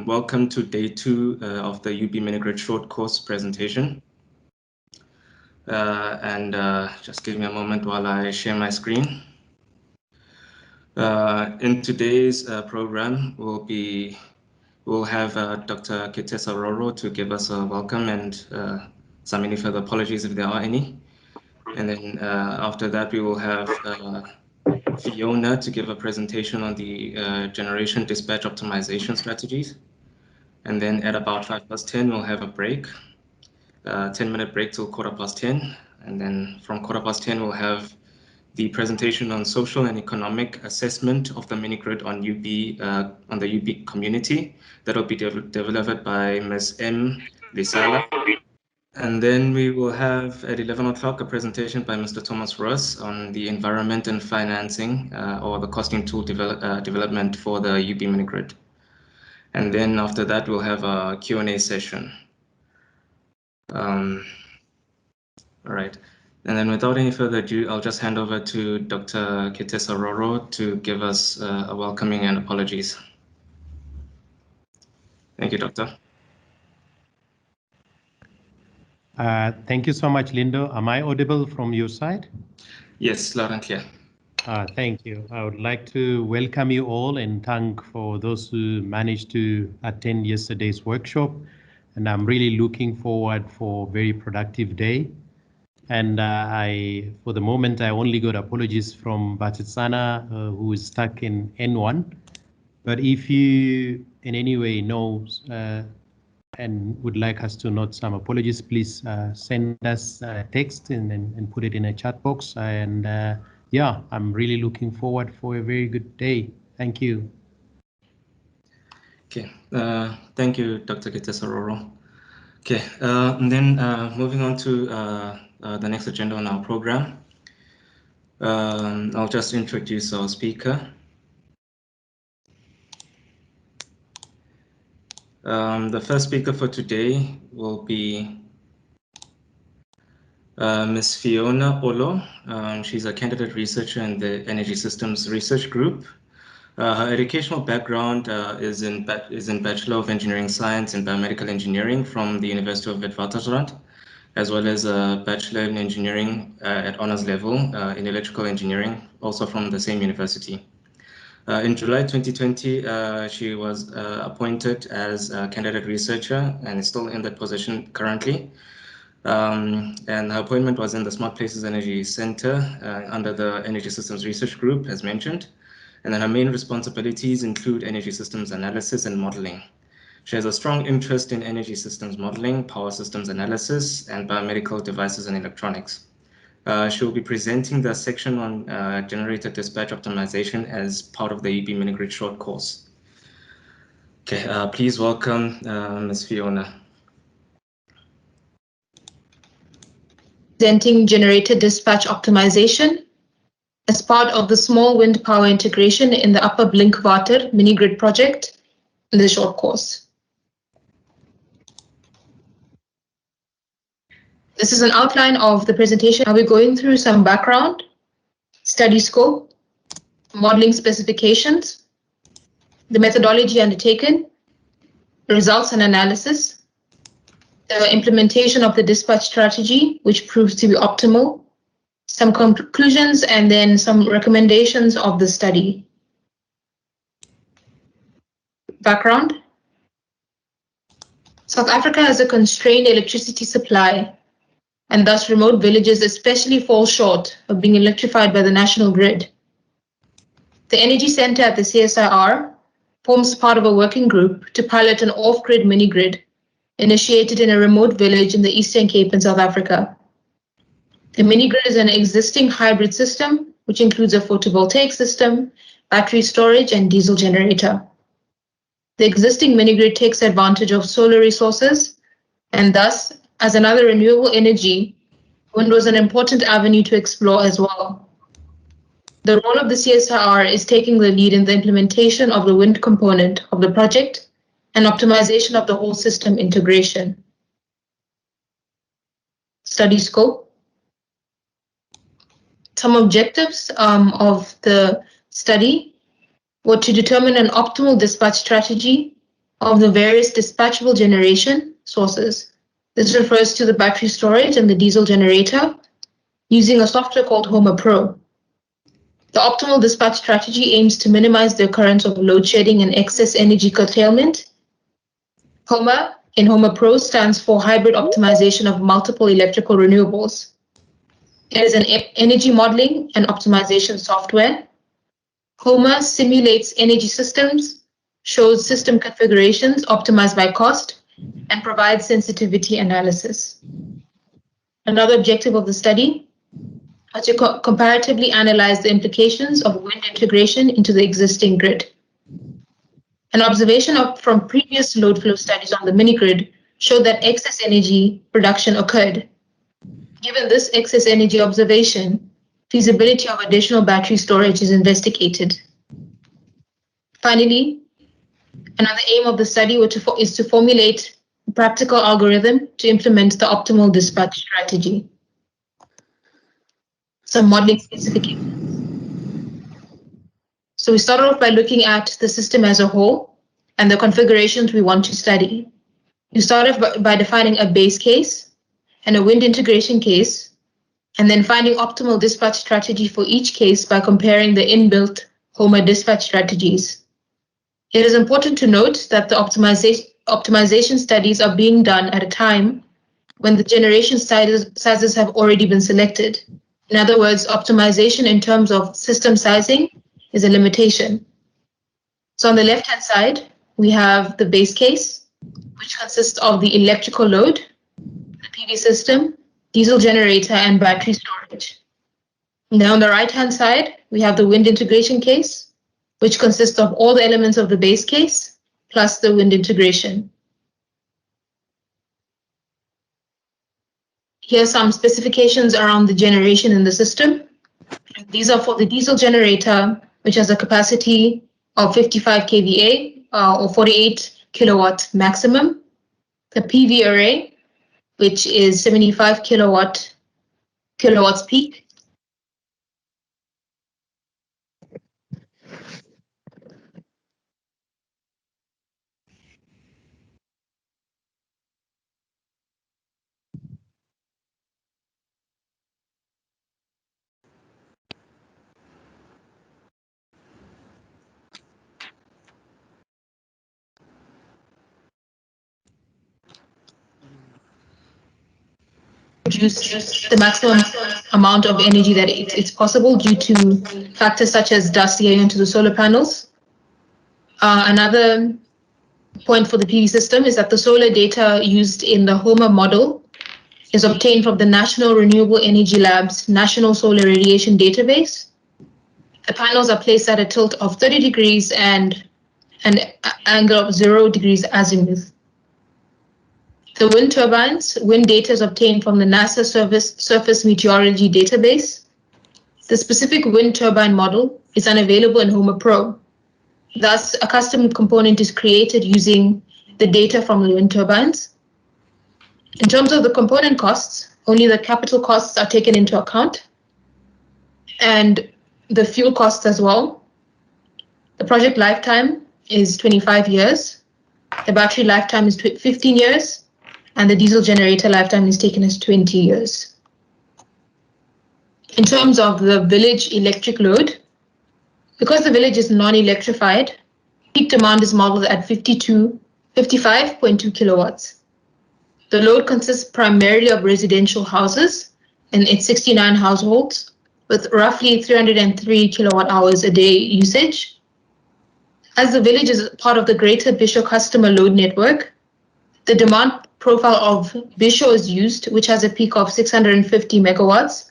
Welcome to day 2 of the UB Mini-Grid short course presentation. Just give me a moment while I share my screen. In today's program, we'll have Dr. Kitesa Roro to give us a welcome and some any further apologies if there are any. And then after that, we will have Fiona to give a presentation on the generation dispatch optimization strategies. And then at about 10:05, we'll have a break, 10-minute break till 10:15. And then from 10:15, we'll have the presentation on social and economic assessment of the mini-grid on the UB community. That will be delivered by Ms. M. Lisala. And then we will have at 11 o'clock a presentation by Mr. Thomas Ross on the environment and financing or the costing tool development for the UB mini-grid. And then after that, we'll have a Q&A session. All right. And then without any further ado, I'll just hand over to Dr. Kitesa Roro to give us a welcoming and apologies. Thank you, Doctor. Thank you so much, Lindo. Am I audible from your side? Yes, loud and clear. Thank you. I would like to welcome you all and thank for those who managed to attend yesterday's workshop. And I'm really looking forward for a very productive day. And for the moment, I only got apologies from Batitsana, who is stuck in N1. But if you in any way know and would like us to note some apologies, please send us a text and put it in a chat box. And yeah, I'm really looking forward for a very good day. Thank you. Okay, thank you, Dr. Kitesa Roro. Okay, and then moving on to the next agenda on our program. I'll just introduce our speaker. The first speaker for today will be Ms. Fiona Oloo. She's a candidate researcher in the Energy Systems Research Group. Her educational background is in Bachelor of Engineering Science and Biomedical Engineering from the University of Witwatersrand, as well as a Bachelor in Engineering at honors level in Electrical Engineering, also from the same university. In July 2020, she was appointed as a candidate researcher and is still in that position currently. And her appointment was in the Smart Places Energy Centre under the Energy Systems Research Group, as mentioned. And then her main responsibilities include energy systems analysis and modeling. She has a strong interest in energy systems modeling, power systems analysis, and biomedical devices and electronics. She will be presenting the section on generator dispatch optimization as part of the UB Mini-Grid short course. Okay, please welcome Ms. Fiona. Presenting generator dispatch optimization as part of the small wind power integration in the Upper Blinkwater mini-grid project in the short course. This is an outline of the presentation. I'll be going through some background, study scope, modeling specifications, the methodology undertaken, results and analysis, the implementation of the dispatch strategy, which proves to be optimal, some conclusions, and then some recommendations of the study. Background. South Africa has a constrained electricity supply, and thus remote villages especially fall short of being electrified by the national grid. The Energy Centre at the CSIR forms part of a working group to pilot an off-grid mini-grid initiated in a remote village in the Eastern Cape in South Africa. The mini-grid is an existing hybrid system, which includes a photovoltaic system, battery storage, and diesel generator. The existing mini-grid takes advantage of solar resources, and thus, as another renewable energy, wind was an important avenue to explore as well. The role of the CSIR is taking the lead in the implementation of the wind component of the project and optimization of the whole system integration. Study scope. Some objectives of the study were to determine an optimal dispatch strategy of the various dispatchable generation sources. This refers to the battery storage and the diesel generator using a software called Homer Pro. The optimal dispatch strategy aims to minimize the occurrence of load shedding and excess energy curtailment. Homer in Homer Pro stands for Hybrid Optimization of Multiple Electrical Renewables. It is an energy modeling and optimization software. Homer simulates energy systems, shows system configurations optimized by cost, and provides sensitivity analysis. Another objective of the study is to comparatively analyze the implications of wind integration into the existing grid. An observation from previous load flow studies on the mini-grid showed that excess energy production occurred. Given this excess energy observation, feasibility of additional battery storage is investigated. Finally, another aim of the study is to formulate a practical algorithm to implement the optimal dispatch strategy. Some modeling specifications. So we started off by looking at the system as a whole and the configurations we want to study. We started by defining a base case and a wind integration case, and then finding optimal dispatch strategy for each case by comparing the inbuilt Homer dispatch strategies. It is important to note that the optimization studies are being done at a time when the generation sizes have already been selected. In other words, optimization in terms of system sizing is a limitation. So on the left-hand side, we have the base case, which consists of the electrical load, the PV system, diesel generator, and battery storage. Now on the right-hand side, we have the wind integration case, which consists of all the elements of the base case, plus the wind integration. Here are some specifications around the generation in the system. These are for the diesel generator, which has a capacity of 55 kVA or 48 kilowatt maximum. The PV array, which is 75 kilowatts peak. Produce the maximum amount of energy that it's possible due to factors such as dust getting into the solar panels. Another point for the PV system is that the solar data used in the Homer model is obtained from the National Renewable Energy Lab's National Solar Radiation Database. The panels are placed at a tilt of 30 degrees and an angle of 0 degrees azimuth. The wind turbines, wind data is obtained from the NASA Surface Meteorology Database. The specific wind turbine model is unavailable in Homer Pro. Thus, a custom component is created using the data from the wind turbines. In terms of the component costs, only the capital costs are taken into account, and the fuel costs as well. The project lifetime is 25 years. The battery lifetime is 15 years. And the diesel generator lifetime is taken as 20 years. In terms of the village electric load, because the village is non-electrified, peak demand is modeled at 55.2 kilowatts. The load consists primarily of residential houses, and it's 69 households with roughly 303 kilowatt hours a day usage. As the village is part of the Greater Bisho customer load network, the demand profile of Bisho is used, which has a peak of 650 megawatts,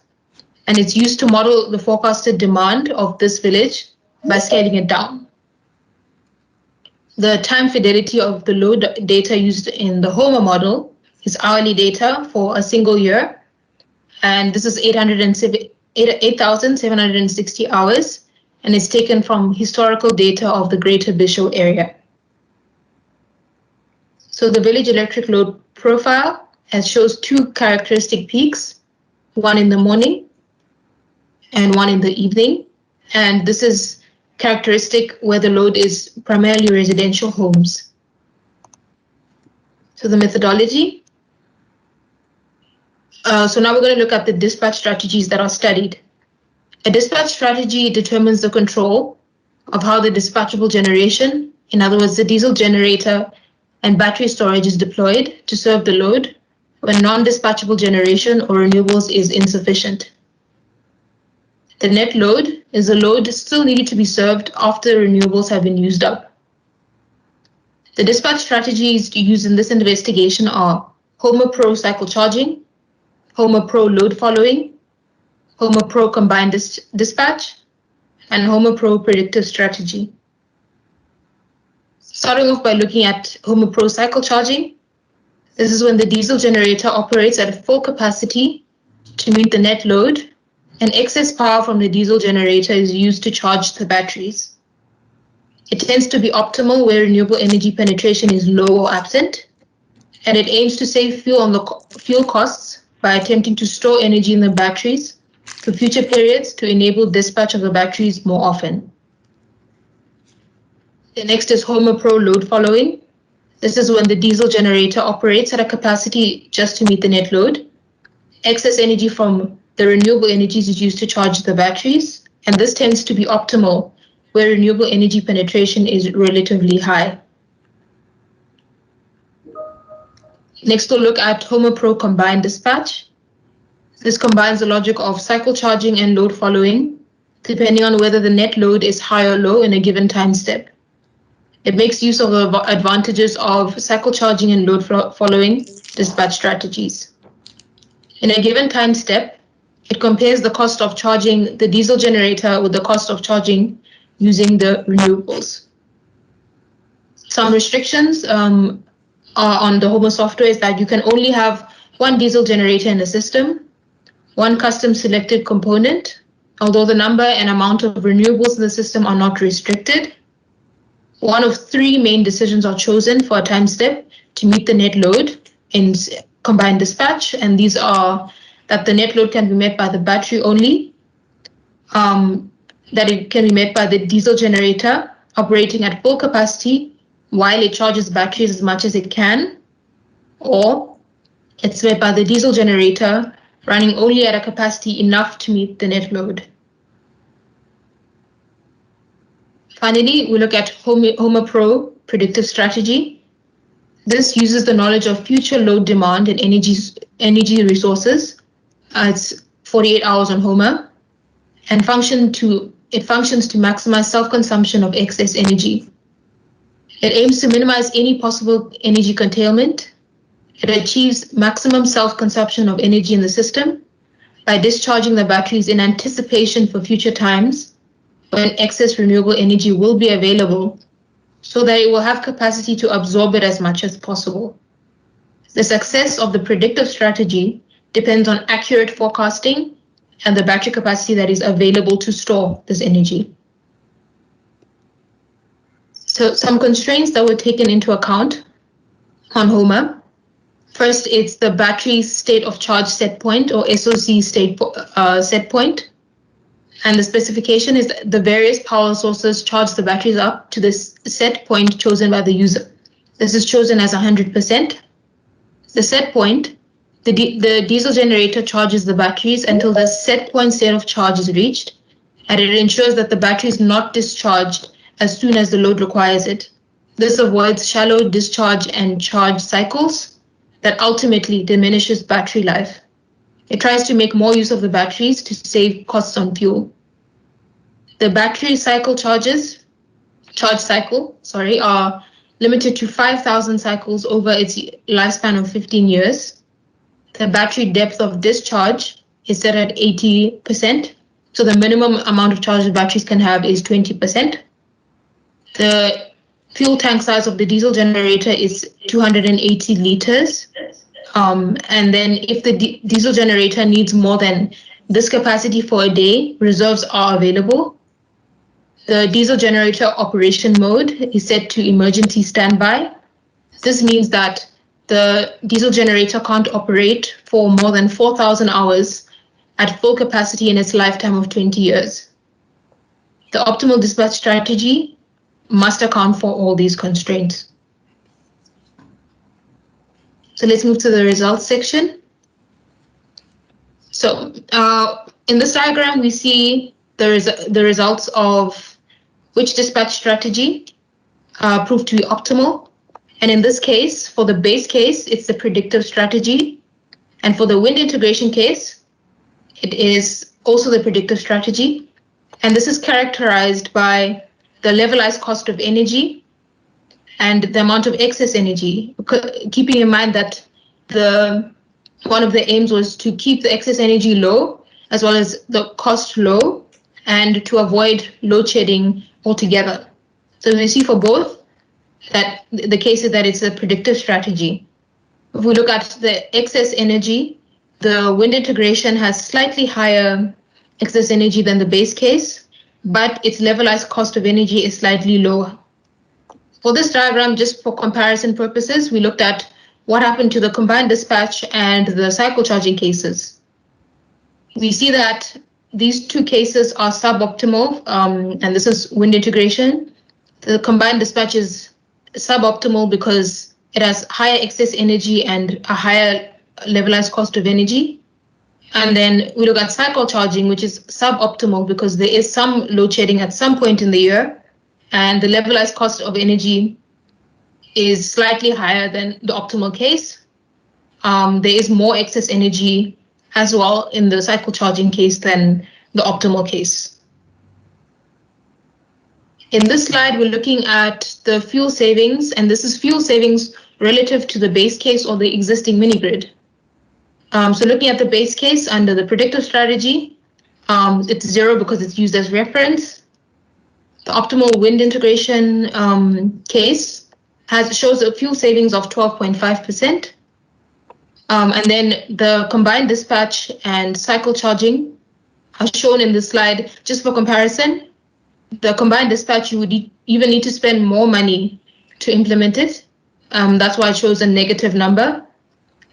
and it's used to model the forecasted demand of this village by scaling it down. The time fidelity of the load data used in the Homer model is hourly data for a single year, and this is 8,760 hours, and it's taken from historical data of the Greater Bisho area. So the village electric load profile shows two characteristic peaks, one in the morning and one in the evening. And this is characteristic where the load is primarily residential homes. So the methodology. So now we're going to look at the dispatch strategies that are studied. A dispatch strategy determines the control of how the dispatchable generation, in other words, the diesel generator and battery storage, is deployed to serve the load when non-dispatchable generation or renewables is insufficient. The net load is a load still needed to be served after renewables have been used up. The dispatch strategies used in this investigation are Homer Pro cycle charging, Homer Pro load following, Homer Pro combined dispatch, and Homer Pro predictive strategy. Starting off by looking at Homer Pro cycle charging. This is when the diesel generator operates at full capacity to meet the net load, and excess power from the diesel generator is used to charge the batteries. It tends to be optimal where renewable energy penetration is low or absent, and it aims to save fuel on the fuel costs by attempting to store energy in the batteries for future periods to enable dispatch of the batteries more often. The next is Homer Pro load following. This is when the diesel generator operates at a capacity just to meet the net load. Excess energy from the renewable energies is used to charge the batteries, and this tends to be optimal where renewable energy penetration is relatively high. Next, we'll look at Homer Pro combined dispatch. This combines the logic of cycle charging and load following, depending on whether the net load is high or low in a given time step. It makes use of the advantages of cycle charging and load following dispatch strategies. In a given time step, it compares the cost of charging the diesel generator with the cost of charging using the renewables. Some restrictions are on the Homer software is that you can only have one diesel generator in the system, one custom selected component, although the number and amount of renewables in the system are not restricted. One of three main decisions are chosen for a time step to meet the net load in combined dispatch, and these are that the net load can be met by the battery only, that it can be met by the diesel generator operating at full capacity while it charges batteries as much as it can, or it's met by the diesel generator running only at a capacity enough to meet the net load. Finally, we look at Homer Pro predictive strategy. This uses the knowledge of future load demand and energy resources. It's 48 hours on Homer, and it functions to maximize self-consumption of excess energy. It aims to minimize any possible energy curtailment. It achieves maximum self-consumption of energy in the system by discharging the batteries in anticipation for future times when excess renewable energy will be available, so that it will have capacity to absorb it as much as possible. The success of the predictive strategy depends on accurate forecasting and the battery capacity that is available to store this energy. So some constraints that were taken into account on Homer. First, it's the battery state of charge set point, or SOC set point. And the specification is that the various power sources charge the batteries up to this set point chosen by the user. This is chosen as 100%. The set point, the diesel generator charges the batteries until the set point state of charge is reached, and it ensures that the battery is not discharged as soon as the load requires it. This avoids shallow discharge and charge cycles that ultimately diminishes battery life. It tries to make more use of the batteries to save costs on fuel. The battery charge cycle, are limited to 5,000 cycles over its lifespan of 15 years. The battery depth of discharge is set at 80%, so the minimum amount of charge the batteries can have is 20%. The fuel tank size of the diesel generator is 280 liters. And then if the diesel generator needs more than this capacity for a day, reserves are available. The diesel generator operation mode is set to emergency standby. This means that the diesel generator can't operate for more than 4,000 hours at full capacity in its lifetime of 20 years. The optimal dispatch strategy must account for all these constraints. So let's move to the results section. So in this diagram, we see the results of which dispatch strategy proved to be optimal. And in this case, for the base case, it's the predictive strategy. And for the wind integration case, it is also the predictive strategy. And this is characterized by the levelized cost of energy and the amount of excess energy, keeping in mind that one of the aims was to keep the excess energy low, as well as the cost low, and to avoid load shedding altogether. So we see for both that the case is that it's a predictive strategy. If we look at the excess energy, the wind integration has slightly higher excess energy than the base case, but its levelized cost of energy is slightly lower. For this diagram, just for comparison purposes, we looked at what happened to the combined dispatch and the cycle charging cases. We see that these two cases are suboptimal, and this is wind integration. The combined dispatch is suboptimal because it has higher excess energy and a higher levelized cost of energy. And then we look at cycle charging, which is suboptimal because there is some load shedding at some point in the year, and the levelized cost of energy is slightly higher than the optimal case. There is more excess energy as well in the cycle charging case than the optimal case. In this slide, we're looking at the fuel savings, and this is fuel savings relative to the base case or the existing mini-grid. So looking at the base case under the predictive strategy, it's 0 because it's used as reference. The optimal wind integration case shows a fuel savings of 12.5%. And then the combined dispatch and cycle charging are shown in this slide just for comparison. The combined dispatch, you would even need to spend more money to implement it. That's why it shows a negative number.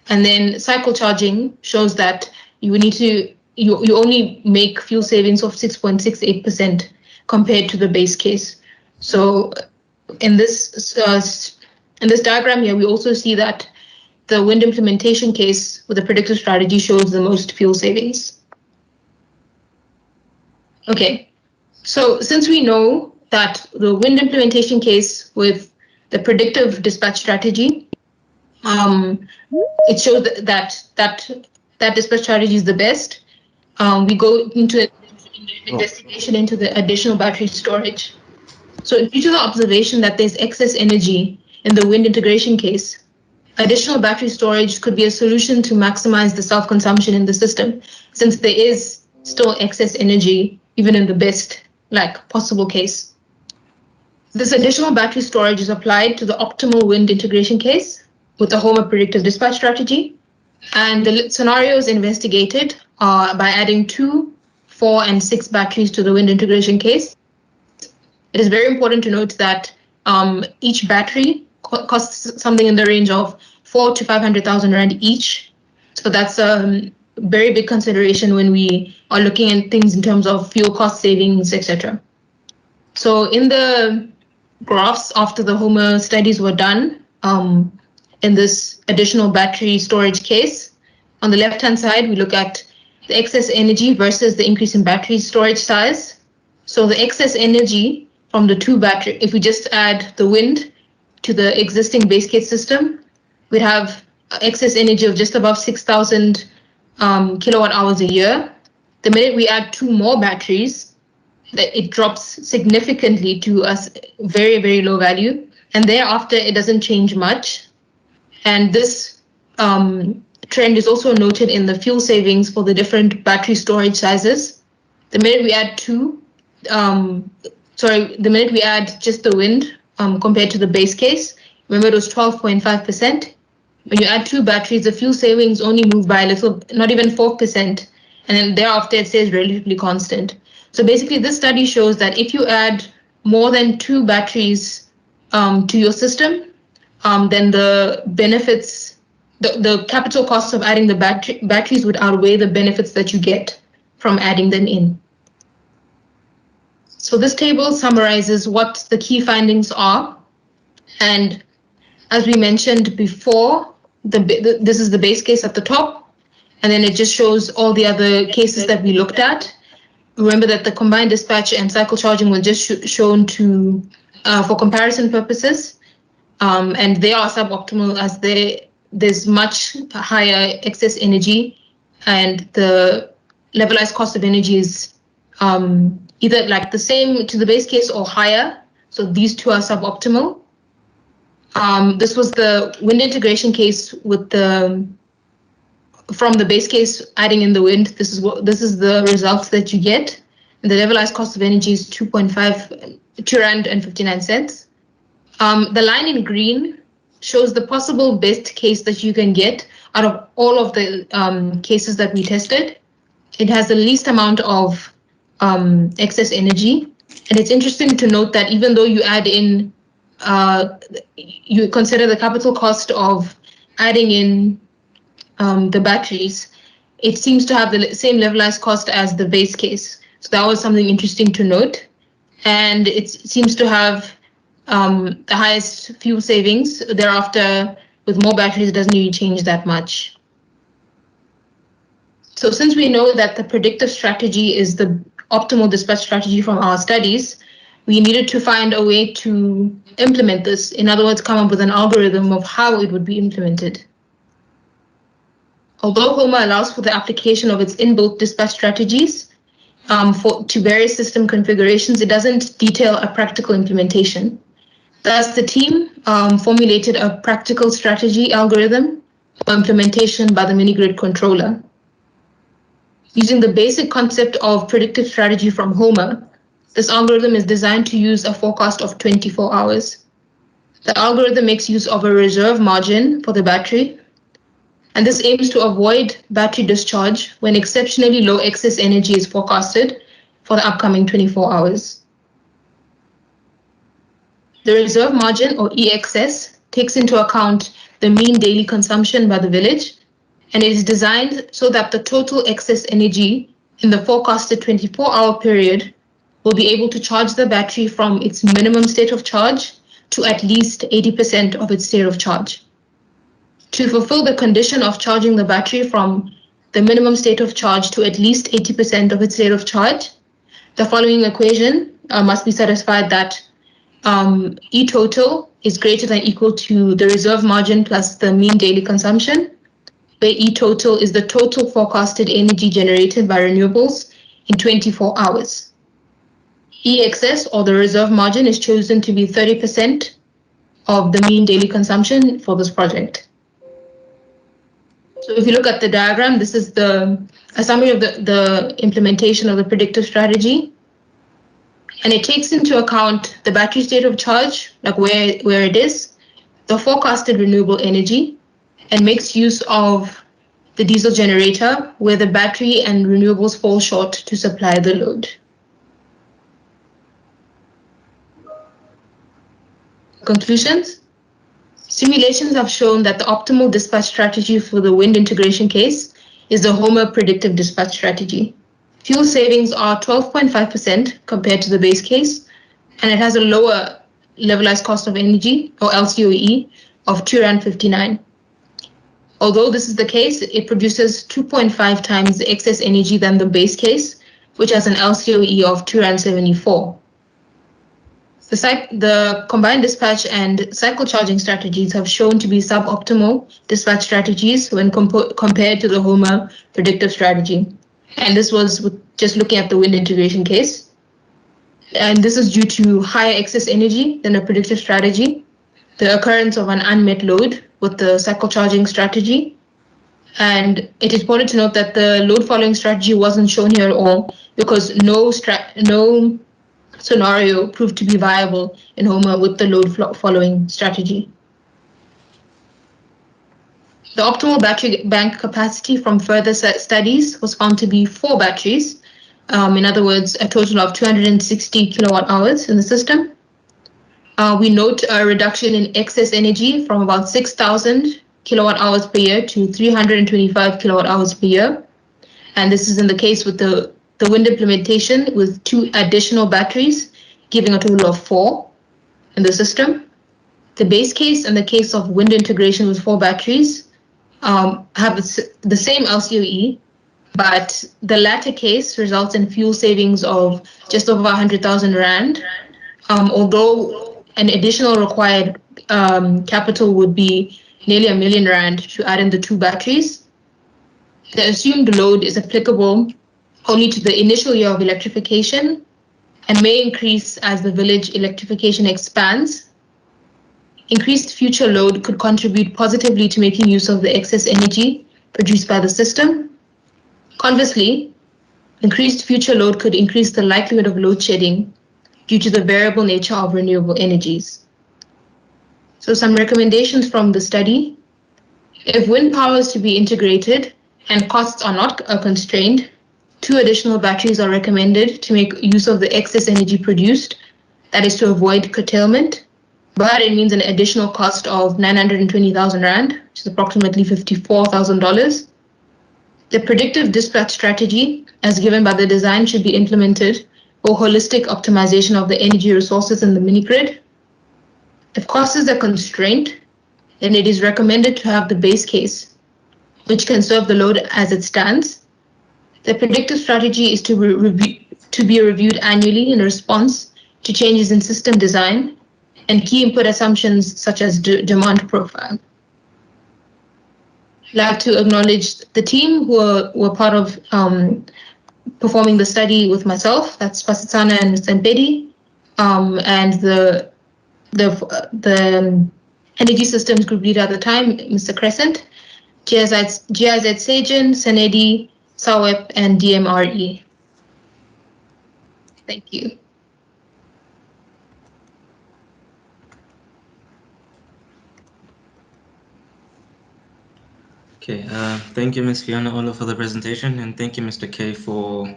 And then cycle charging shows that you would need to, you only make fuel savings of 6.68% compared to the base case. So in this diagram here, we also see that the wind implementation case with the predictive strategy shows the most fuel savings. Okay, so since we know that the wind implementation case with the predictive dispatch strategy, it shows that dispatch strategy is the best. We go into investigation into the additional battery storage. So due to the observation that there's excess energy in the wind integration case, additional battery storage could be a solution to maximize the self-consumption in the system, since there is still excess energy even in the best possible case. This additional battery storage is applied to the optimal wind integration case with the Homer predictive dispatch strategy. And the scenarios investigated are by adding 2, 4, and 6 batteries to the wind integration case. It is very important to note that each battery costs something in the range of 400,000 to 500,000 Rand each. So that's a very big consideration when we are looking at things in terms of fuel cost savings, etc. So in the graphs after the Homer studies were done, in this additional battery storage case, on the left-hand side, we look at the excess energy versus the increase in battery storage size. So the excess energy from the 2 batteries, if we just add the wind to the existing base case system, we'd have excess energy of just above 6,000 kilowatt hours a year. The minute we add 2 more batteries, it drops significantly to a very, very low value. And thereafter, it doesn't change much. And this trend is also noted in the fuel savings for the different battery storage sizes. The minute we add the minute we add just the wind compared to the base case, remember it was 12.5%. When you add 2 batteries, the fuel savings only move by a little, not even 4%. And then thereafter, it stays relatively constant. So basically, this study shows that if you add more than 2 batteries to your system, then the benefits the capital costs of adding the batteries would outweigh the benefits that you get from adding them in. So this table summarizes what the key findings are. And as we mentioned before, this is the base case at the top, and then it just shows all the other cases that we looked at. Remember that the combined dispatch and cycle charging were just shown to for comparison purposes, and they are suboptimal as there's much higher excess energy, and the levelized cost of energy is either like the same to the base case or higher. So these two are suboptimal. This was the wind integration case with from the base case adding in the wind. This is the results that you get. And the levelized cost of energy is 2.59 Rand. The line in green shows the possible best case that you can get out of all of the cases that we tested. It has the least amount of excess energy. And it's interesting to note that even though you add in, you consider the capital cost of adding in the batteries, it seems to have the same levelized cost as the base case. So that was something interesting to note. And it seems to have the highest fuel savings. Thereafter, with more batteries, it doesn't really change that much. So since we know that the predictive strategy is the optimal dispatch strategy from our studies, we needed to find a way to implement this. In other words, come up with an algorithm of how it would be implemented. Although HOMA allows for the application of its inbuilt dispatch strategies to various system configurations, it doesn't detail a practical implementation. Thus, the team formulated a practical strategy algorithm for implementation by the mini-grid controller. Using the basic concept of predictive strategy from HOMA, this algorithm is designed to use a forecast of 24 hours. The algorithm makes use of a reserve margin for the battery, and this aims to avoid battery discharge when exceptionally low excess energy is forecasted for the upcoming 24 hours. The reserve margin, or EXS, takes into account the mean daily consumption by the village, and it is designed so that the total excess energy in the forecasted 24-hour period will be able to charge the battery from its minimum state of charge to at least 80% of its state of charge. To fulfill the condition of charging the battery from the minimum state of charge to at least 80% of its state of charge, the following equation must be satisfied that E total is greater than or equal to the reserve margin plus the mean daily consumption, where E total is the total forecasted energy generated by renewables in 24 hours. EXS, or the reserve margin, is chosen to be 30% of the mean daily consumption for this project. So if you look at the diagram, this is a summary of the implementation of the predictive strategy. And it takes into account the battery state of charge, like where it is, the forecasted renewable energy, and makes use of the diesel generator where the battery and renewables fall short to supply the load. Conclusions. Simulations have shown that the optimal dispatch strategy for the wind integration case is the HOMA predictive dispatch strategy. Fuel savings are 12.5% compared to the base case, and it has a lower levelized cost of energy, or LCOE, of 2.59 Rand. Although this is the case, it produces 2.5 times the excess energy than the base case, which has an LCOE of 2.74 Rand. The combined dispatch and cycle charging strategies have shown to be suboptimal dispatch strategies when compared to the HOMA predictive strategy. And this was with just looking at the wind integration case. And this is due to higher excess energy than a predictive strategy, the occurrence of an unmet load with the cycle charging strategy. And it is important to note that the load following strategy wasn't shown here at all because no scenario proved to be viable in HOMA with the load following strategy. The optimal battery bank capacity from further studies was found to be 4 batteries. In other words, a total of 260 kilowatt hours in the system. We note a reduction in excess energy from about 6,000 kilowatt hours per year to 325 kilowatt hours per year. And this is in the case with the wind implementation with 2 additional batteries, giving a total of 4 in the system. The base case and the case of wind integration with 4 batteries have the same LCOE, but the latter case results in fuel savings of just over 100,000 Rand, although an additional required capital would be nearly R1 million to add in the 2 batteries. The assumed load is applicable only to the initial year of electrification and may increase as the village electrification expands. Increased future load could contribute positively to making use of the excess energy produced by the system. Conversely, increased future load could increase the likelihood of load shedding due to the variable nature of renewable energies. So some recommendations from the study. If wind power is to be integrated and costs are not constrained, 2 additional batteries are recommended to make use of the excess energy produced, that is to avoid curtailment, but it means an additional cost of 920,000 Rand, which is approximately $54,000. The predictive dispatch strategy, as given by the design, should be implemented for holistic optimization of the energy resources in the mini-grid. If costs are constrained, then it is recommended to have the base case, which can serve the load as it stands. The predictive strategy is to be reviewed annually in response to changes in system design and key input assumptions such as demand profile. I'd like to acknowledge the team who were part of performing the study with myself. That's Pasitana and Mr. Mbedi, and the Energy Systems Group Leader at the time, Mr. Crescent, GIZ Sajan, Senedi, SAWEP, and DMRE. Thank you. Okay, thank you, Ms. Fiona Oloo, for the presentation, and thank you, Mr. K, for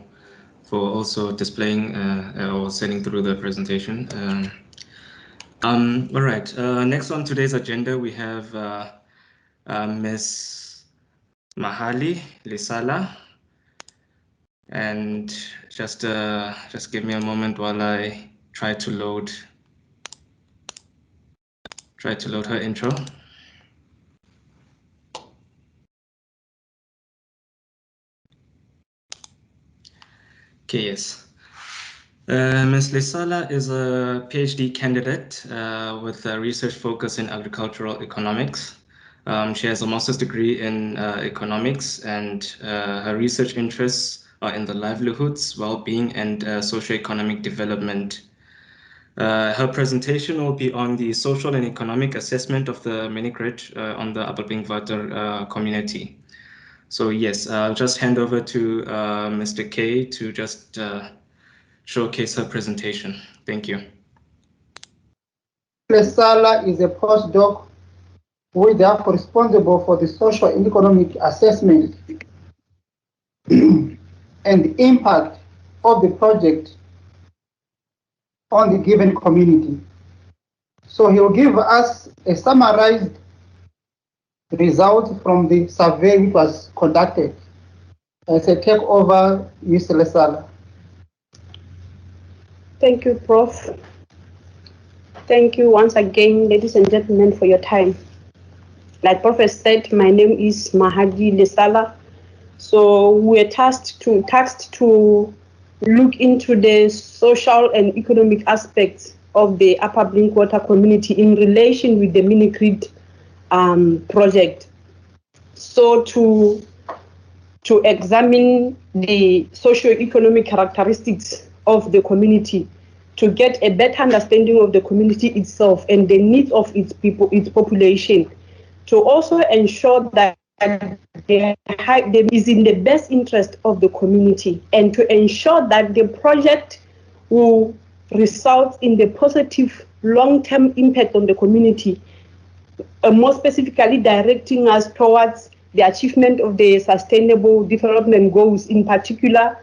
also displaying or sending through the presentation. All right, next on today's agenda, we have Ms. Mahali Lisala, and just give me a moment while I try to load her intro. Okay, yes. Ms. Lisala is a PhD candidate with a research focus in agricultural economics. She has a master's degree in economics, and her research interests are in the livelihoods, well-being, and socioeconomic development. Her presentation will be on the social and economic assessment of the mini-grid on the Upper Blinkwater community. So yes, I'll just hand over to Mr. K to just showcase her presentation. Thank you. Lesala is a postdoc who is therefore responsible for the social and economic assessment and the impact of the project on the given community. So he will give us a summarized result from the survey which was conducted. I say take over, Mr. Lesala. Thank you, Prof. Thank you once again, ladies and gentlemen, for your time. Like Prof said, my name is Mahadi Lesala. So we're tasked to look into the social and economic aspects of the Upper Blinkwater community in relation with the mini-grid project. So to examine the socio-economic characteristics of the community, to get a better understanding of the community itself and the needs of its people, its population, to also ensure that there is in the best interest of the community, and to ensure that the project will result in the positive long-term impact on the community, more specifically directing us towards the achievement of the sustainable development goals, in particular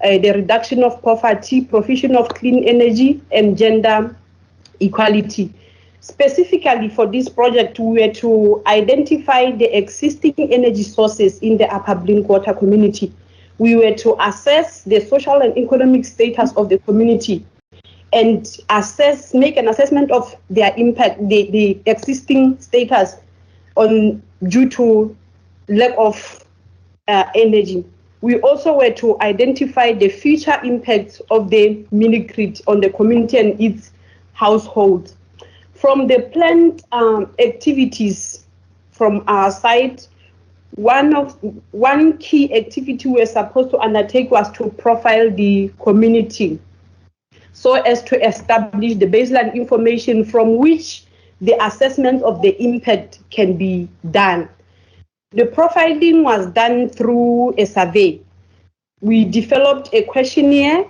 the reduction of poverty, provision of clean energy, and gender equality. Specifically for this project, we were to identify the existing energy sources in the Upper Blinkwater community. We were to assess the social and economic status of the community and make an assessment of their impact, the existing status due to lack of energy. We also were to identify the future impacts of the mini-grid on the community and its households. From the planned activities from our side, one key activity we were supposed to undertake was to profile the community so as to establish the baseline information from which the assessment of the impact can be done. The profiling was done through a survey. We developed a questionnaire,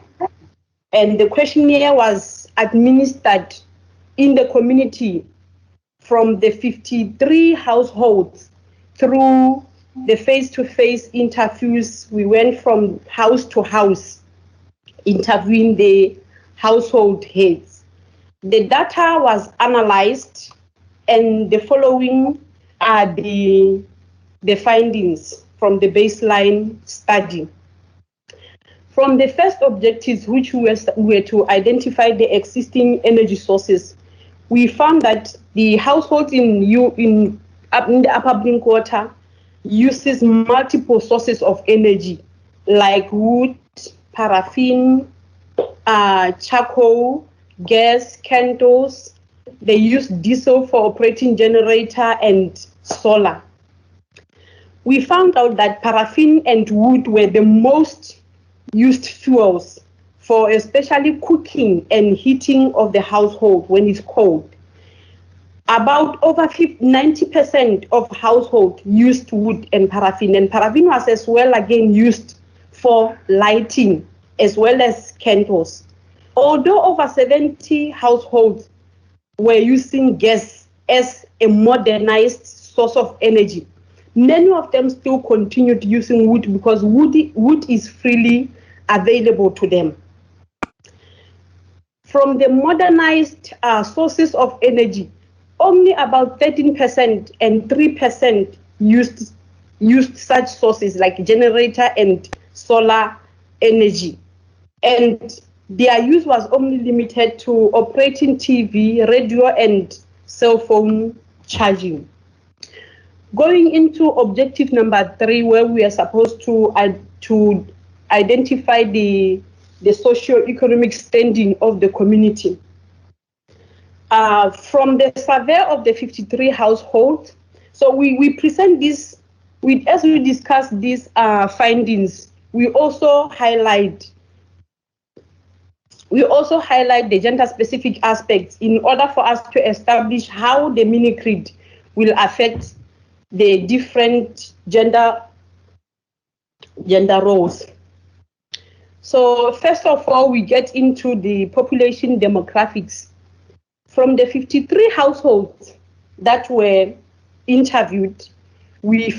and the questionnaire was administered in the community from the 53 households through the face-to-face interviews. We went from house to house, interviewing the household heads. The data was analyzed, and the following are the findings from the baseline study. From the first objectives, which were to identify the existing energy sources, we found that the households in the Upper Blinkwater uses multiple sources of energy, like wood, paraffin, charcoal, gas, candles. They use diesel for operating generator and solar. We found out that paraffin and wood were the most used fuels for especially cooking and heating of the household when it's cold. About over 90% of households used wood and paraffin was as well again used for lighting as well as candles. Although over 70 households were using gas as a modernized source of energy, many of them still continued using wood because wood is freely available to them. From the modernized sources of energy, only about 13% and 3% used such sources like generator and solar energy. And their use was only limited to operating TV, radio, and cell phone charging. Going into objective number 3, where we are supposed to identify the socio-economic standing of the community. From the survey of the 53 households, so we present this, as we discuss these findings, we also highlight the gender-specific aspects in order for us to establish how the mini-grid will affect the different gender roles. So first of all, we get into the population demographics. From the 53 households that were interviewed, we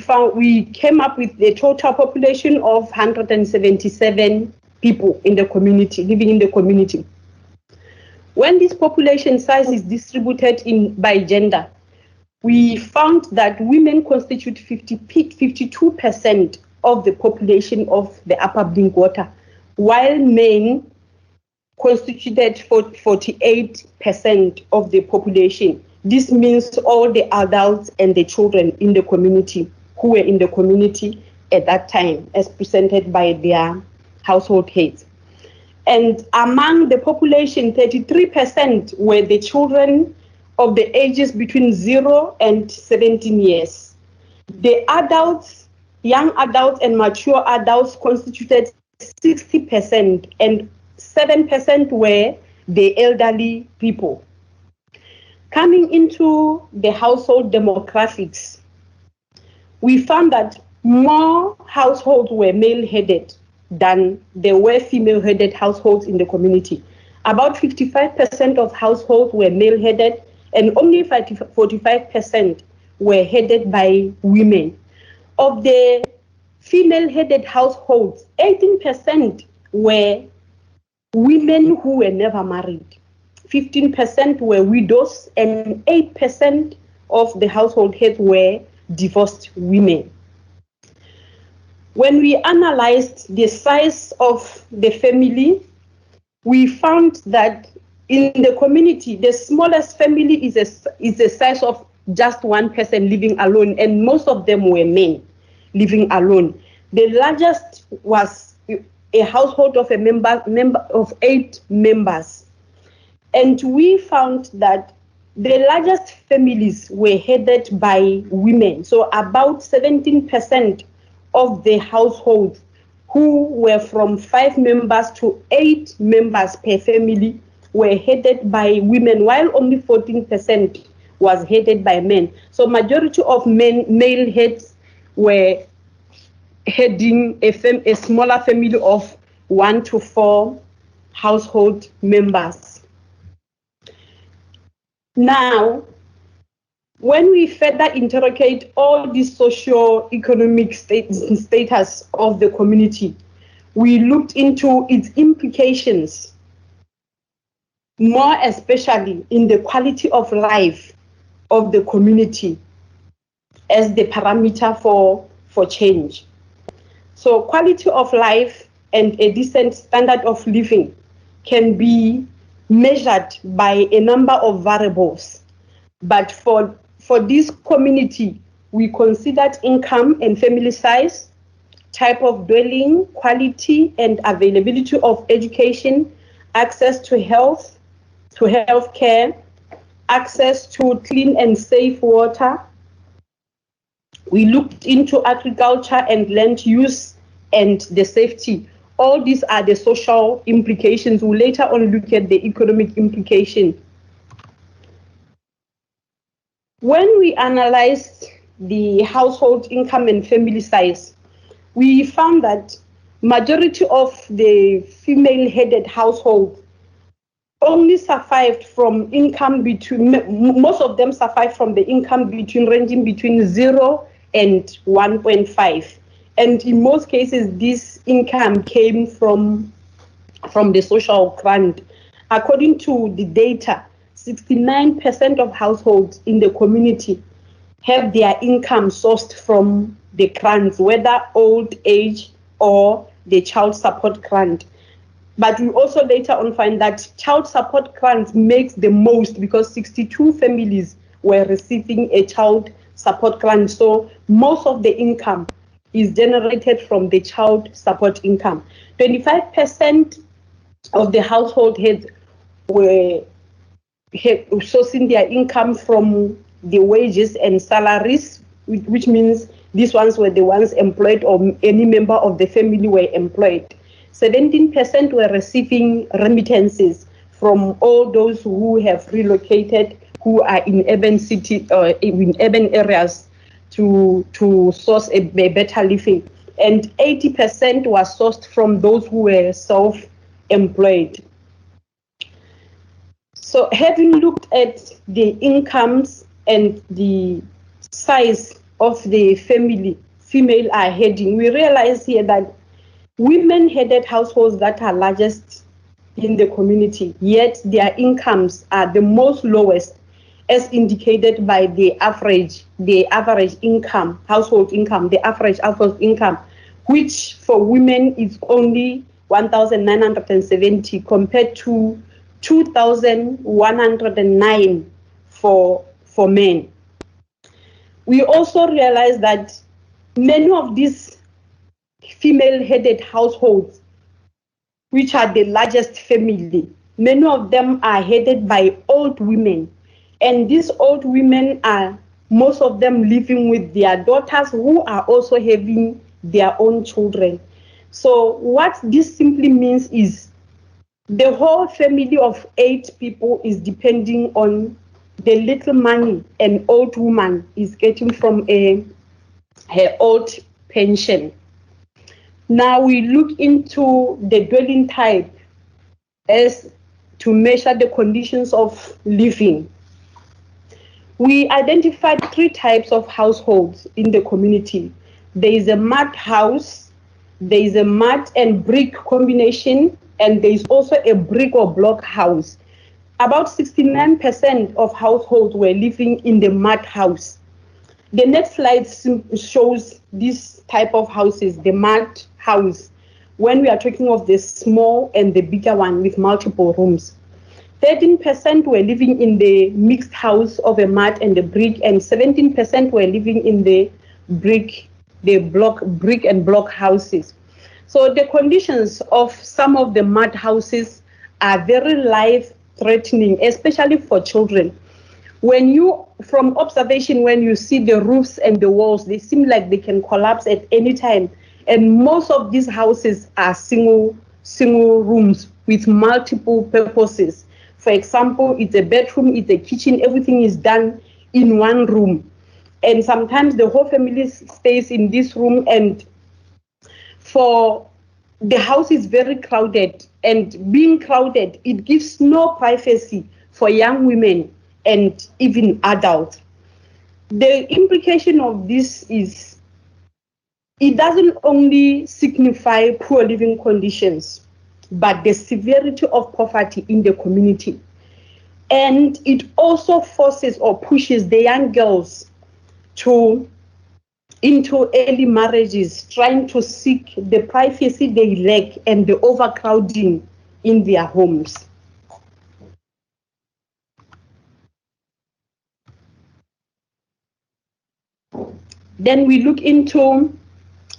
came up with the total population of 177 people in the community, living in the community. When this population size is distributed by gender, we found that women constitute 52% of the population of the Upper Blinkwater, while men constituted 48% of the population. This means all the adults and the children in the community who were in the community at that time, as presented by their household heads. And among the population, 33% were the children of the ages between 0 and 17 years. The adults, young adults and mature adults constituted 60%, and 7% were the elderly people. Coming into the household demographics, we found that more households were male-headed than there were female-headed households in the community. About 55% of households were male-headed, and only 45% were headed by women. Of the female-headed households, 18% were women who were never married. 15% were widows, and 8% of the household heads were divorced women. When we analyzed the size of the family, we found that in the community, the smallest family is a size of just one person living alone, and most of them were men living alone. The largest was a household of of 8 members. And we found that the largest families were headed by women. So about 17% of the households who were from 5 members to 8 members per family were headed by women, while only 14% was headed by men. So majority of male heads were heading a smaller family of 1 to 4 household members. Now, when we further interrogate all the socio-economic status of the community, we looked into its implications, more especially in the quality of life of the community as the parameter for change. So quality of life and a decent standard of living can be measured by a number of variables. But for this community, we considered income and family size, type of dwelling, quality and availability of education, access to health care, access to clean and safe water. We looked into agriculture and land use and the safety. All these are the social implications. We'll later on look at the economic implication. When we analyzed the household income and family size, we found that majority of the female-headed households only survived from income between, most of them survived from the income ranging between 0 and 1.5. And in most cases, this income came from the social grant. According to the data, 69% of households in the community have their income sourced from the grants, whether old age or the child support grant. But we also later on find that child support grants makes the most because 62 families were receiving a child support grant. So most of the income is generated from the child support income. 25% of the household heads were sourcing their income from the wages and salaries, which means these ones were the ones employed or any member of the family were employed. 17% were receiving remittances from all those who have relocated, who are in urban city or in urban areas to source a better living. And 80% was sourced from those who were self-employed. So having looked at the incomes and the size of the family female are heading, we realize here that women-headed households that are largest in the community, yet their incomes are the most lowest, as indicated by the average income, household income, the average household income, which for women is only 1,970 compared to 2,109 for men. We also realize that many of these female-headed households, which are the largest family, many of them are headed by old women. And these old women are, most of them living with their daughters who are also having their own children. So what this simply means is the whole family of 8 people is depending on the little money an old woman is getting from her old pension. Now we look into the dwelling type as to measure the conditions of living. We identified 3 types of households in the community. There is a mud house, there is a mud and brick combination, and there is also a brick or block house. about 69% of households were living in the mud house. The next slide shows this type of houses, the mud house, when we are talking of the small and the bigger one with multiple rooms. 13% were living in the mixed house of a mud and a brick, and 17% were living in the brick and block houses. So the conditions of some of the mud houses are very life-threatening, especially for children. From observation, when you see the roofs and the walls, they seem like they can collapse at any time. And most of these houses are single rooms with multiple purposes. For example, it's a bedroom, it's a kitchen, everything is done in one room. And sometimes the whole family stays in this room, and the house is very crowded, and being crowded, it gives no privacy for young women and even adults. The implication of this is it doesn't only signify poor living conditions, but the severity of poverty in the community. And it also forces or pushes the young girls into early marriages, trying to seek the privacy they lack and the overcrowding in their homes. Then we look into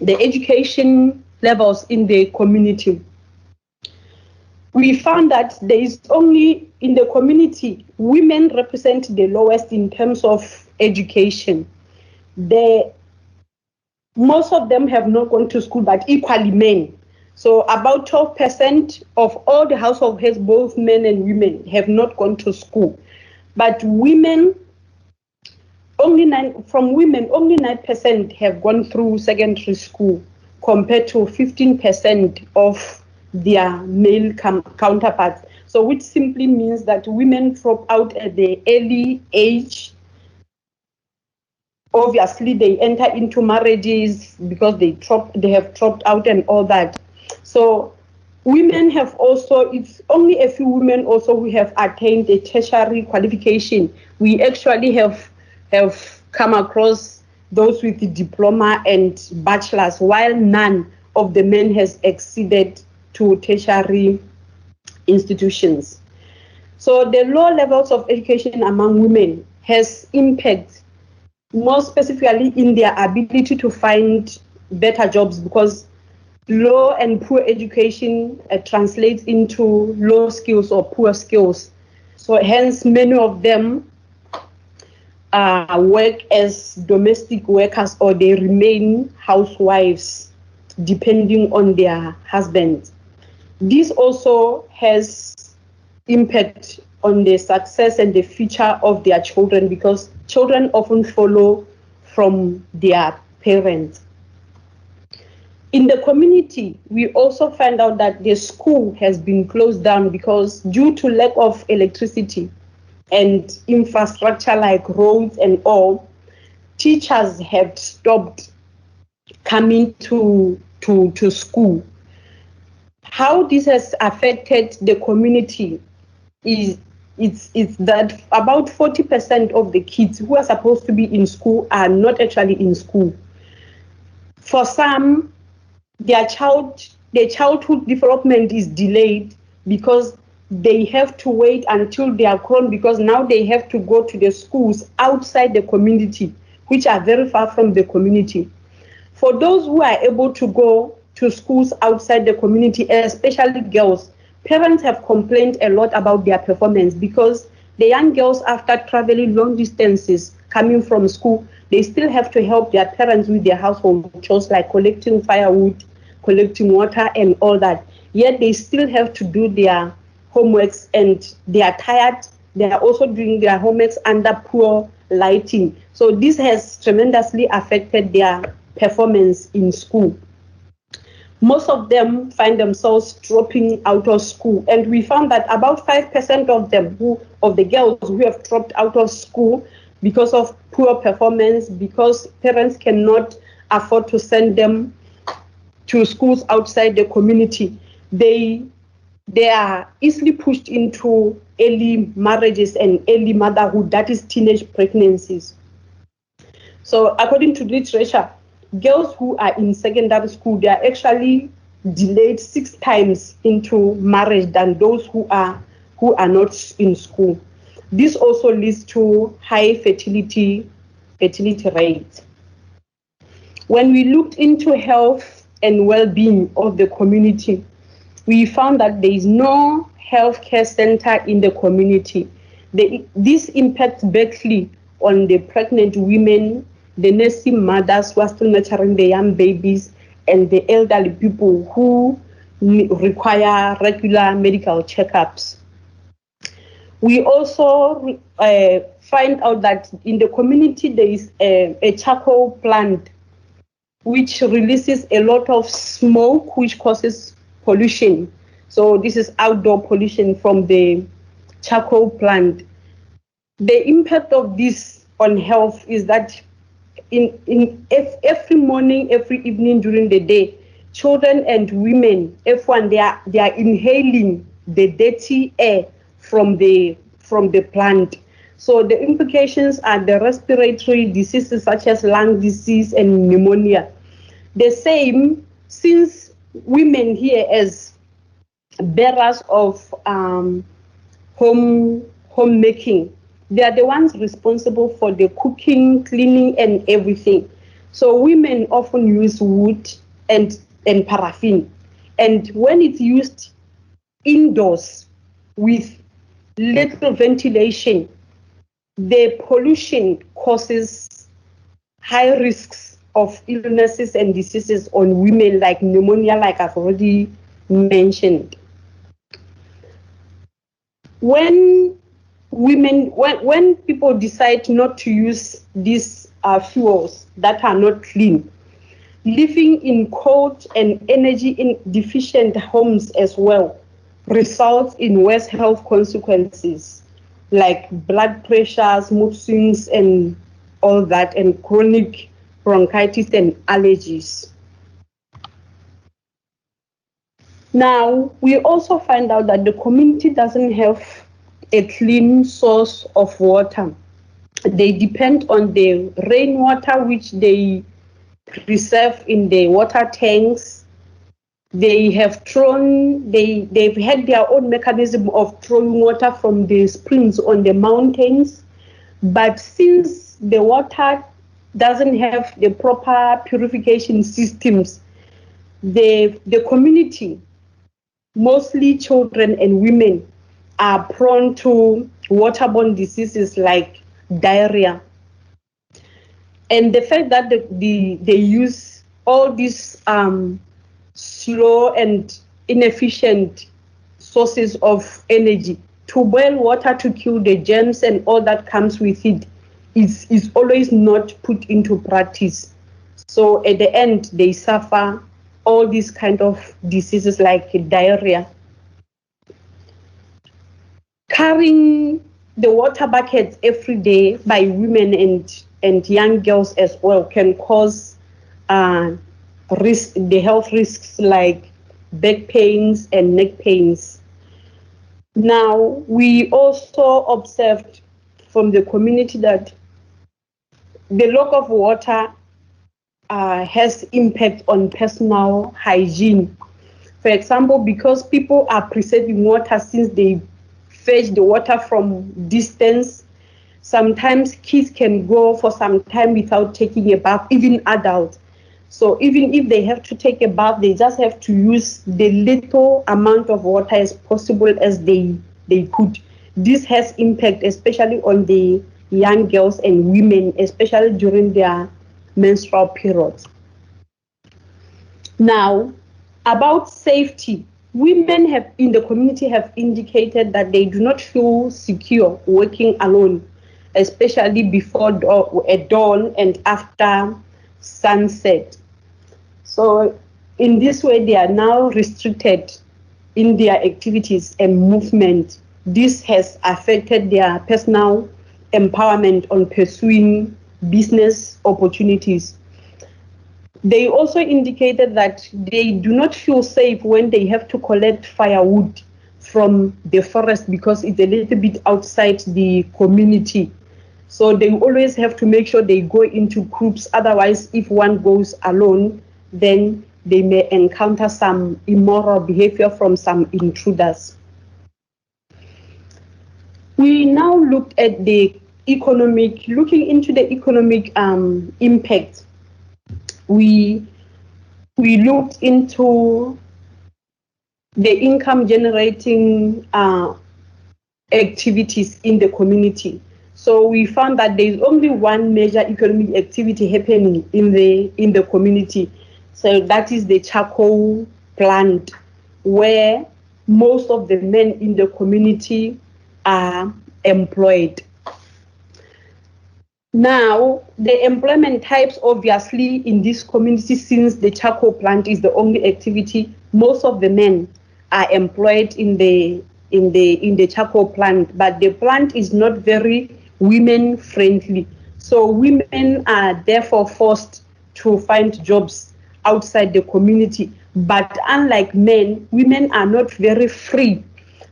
the education levels in the community. We found that there is only in the community, women represent the lowest in terms of education. Most of them have not gone to school, but equally men. So about 12% of all the household heads, both men and women, have not gone to school. But women, only 9% have gone through secondary school, compared to 15% of their male counterparts. So which simply means that women drop out at the early age. Obviously, they enter into marriages because they have dropped out and all that. So women have also, it's only a few women also who have attained a tertiary qualification. We actually have come across those with the diploma and bachelor's, while none of the men has acceded to tertiary institutions. So the low levels of education among women has impact more specifically in their ability to find better jobs, because low and poor education translates into low skills or poor skills. So hence many of them work as domestic workers, or they remain housewives depending on their husbands. This also has impact on the success and the future of their children, because children often follow from their parents. In the community, we also find out that the school has been closed down because due to lack of electricity and infrastructure like roads and all, teachers have stopped coming to school. How this has affected the community is that about 40% of the kids who are supposed to be in school are not actually in school. For some, their childhood development is delayed because they have to wait until they are grown, because now they have to go to the schools outside the community, which are very far from the community. For those who are able to go to schools outside the community, especially girls, parents have complained a lot about their performance, because the young girls, after traveling long distances coming from school, they still have to help their parents with their household chores like collecting firewood, collecting water and all that. Yet they still have to do their homeworks, and they are tired. They are also doing their homeworks under poor lighting. So this has tremendously affected their performance in school. Most of them find themselves dropping out of school, and we found that about 5% of them, of the girls who have dropped out of school because of poor performance, because parents cannot afford to send them to schools outside the community, they they are easily pushed into early marriages and early motherhood, that is teenage pregnancies. So according to literature, girls who are in secondary school, they are actually delayed 6 times into marriage than those who are not in school. This also leads to high fertility rates. When we looked into health and well-being of the community, we found that there is no healthcare center in the community. This impacts badly on the pregnant women, the nursing mothers who are still nurturing the young babies, and the elderly people who require regular medical checkups. We also find out that in the community there is a charcoal plant which releases a lot of smoke, which causes pollution. So this is outdoor pollution from the charcoal plant. The impact of this on health is that every morning, every evening during the day, children and women, everyone, they are inhaling the dirty air from the plant. So the implications are the respiratory diseases such as lung disease and pneumonia. The same, since women here as bearers of homemaking, they are the ones responsible for the cooking, cleaning, and everything. So women often use wood and paraffin. And when it's used indoors with little ventilation, the pollution causes high risks of illnesses and diseases on women, like pneumonia, like I've already mentioned. When people decide not to use these fuels that are not clean, living in cold and energy deficient homes as well results in worse health consequences like blood pressures, mood swings, and all that, and chronic bronchitis and allergies. Now, we also find out that the community doesn't have a clean source of water. They depend on the rainwater, which they preserve in the water tanks. They've had their own mechanism of throwing water from the springs on the mountains. But since the water doesn't have the proper purification systems, the community, mostly children and women, are prone to waterborne diseases like diarrhea. And the fact that they use all these slow and inefficient sources of energy to boil water to kill the germs and all that comes with it is always not put into practice. So at the end, they suffer all these kind of diseases like diarrhea. Carrying the water buckets every day by women and young girls as well can cause the health risks like back pains and neck pains. Now, we also observed from the community that the lack of water has impact on personal hygiene. For example, because people are preserving water since they fetch the water from distance, sometimes kids can go for some time without taking a bath, even adults. So even if they have to take a bath, they just have to use the little amount of water as possible as they could. This has impact especially on the young girls and women, especially during their menstrual periods. Now, about safety, women in the community have indicated that they do not feel secure working alone, especially before at dawn and after sunset. So in this way, they are now restricted in their activities and movement. This has affected their personal empowerment on pursuing business opportunities. They also indicated that they do not feel safe when they have to collect firewood from the forest because it's a little bit outside the community. So they always have to make sure they go into groups. Otherwise, if one goes alone, then they may encounter some immoral behavior from some intruders. We now looked at the looking into the economic impact. We looked into the income generating activities in the community. So we found that there is only one major economic activity happening in the community. So that is the charcoal plant, where most of the men in the community are employed. Now, the employment types, obviously, in this community, since the charcoal plant is the only activity, most of the men are employed in the charcoal plant, but the plant is not very women friendly. So women are therefore forced to find jobs outside the community. But unlike men, women are not very free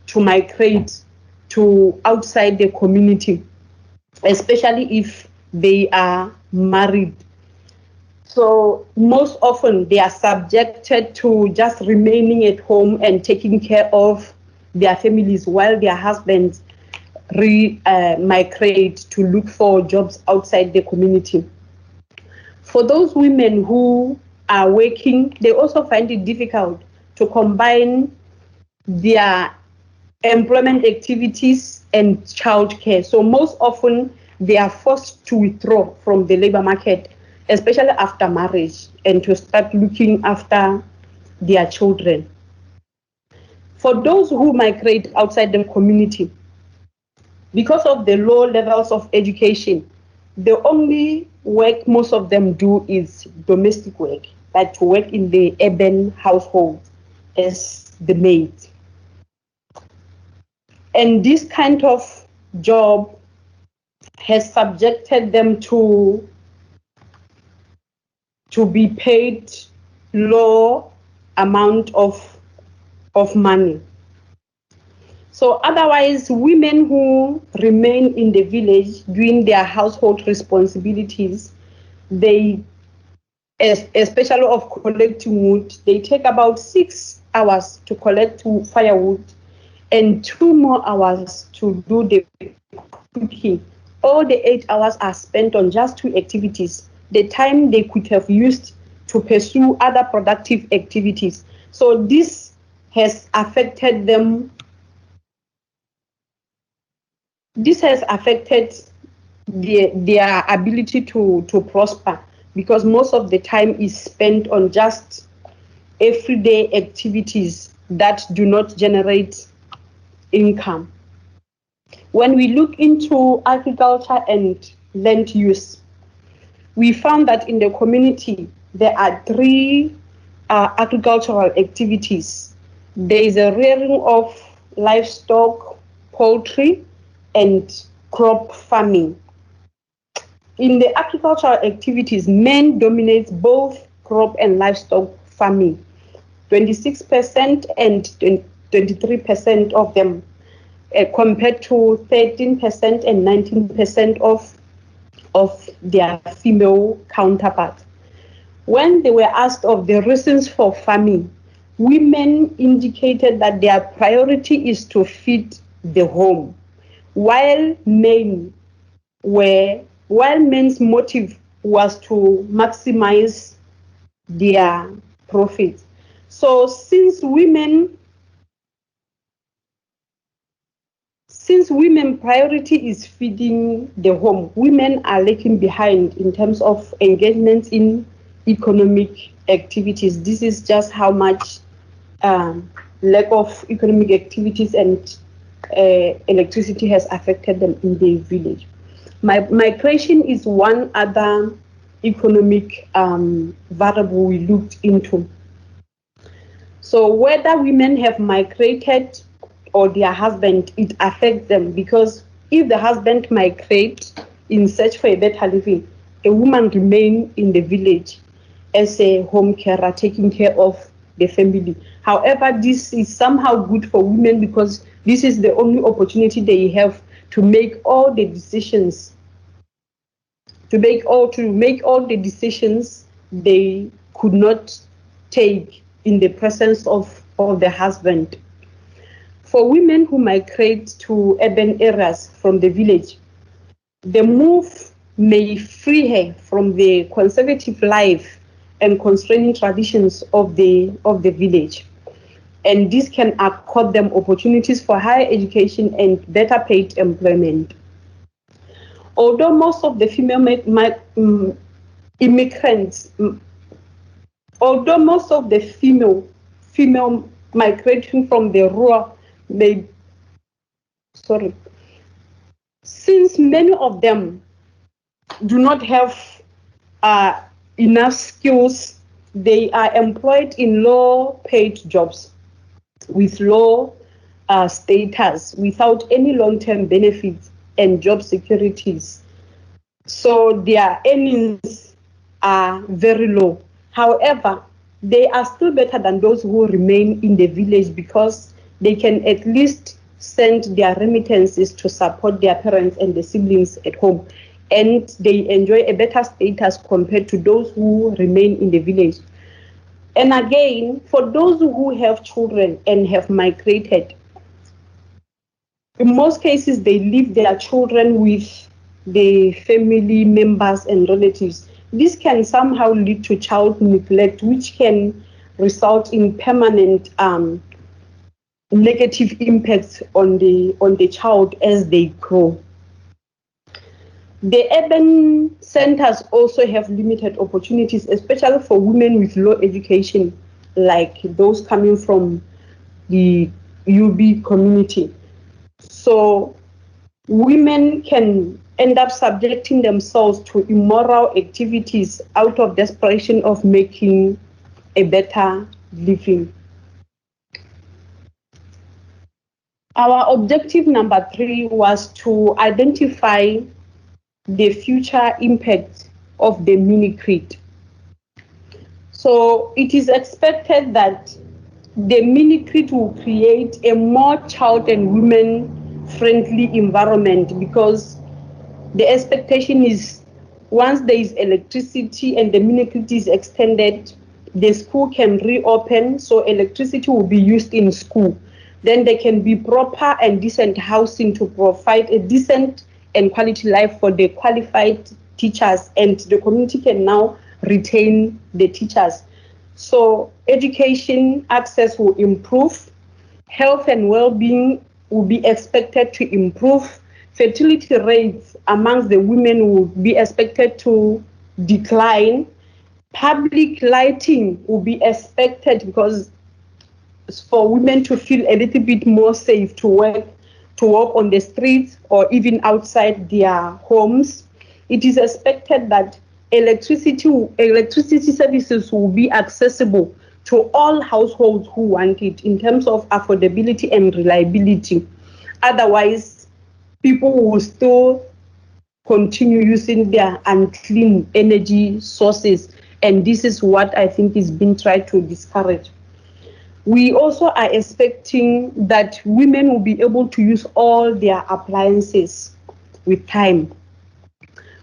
to migrate to outside the community, especially if they are married. So most often they are subjected to just remaining at home and taking care of their families while their husbands migrate to look for jobs outside the community. For those women who are working, they also find it difficult to combine their employment activities and childcare. So most often they are forced to withdraw from the labor market, especially after marriage, and to start looking after their children. For those who migrate outside the community, because of the low levels of education, the only work most of them do is domestic work, like to work in the urban household as the maid. And this kind of job has subjected them to be paid low amount of money. So otherwise, women who remain in the village doing their household responsibilities, they, especially of collecting wood, they take about 6 hours to collect firewood and 2 more hours to do the cooking. All the 8 hours are spent on just 2 activities, the time they could have used to pursue other productive activities. So this has affected them. This has affected their ability to prosper, because most of the time is spent on just everyday activities that do not generate income. When we look into agriculture and land use, we found that in the community there are 3 agricultural activities. There is a rearing of livestock, poultry, and crop farming. In the agricultural activities, men dominate both crop and livestock farming, 26% and 23% of them, compared to 13% and 19% of their female counterparts. When they were asked of the reasons for farming, women indicated that their priority is to feed the home, while men's motive was to maximize their profit. So since women priority is feeding the home, women are lagging behind in terms of engagement in economic activities. This is just how much lack of economic activities and electricity has affected them in the village. Migration is one other economic variable we looked into. So whether women have migrated or their husband, it affects them, because if the husband migrates in search for a better living, a woman remains in the village as a home carer, taking care of the family. However, this is somehow good for women because this is the only opportunity they have to make all the decisions, to make all the decisions they could not take in the presence of the husband. For women who migrate to urban areas from the village, the move may free her from the conservative life and constraining traditions of the village. And this can accord them opportunities for higher education and better paid employment. Although most of the female female migrating from the rural since many of them do not have enough skills, they are employed in low-paid jobs with low status, without any long-term benefits and job securities. So their earnings are very low. However, they are still better than those who remain in the village because they can at least send their remittances to support their parents and the siblings at home, and they enjoy a better status compared to those who remain in the village. And again, for those who have children and have migrated, in most cases they leave their children with the family members and relatives. This can somehow lead to child neglect, which can result in permanent negative impacts on the child as they grow. The urban centers also have limited opportunities, especially for women with low education, like those coming from the UB community. So women can end up subjecting themselves to immoral activities out of desperation of making a better living. Our objective number 3 was to identify the future impact of the mini-grid. So it is expected that the mini-grid will create a more child and women-friendly environment, because the expectation is once there is electricity and the mini-grid is extended, the school can reopen, so electricity will be used in school. Then there can be proper and decent housing to provide a decent and quality life for the qualified teachers, and the community can now retain the teachers. So education access will improve, health and well-being will be expected to improve, fertility rates amongst the women will be expected to decline, public lighting will be expected because for women to feel a little bit more safe to walk on the streets or even outside their homes. It is expected that electricity services will be accessible to all households who want it in terms of affordability and reliability. Otherwise, people will still continue using their unclean energy sources, and this is what I think is being tried to discourage. We also are expecting that women will be able to use all their appliances with time.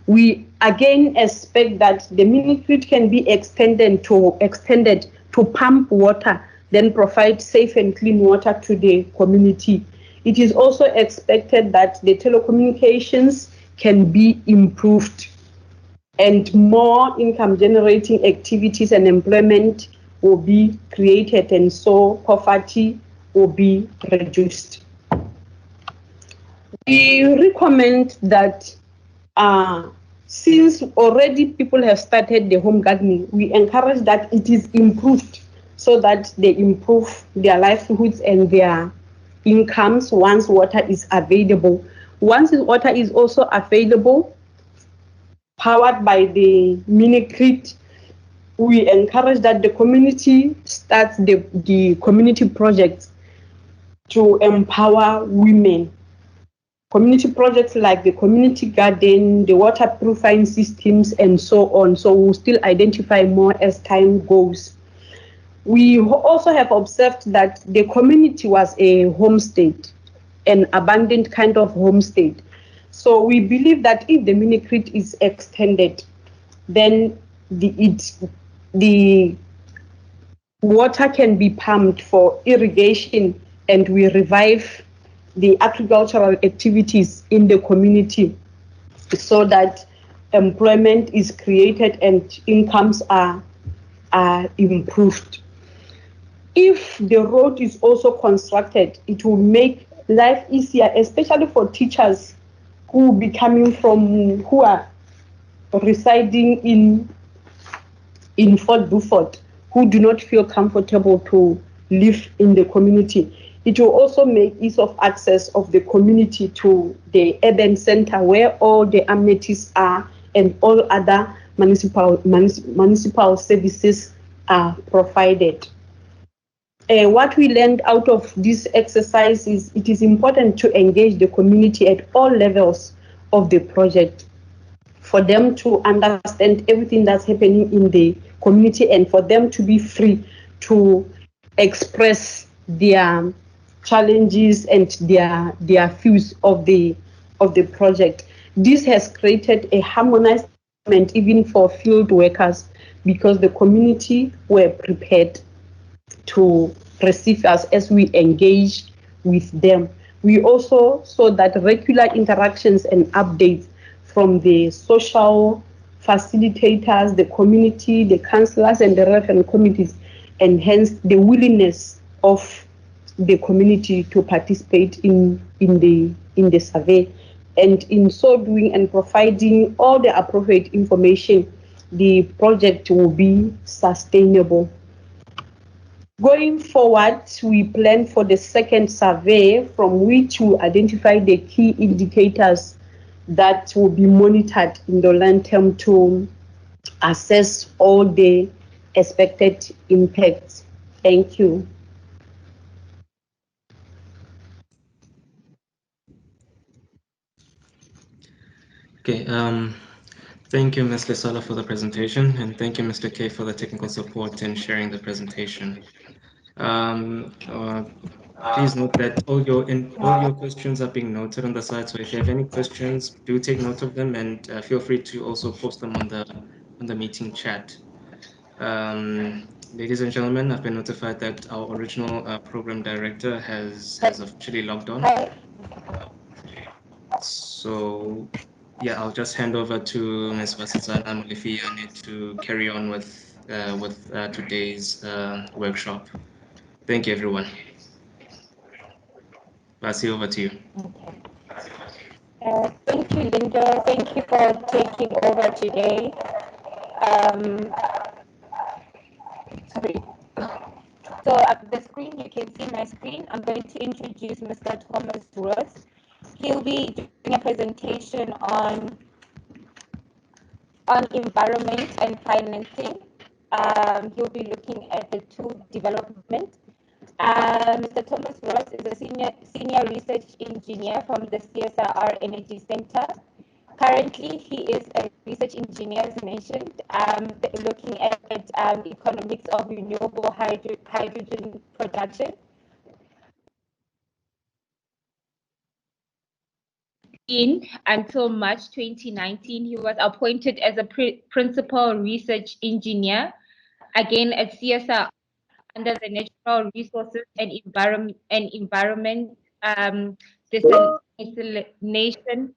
We again expect that the mini-grid can be extended to pump water, then provide safe and clean water to the community. It is also expected that the telecommunications can be improved and more income generating activities and employment will be created, and so poverty will be reduced. We recommend that since already people have started the home gardening, we encourage that it is improved so that they improve their livelihoods and their incomes once water is available. Once water is also available, powered by the mini-grid, we encourage that the community starts the community projects to empower women. Community projects like the community garden, the water purifying systems, and so on. So we'll still identify more as time goes. We also have observed that the community was a homestead, an abandoned kind of homestead. So we believe that if the mini-grid is extended, then the water can be pumped for irrigation, and we revive the agricultural activities in the community so that employment is created and incomes are improved. If the road is also constructed, it will make life easier, especially for teachers who will be coming from, who are residing in Fort Beaufort, who do not feel comfortable to live in the community. It will also make ease of access of the community to the urban center where all the amenities are and all other municipal services are provided. What we learned out of this exercise is it is important to engage the community at all levels of the project for them to understand everything that's happening in the community and for them to be free to express their challenges and their views of the project. This has created a harmonized environment even for field workers because the community were prepared to receive us as we engage with them. We also saw that regular interactions and updates from the social facilitators, the community, the councillors, and the reference committees enhanced the willingness of the community to participate in the survey. And in so doing and providing all the appropriate information, the project will be sustainable. Going forward, we plan for the second survey from which we identify the key indicators that will be monitored in the long term to assess all the expected impacts. Thank you. Okay, thank you, Ms. Lesala, for the presentation, and thank you, Mr. K, for the technical support and sharing the presentation. Please note that all your questions are being noted on the side. So if you have any questions, do take note of them and feel free to also post them on the meeting chat. Ladies and gentlemen, I've been notified that our original program director has officially logged on. So yeah, I'll just hand over to Ms. Vasizana Fiona to carry on with today's workshop. Thank you, everyone. Vasi, over to you. Okay. Thank you, Linda. Thank you for taking over today. Sorry. So at the screen, you can see my screen. I'm going to introduce Mr. Thomas Ross. He'll be doing a presentation on environment and financing. He'll be looking at the tool development. Mr. Thomas Ross is a senior research engineer from the CSIR Energy Centre. Currently, he is a research engineer, as mentioned, looking at economics of renewable hydrogen production. Until March 2019, he was appointed as a principal research engineer, again at CSIR under the Natural Resources and Environment Desalination,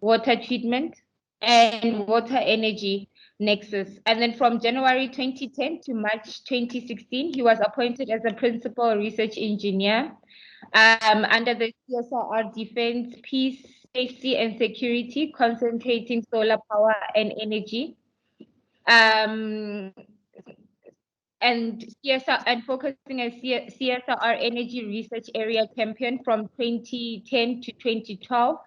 Water Treatment, and Water Energy Nexus. And then from January 2010 to March 2016, he was appointed as a principal research engineer under the CSIR Defense, Peace, Safety and Security, concentrating solar power and energy. And focusing as CSIR Energy Research Area Champion from 2010 to 2012,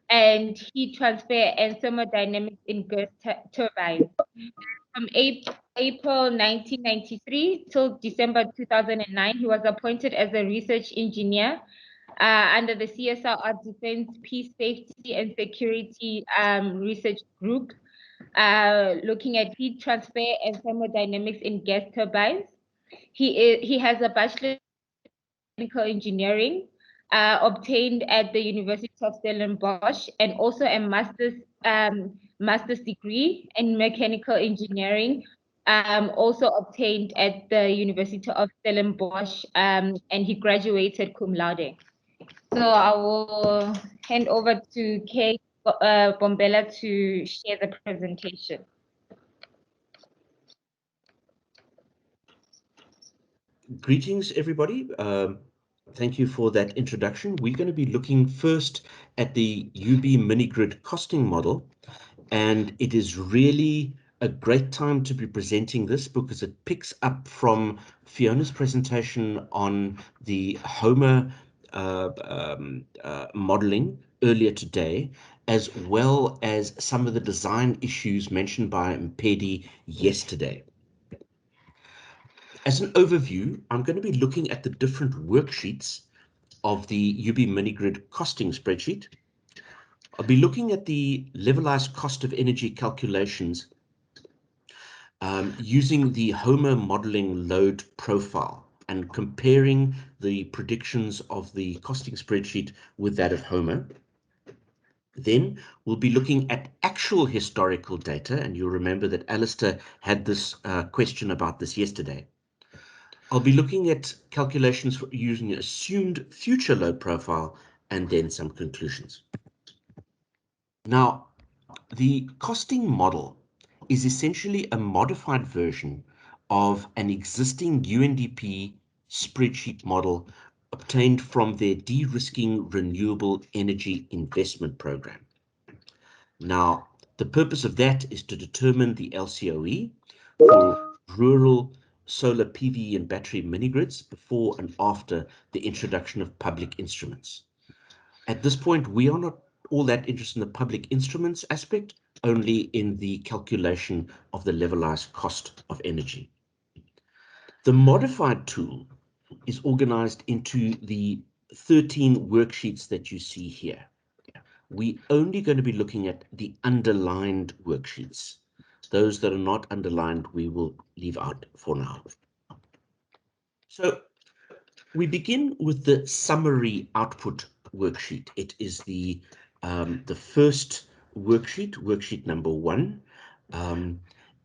and heat transfer and thermodynamics in gas turbines. From April 1993 till December 2009, he was appointed as a research engineer under the CSIR Defense, Peace, Safety and Security Research Group, looking at heat transfer and thermodynamics in gas turbines. He has a bachelor in mechanical engineering, obtained at the University of Stellenbosch, and also a master's degree in mechanical engineering, also obtained at the University of Stellenbosch, and he graduated cum laude. So I will hand over to Kate Bombela to share the presentation. Greetings, everybody. Thank you for that introduction. We're going to be looking first at the UB mini-grid costing model, and it is really a great time to be presenting this because it picks up from Fiona's presentation on the Homer modeling earlier today, as well as some of the design issues mentioned by Mpedi yesterday. As an overview, I'm going to be looking at the different worksheets of the UB mini-grid costing spreadsheet. I'll be looking at the levelized cost of energy calculations using the Homer modeling load profile and comparing the predictions of the costing spreadsheet with that of Homer. Then we'll be looking at actual historical data, and you'll remember that Alistair had this question about this yesterday. I'll be looking at calculations for using an assumed future load profile and then some conclusions. Now, the costing model is essentially a modified version of an existing UNDP spreadsheet model obtained from their de-risking renewable energy investment program. Now, the purpose of that is to determine the LCOE for rural solar PV and battery mini-grids before and after the introduction of public instruments. At this point, we are not all that interested in the public instruments aspect, only in the calculation of the levelized cost of energy. The modified tool is organized into the 13 worksheets that you see here. We're only going to be looking at the underlined worksheets. Those that are not underlined, we will leave out for now. So we begin with the summary output worksheet. It is the first worksheet, worksheet number 1,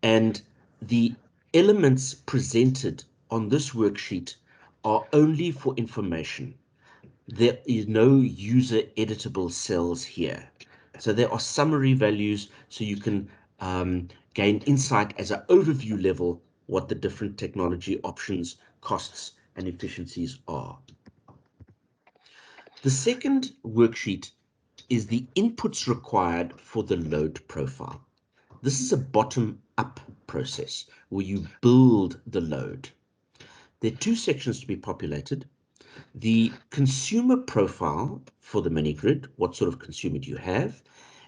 and the elements presented on this worksheet are only for information. There is no user editable cells here. So there are summary values so you can gain insight as an overview level what the different technology options, costs, and efficiencies are. The second worksheet is the inputs required for the load profile. This is a bottom-up process where you build the load. There are 2 sections to be populated. The consumer profile for the mini-grid, what sort of consumer do you have?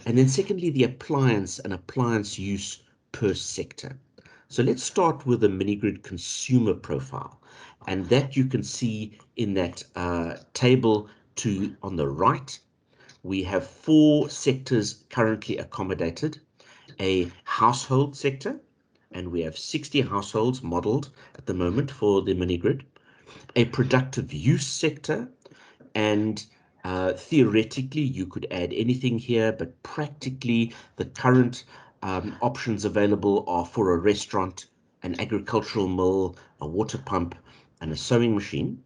And then secondly, the appliance and appliance use per sector. So let's start with the mini-grid consumer profile. And that you can see in that table on the right. We have 4 sectors currently accommodated. A household sector, and we have 60 households modeled at the moment for the mini-grid. A productive use sector, and theoretically you could add anything here, but practically the current options available are for a restaurant, an agricultural mill, a water pump, and a sewing machine.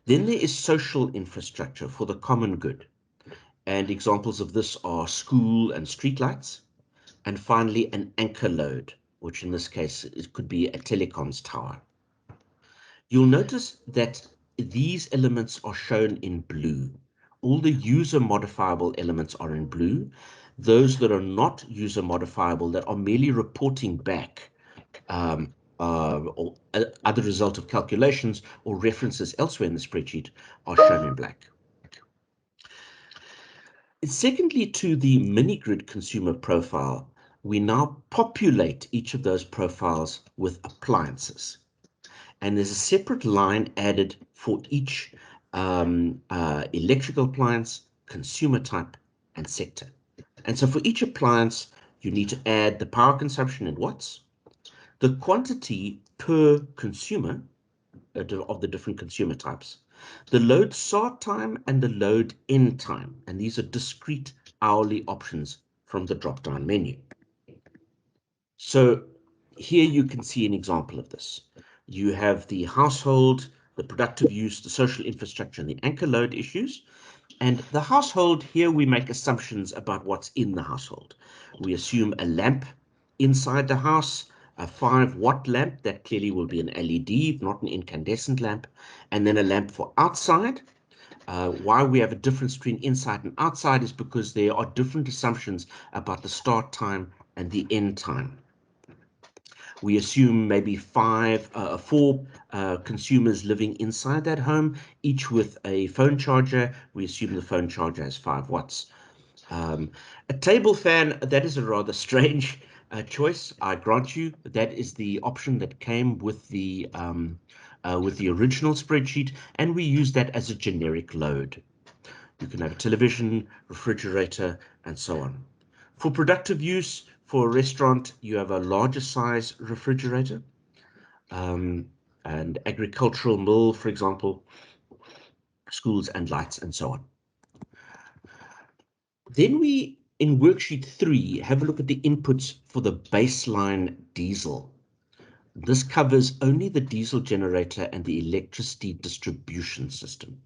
Then there is social infrastructure for the common good, and examples of this are school and streetlights. And finally, an anchor load, which in this case it could be a telecoms tower. You'll notice that these elements are shown in blue. All the user modifiable elements are in blue. Those that are not user modifiable, that are merely reporting back or other result of calculations or references elsewhere in the spreadsheet, are shown in black. Secondly, to the mini-grid consumer profile, we now populate each of those profiles with appliances. And there's a separate line added for each electrical appliance, consumer type, and sector. And so for each appliance, you need to add the power consumption in watts, the quantity per consumer of the different consumer types, the load start time and the load end time, and these are discrete hourly options from the drop-down menu. So here you can see an example of this. You have the household, the productive use, the social infrastructure, and the anchor load issues. And the household, here we make assumptions about what's in the household. We assume a lamp inside the house, a 5-watt lamp, that clearly will be an LED, not an incandescent lamp, and then a lamp for outside. Why we have a different screen inside and outside is because there are different assumptions about the start time and the end time. We assume maybe 4 consumers living inside that home, each with a phone charger. We assume the phone charger has 5 watts. A table fan, that is a rather strange choice, I grant you. That is the option that came with the original spreadsheet, and we use that as a generic load. You can have a television, refrigerator, and so on. For productive use, for a restaurant, you have a larger size refrigerator, and agricultural mill, for example, schools and lights, and so on. Then we, in worksheet 3, have a look at the inputs for the baseline diesel. This covers only the diesel generator and the electricity distribution system.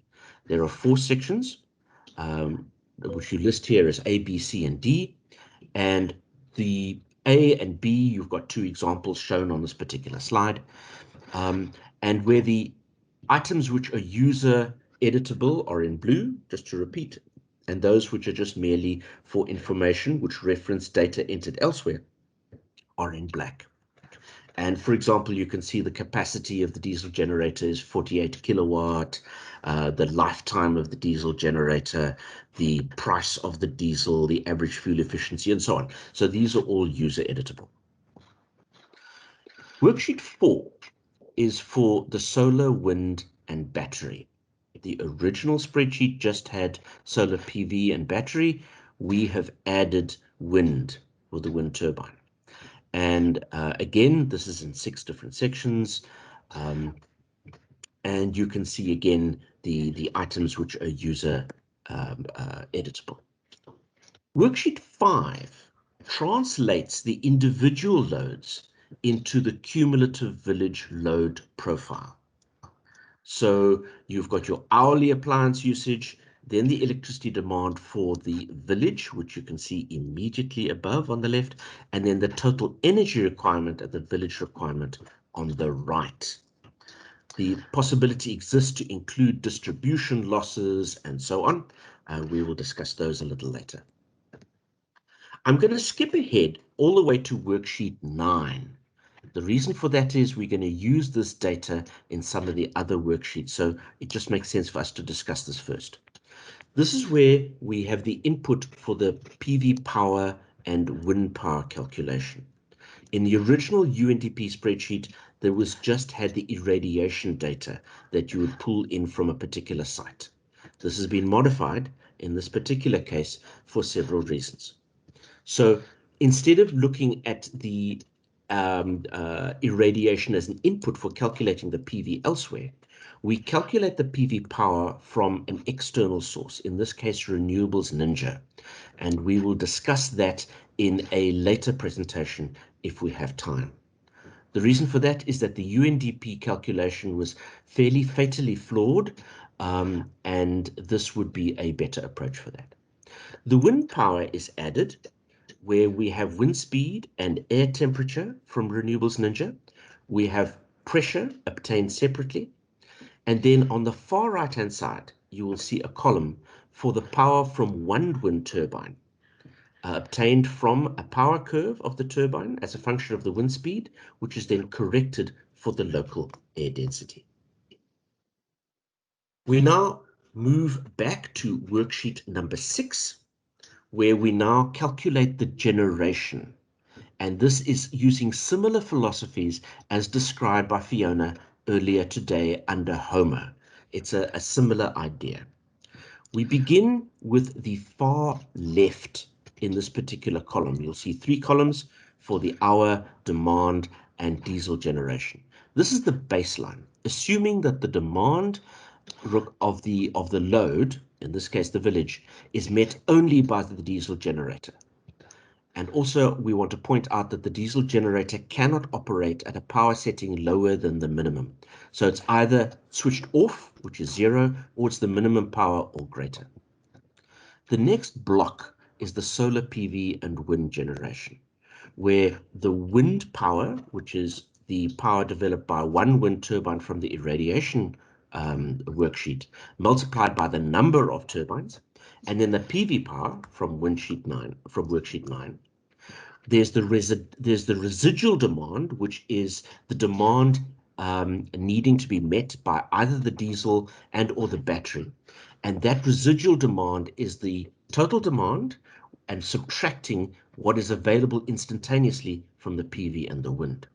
There are 4 sections, which you list here as A, B, C, and D. And the A and B, you've got 2 examples shown on this particular slide. And where the items which are user editable are in blue, just to repeat, and those which are just merely for information, which reference data entered elsewhere, are in black. And for example, you can see the capacity of the diesel generator is 48 kilowatt, the lifetime of the diesel generator, the price of the diesel, the average fuel efficiency, and so on. So these are all user editable. Worksheet 4 is for the solar, wind, and battery. The original spreadsheet just had solar PV and battery. We have added wind with the wind turbine. And again, this is in 6 different sections. And you can see again the items which are user editable. Worksheet 5 translates the individual loads into the cumulative village load profile. So you've got your hourly appliance usage, then the electricity demand for the village, which you can see immediately above on the left, and then the total energy requirement at the village requirement on the right. The possibility exists to include distribution losses and so on. We will discuss those a little later. I'm going to skip ahead all the way to worksheet 9. The reason for that is we're going to use this data in some of the other worksheets, so it just makes sense for us to discuss this first. This is where we have the input for the PV power and wind power calculation. In the original UNDP spreadsheet, there was just had the irradiation data that you would pull in from a particular site. This has been modified in this particular case for several reasons. So instead of looking at the irradiation as an input for calculating the PV elsewhere, we calculate the PV power from an external source, in this case, Renewables Ninja. And we will discuss that in a later presentation if we have time. The reason for that is that the UNDP calculation was fairly fatally flawed, and this would be a better approach for that. The wind power is added, where we have wind speed and air temperature from Renewables Ninja. We have pressure obtained separately. And then on the far right-hand side, you will see a column for the power from one wind turbine, obtained from a power curve of the turbine as a function of the wind speed, which is then corrected for the local air density. We now move back to worksheet number 6, where we now calculate the generation. And this is using similar philosophies as described by Fiona earlier today under Homer. It's a similar idea. We begin with the far left in this particular column. You'll see 3 columns for the hour, demand, and diesel generation. This is the baseline, assuming that the demand of the load, in this case the village, is met only by the diesel generator. And also we want to point out that the diesel generator cannot operate at a power setting lower than the minimum. So it's either switched off, which is 0, or it's the minimum power or greater. The next block is the solar PV and wind generation, where the wind power, which is the power developed by one wind turbine from the irradiation worksheet, multiplied by the number of turbines, and then the PV power from worksheet 9. There's the residual demand, which is the demand needing to be met by either the diesel and or the battery. And that residual demand is the total demand and subtracting what is available instantaneously from the PV and the wind.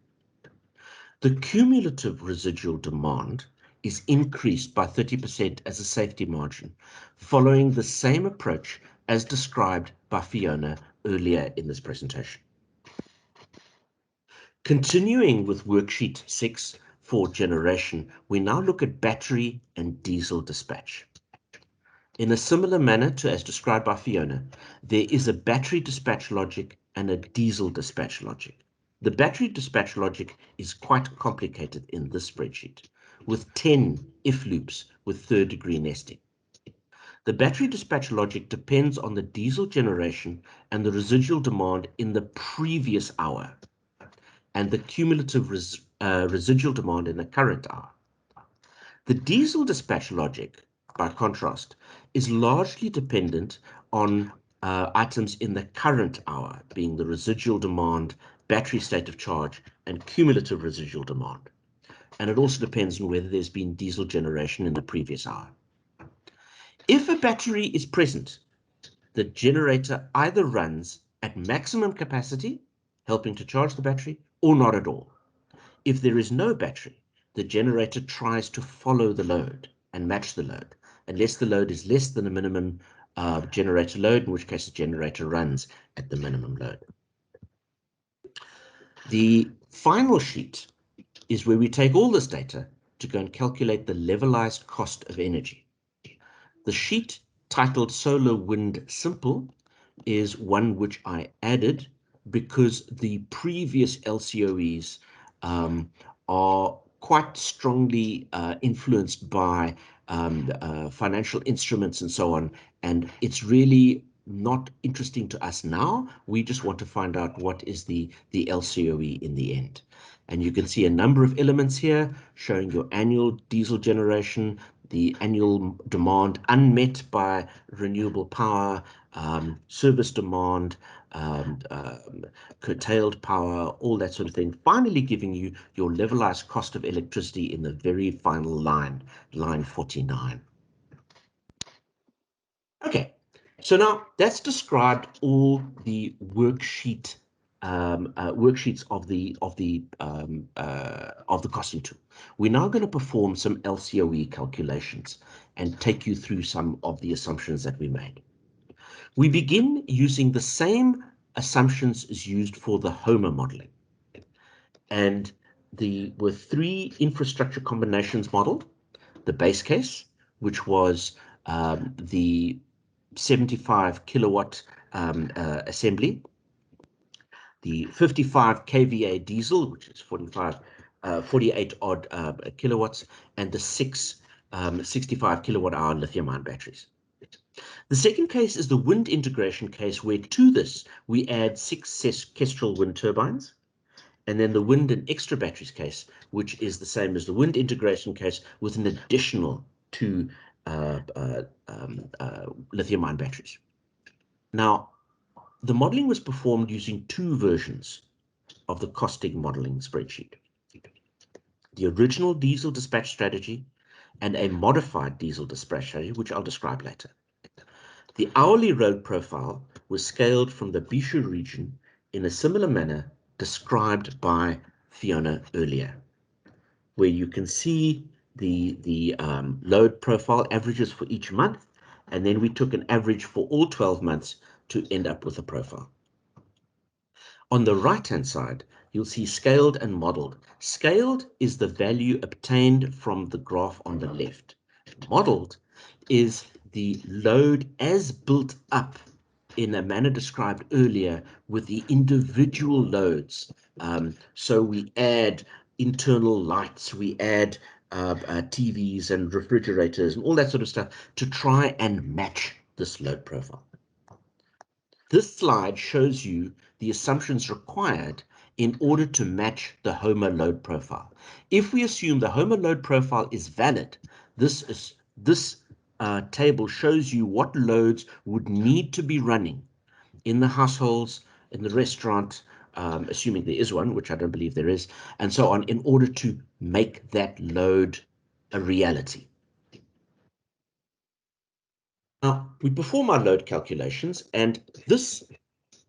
The cumulative residual demand is increased by 30% as a safety margin, following the same approach as described by Fiona earlier in this presentation. Continuing with worksheet 6 for generation, we now look at battery and diesel dispatch. In a similar manner to as described by Fiona, there is a battery dispatch logic and a diesel dispatch logic. The battery dispatch logic is quite complicated in this spreadsheet, with 10 if loops with third-degree nesting. The battery dispatch logic depends on the diesel generation and the residual demand in the previous hour, and the cumulative residual demand in the current hour. The diesel dispatch logic, by contrast, is largely dependent on items in the current hour, being the residual demand, battery state of charge, and cumulative residual demand. And it also depends on whether there's been diesel generation in the previous hour. If a battery is present, the generator either runs at maximum capacity, helping to charge the battery, or not at all. If there is no battery, the generator tries to follow the load and match the load, unless the load is less than the minimum generator load, in which case the generator runs at the minimum load. The final sheet is where we take all this data to go and calculate the levelized cost of energy. The sheet titled Solar Wind Simple is one which I added because the previous LCOEs are quite strongly influenced by financial instruments and so on, and it's really not interesting to us now. We just want to find out what is the LCOE in the end. And you can see a number of elements here showing your annual diesel generation, the annual demand unmet by renewable power, service demand, curtailed power, all that sort of thing, finally giving you your levelized cost of electricity in the very final line, line 49. Okay, so now that's described all the worksheets of the costing tool. We're now going to perform some LCOE calculations and take you through some of the assumptions that we made. We begin using the same assumptions as used for the Homer modeling, and were 3 infrastructure combinations modeled: the base case, which was the 75 kilowatt assembly, the 55 kVA diesel, which is 48 odd kilowatts, and the 6 65 kilowatt hour lithium-ion batteries. The second case is the wind integration case, where to this we add 6 Kestrel wind turbines, and then the wind and extra batteries case, which is the same as the wind integration case with an additional 2 lithium-ion batteries. Now, the modeling was performed using 2 versions of the costing modeling spreadsheet: the original diesel dispatch strategy and a modified diesel dispatch strategy, which I'll describe later. The hourly load profile was scaled from the Bishu region in a similar manner described by Fiona earlier, where you can see the load profile averages for each month, and then we took an average for all 12 months to end up with a profile. On the right-hand side, you'll see scaled and modeled. Scaled is the value obtained from the graph on the left. Modeled is the load as built up in a manner described earlier with the individual loads. So we add internal lights, we add TVs and refrigerators and all that sort of stuff to try and match this load profile. This slide shows you the assumptions required in order to match the Homer load profile. If we assume the Homer load profile is valid, this table shows you what loads would need to be running in the households, in the restaurant, assuming there is one, which I don't believe there is, and so on, in order to make that load a reality. Now, we perform our load calculations, and this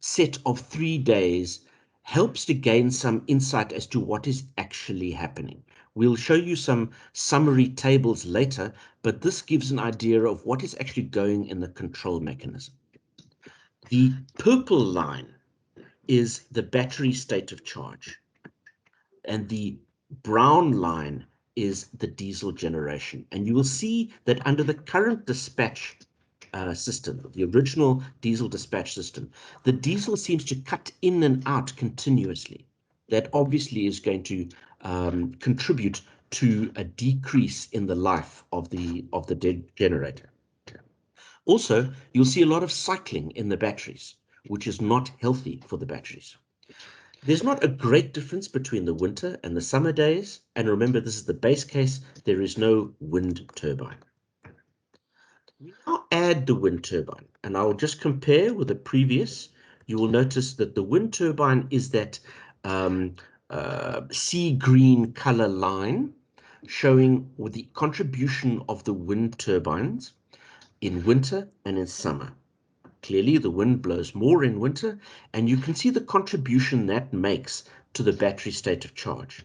set of 3 days helps to gain some insight as to what is actually happening. We'll show you some summary tables later, but this gives an idea of what is actually going in the control mechanism. The purple line is the battery state of charge, and the brown line is the diesel generation. And you will see that under the current dispatch system, the original diesel dispatch system, the diesel seems to cut in and out continuously. That obviously is going to contribute to a decrease in the life of the generator. Also, you'll see a lot of cycling in the batteries, which is not healthy for the batteries. There's not a great difference between the winter and the summer days. And remember, this is the base case. There is no wind turbine. We now add the wind turbine, and I'll just compare with the previous. You will notice that the wind turbine is that sea green color line showing with the contribution of the wind turbines in winter and in summer. Clearly, the wind blows more in winter, and you can see the contribution that makes to the battery state of charge.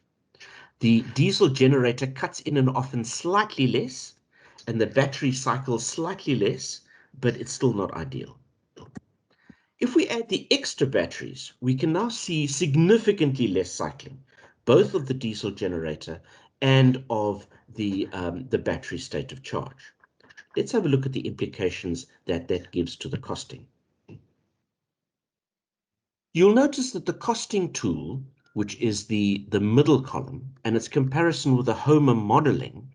The diesel generator cuts in and often slightly less, and the battery cycles slightly less, but it's still not ideal. If we add the extra batteries, we can now see significantly less cycling, both of the diesel generator and of the battery state of charge. Let's have a look at the implications that that gives to the costing. You'll notice that the costing tool, which is the middle column, and its comparison with the Homer modeling,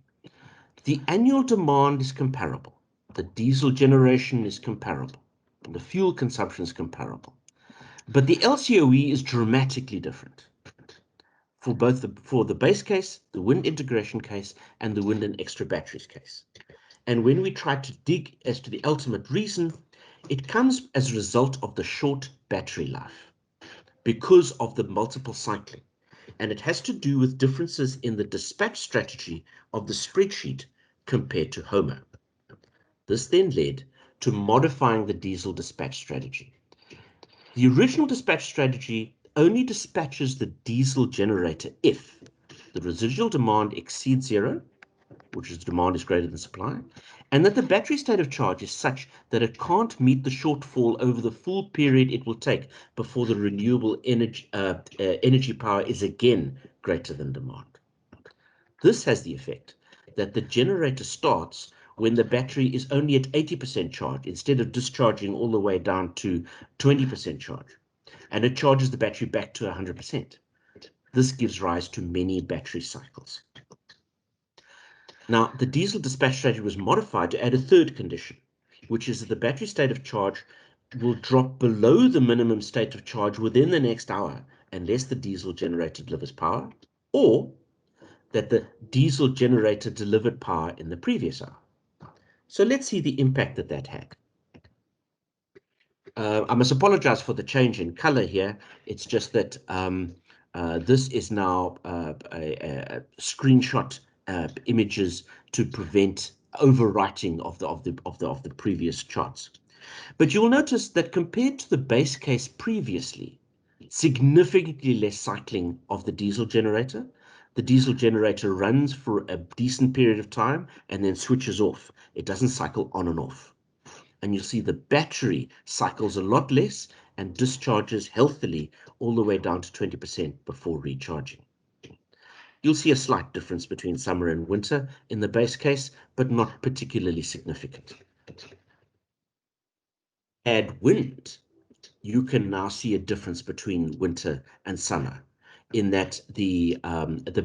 the annual demand is comparable, the diesel generation is comparable, and the fuel consumption is comparable. But the LCOE is dramatically different for both the base case, the wind integration case, and the wind and extra batteries case. And when we try to dig as to the ultimate reason, it comes as a result of the short battery life because of the multiple cycling. And it has to do with differences in the dispatch strategy of the spreadsheet compared to Homer. This then led to modifying the diesel dispatch strategy. The original dispatch strategy only dispatches the diesel generator if the residual demand exceeds 0, which is demand is greater than supply, and that the battery state of charge is such that it can't meet the shortfall over the full period it will take before the renewable energy power is again greater than demand. This has the effect that the generator starts when the battery is only at 80% charge instead of discharging all the way down to 20% charge, and it charges the battery back to 100%. This gives rise to many battery cycles. Now, the diesel dispatch strategy was modified to add a third condition, which is that the battery state of charge will drop below the minimum state of charge within the next hour unless the diesel generator delivers power, or that the diesel generator delivered power in the previous hour. So let's see the impact that that had. I must apologize for the change in color here. It's just that this is now a screenshot images to prevent overwriting of the previous charts. But you'll notice that compared to the base case previously, significantly less cycling of the diesel generator. The diesel generator runs for a decent period of time and then switches off. It doesn't cycle on and off. And you'll see the battery cycles a lot less and discharges healthily all the way down to 20% before recharging. You'll see a slight difference between summer and winter in the base case, but not particularly significant. Add wind, you can now see a difference between winter and summer, in that the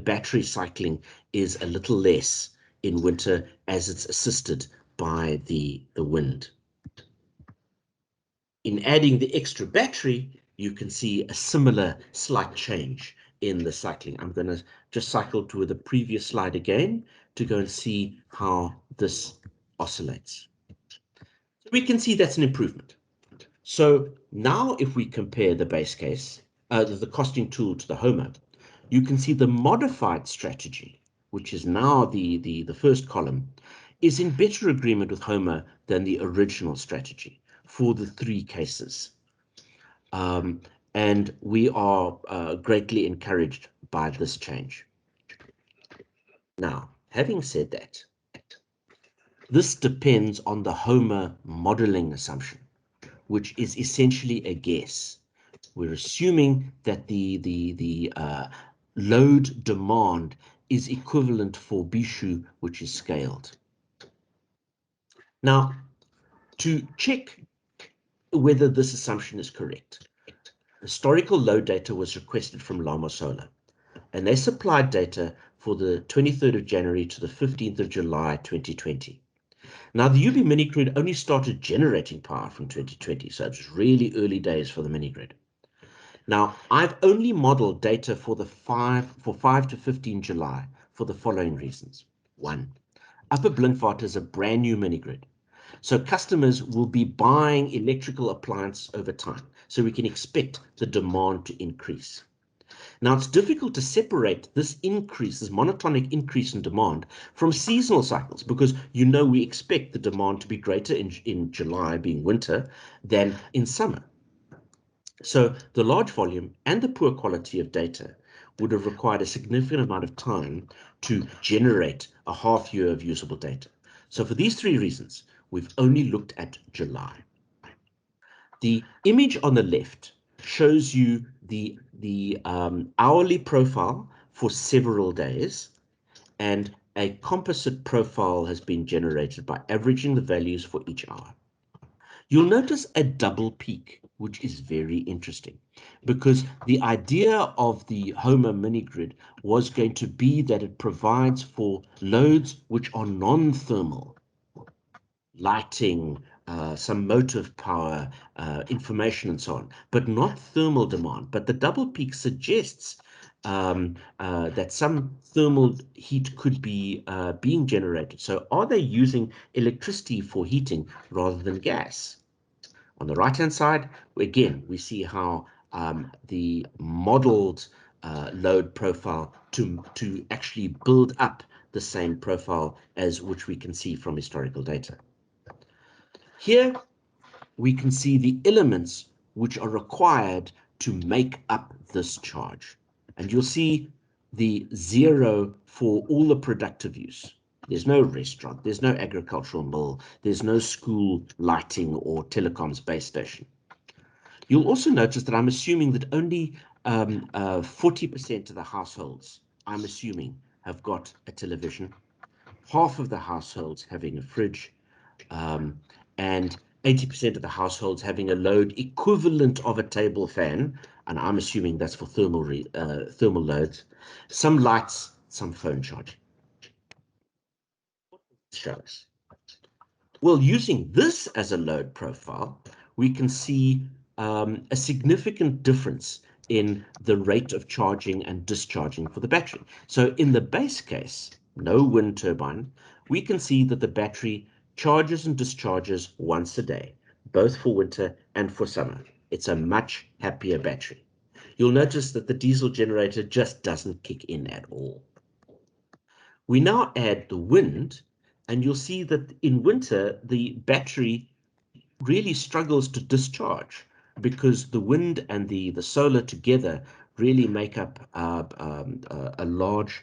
battery cycling is a little less in winter as it's assisted by the wind. In adding the extra battery, you can see a similar slight change in the cycling. I'm going to just cycle to the previous slide again to go and see how this oscillates. So we can see that's an improvement. So now if we compare the base case, the costing tool to the HOMA, you can see the modified strategy, which is now the first column, is in better agreement with HOMA than the original strategy for the 3 cases. And we are greatly encouraged by this change. Now, having said that, this depends on the HOMA modeling assumption, which is essentially a guess. We're assuming that the load demand is equivalent for Bishu, which is scaled. Now, to check whether this assumption is correct, historical load data was requested from Lama Solar, and they supplied data for the 23rd of January to the 15th of July 2020. Now, the UB mini-grid only started generating power from 2020, so it's really early days for the mini-grid. Now, I've only modeled data for 5 to 15 July for the following reasons. 1, Upper Blinkwater is a brand new mini-grid, so customers will be buying electrical appliances over time, so we can expect the demand to increase. Now, it's difficult to separate this increase, this monotonic increase in demand, from seasonal cycles, because we expect the demand to be greater in July, being winter, than in summer. So the large volume and the poor quality of data would have required a significant amount of time to generate a half year of usable data. So for these 3 reasons, we've only looked at July. The image on the left shows you the hourly profile for several days, and a composite profile has been generated by averaging the values for each hour. You'll notice a double peak, which is very interesting, because the idea of the HOMA mini-grid was going to be that it provides for loads which are non-thermal, lighting, some motive power, information and so on, but not thermal demand. But the double peak suggests that some thermal heat could be being generated. So are they using electricity for heating rather than gas? On the right-hand side, again, we see how the modeled load profile to actually build up the same profile as which we can see from historical data. Here, we can see the elements which are required to make up this charge. And you'll see the 0 for all the productive use. There's no restaurant, there's no agricultural mill, there's no school lighting or telecoms base station. You'll also notice that I'm assuming that only 40% of the households, I'm assuming, have got a television, half of the households having a fridge, and 80% of the households having a load equivalent of a table fan, and I'm assuming that's for thermal loads, some lights, some phone charging. What does this show us? Well, using this as a load profile, we can see a significant difference in the rate of charging and discharging for the battery. So in the base case, no wind turbine, we can see that the battery charges and discharges once a day, both for winter and for summer. It's a much happier battery. You'll notice that the diesel generator just doesn't kick in at all. We now add the wind, and you'll see that in winter, the battery really struggles to discharge because the wind and the solar together really make up a large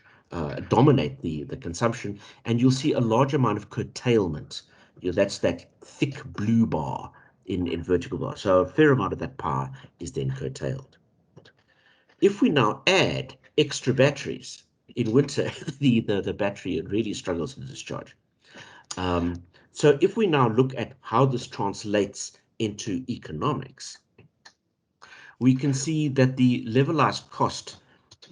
dominate the consumption, and you'll see a large amount of curtailment. That's that thick blue bar in vertical bars. So a fair amount of that power is then curtailed. If we now add extra batteries in winter, the battery really struggles to discharge. So if we now look at how this translates into economics, we can see that the levelized cost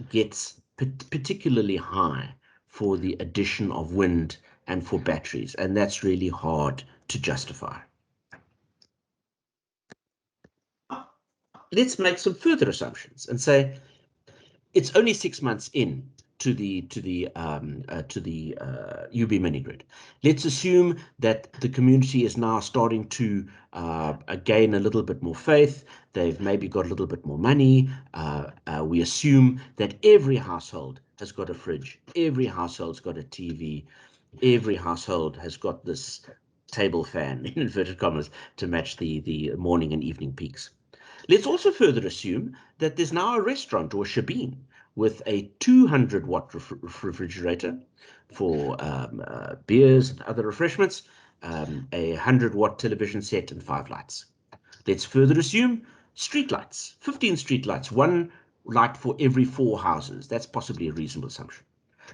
gets particularly high for the addition of wind and for batteries, and that's really hard to justify. Let's make some further assumptions and say it's only 6 months in to the UB mini grid. Let's assume that the community is now starting to gain a little bit more faith. They've maybe got a little bit more money. We assume that every household has got a fridge, every household's got a TV, every household has got this table fan, in inverted commas, to match the morning and evening peaks. Let's also further assume that there's now a restaurant or a shebeen with a 200-watt refrigerator for beers and other refreshments, a 100-watt television set, and 5 lights. Let's further assume street lights, 15 street lights, 1 light for every 4 houses. That's possibly a reasonable assumption.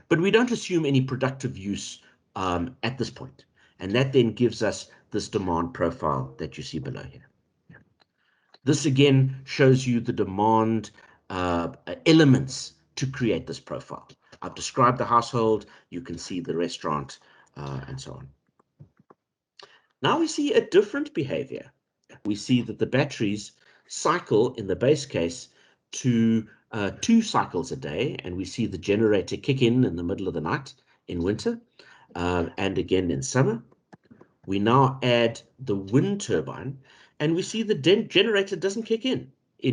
But we don't assume any productive use at this point. And that then gives us this demand profile that you see below here. This again shows you the demand elements to create this profile. I've described the household, you can see the restaurant, and so on. Now we see a different behavior. We see that the batteries cycle in the base case to 2 cycles a day, and we see the generator kick in the middle of the night in winter, and again in summer. We now add the wind turbine, and we see the generator doesn't kick in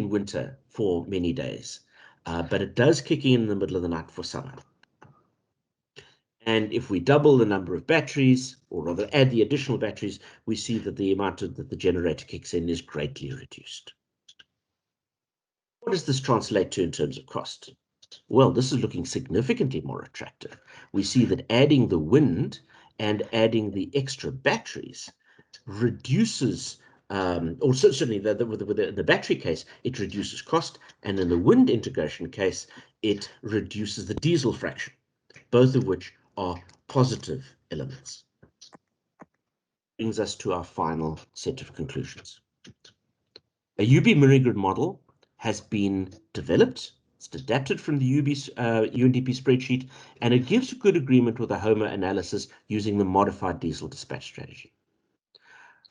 winter for many days, but it does kick in the middle of the night for summer. And if we double the number of batteries, or rather add the additional batteries, we see that the amount that the generator kicks in is greatly reduced. What does this translate to in terms of cost? Well, this is looking significantly more attractive. We see that adding the wind and adding the extra batteries reduces, or certainly with the battery case, it reduces cost, and in the wind integration case, it reduces the diesel fraction, both of which are positive elements. Brings us to our final set of conclusions. A UB mini-grid model has been developed. It's adapted from the UNDP spreadsheet, and it gives a good agreement with the HOMA analysis using the modified diesel dispatch strategy.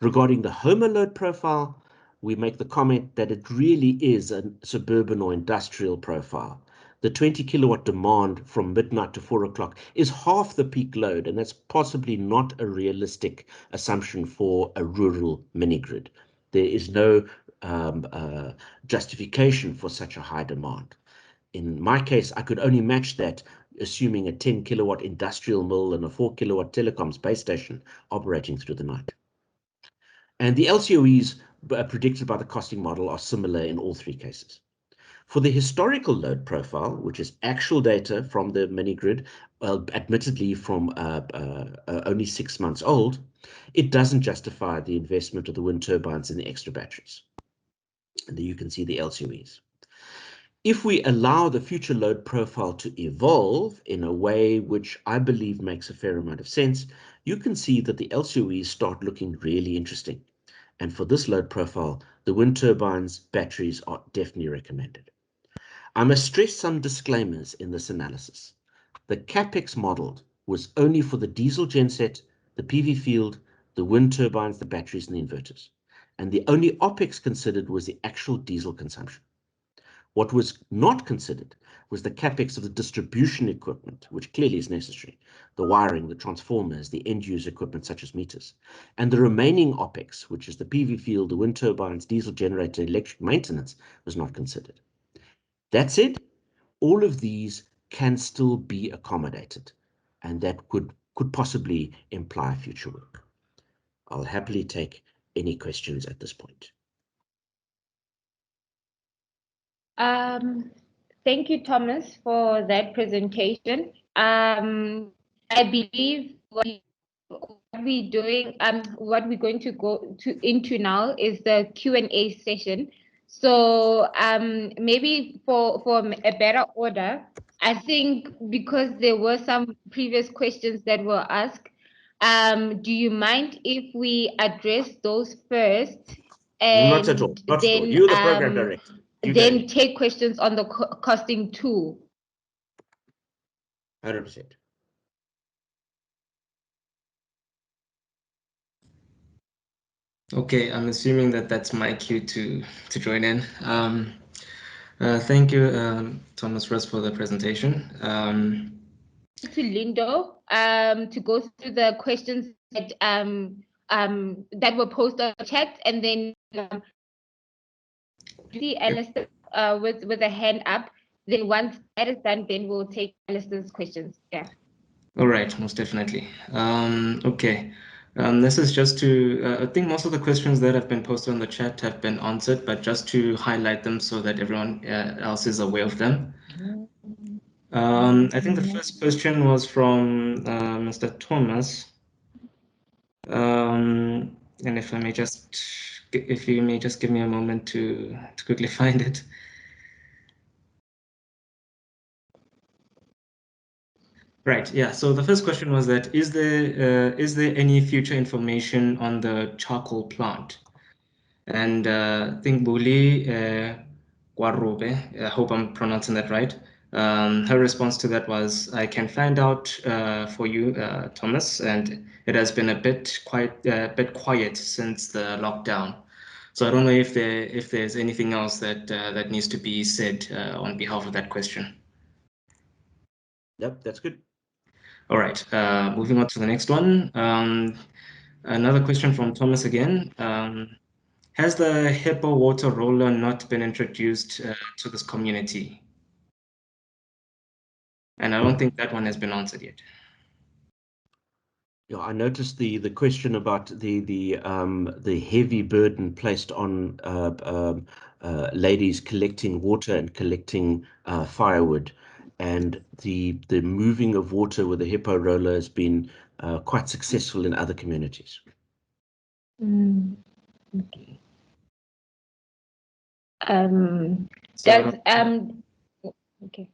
Regarding the HOMA load profile, we make the comment that it really is a suburban or industrial profile. The 20 kilowatt demand from midnight to 4 o'clock is half the peak load, and that's possibly not a realistic assumption for a rural mini-grid. There is no justification for such a high demand. In my case, I could only match that assuming a 10 kilowatt industrial mill and a 4 kilowatt telecoms base station operating through the night. And the LCOEs predicted by the costing model are similar in all 3 cases. For the historical load profile, which is actual data from the mini-grid, admittedly from only 6 months old, it doesn't justify the investment of the wind turbines and the extra batteries. And there you can see the LCOEs. If we allow the future load profile to evolve in a way which I believe makes a fair amount of sense, you can see that the LCOEs start looking really interesting. And for this load profile, the wind turbines, batteries are definitely recommended. I must stress some disclaimers in this analysis. The CapEx modeled was only for the diesel genset, the PV field, the wind turbines, the batteries, and the inverters. And the only OpEx considered was the actual diesel consumption. What was not considered was the CapEx of the distribution equipment, which clearly is necessary, the wiring, the transformers, the end-user equipment such as meters, and the remaining OpEx, which is the PV field, the wind turbines, diesel generator, electric maintenance, was not considered. That said, all of these can still be accommodated, and that could possibly imply future work. I'll happily take any questions at this point. Thank you, Thomas, for that presentation. I believe what what we're going to go into now is the Q&A session. So maybe for a better order, I think because there were some previous questions that were asked, do you mind if we address those first? And not at all. Not at all. You're the program director. Then take questions on the costing tool. 100%. Okay, I'm assuming that that's my cue to join in. Thank you, Thomas Russ, for the presentation. To Lindo, to go through the questions that that were posted on the chat, and then the Alistair with a hand up. Then once that is done, then we'll take Alistair's questions. Yeah. All right, most definitely. Okay. This is just to, I think most of the questions that have been posted on the chat have been answered, but just to highlight them so that everyone else is aware of them. I think the first question was from Mr. Thomas. And if you may just give me a moment to quickly find it. Right. Yeah. So the first question was that is there any future information on the charcoal plant? And I think Buli Guarobe, I hope I'm pronouncing that right. Her response to that was, "I can find out for you, Thomas, and it has been a bit quiet since the lockdown. So I don't know if there's anything else that needs to be said on behalf of that question." Yep, that's good. All right, moving on to the next one. Another question from Thomas again. Has the HEPA water roller not been introduced to this community? And I don't think that one has been answered yet. Yeah, I noticed the question about the heavy burden placed on ladies collecting water and collecting firewood. And the moving of water with the hippo roller has been quite successful in other communities. Okay. Okay.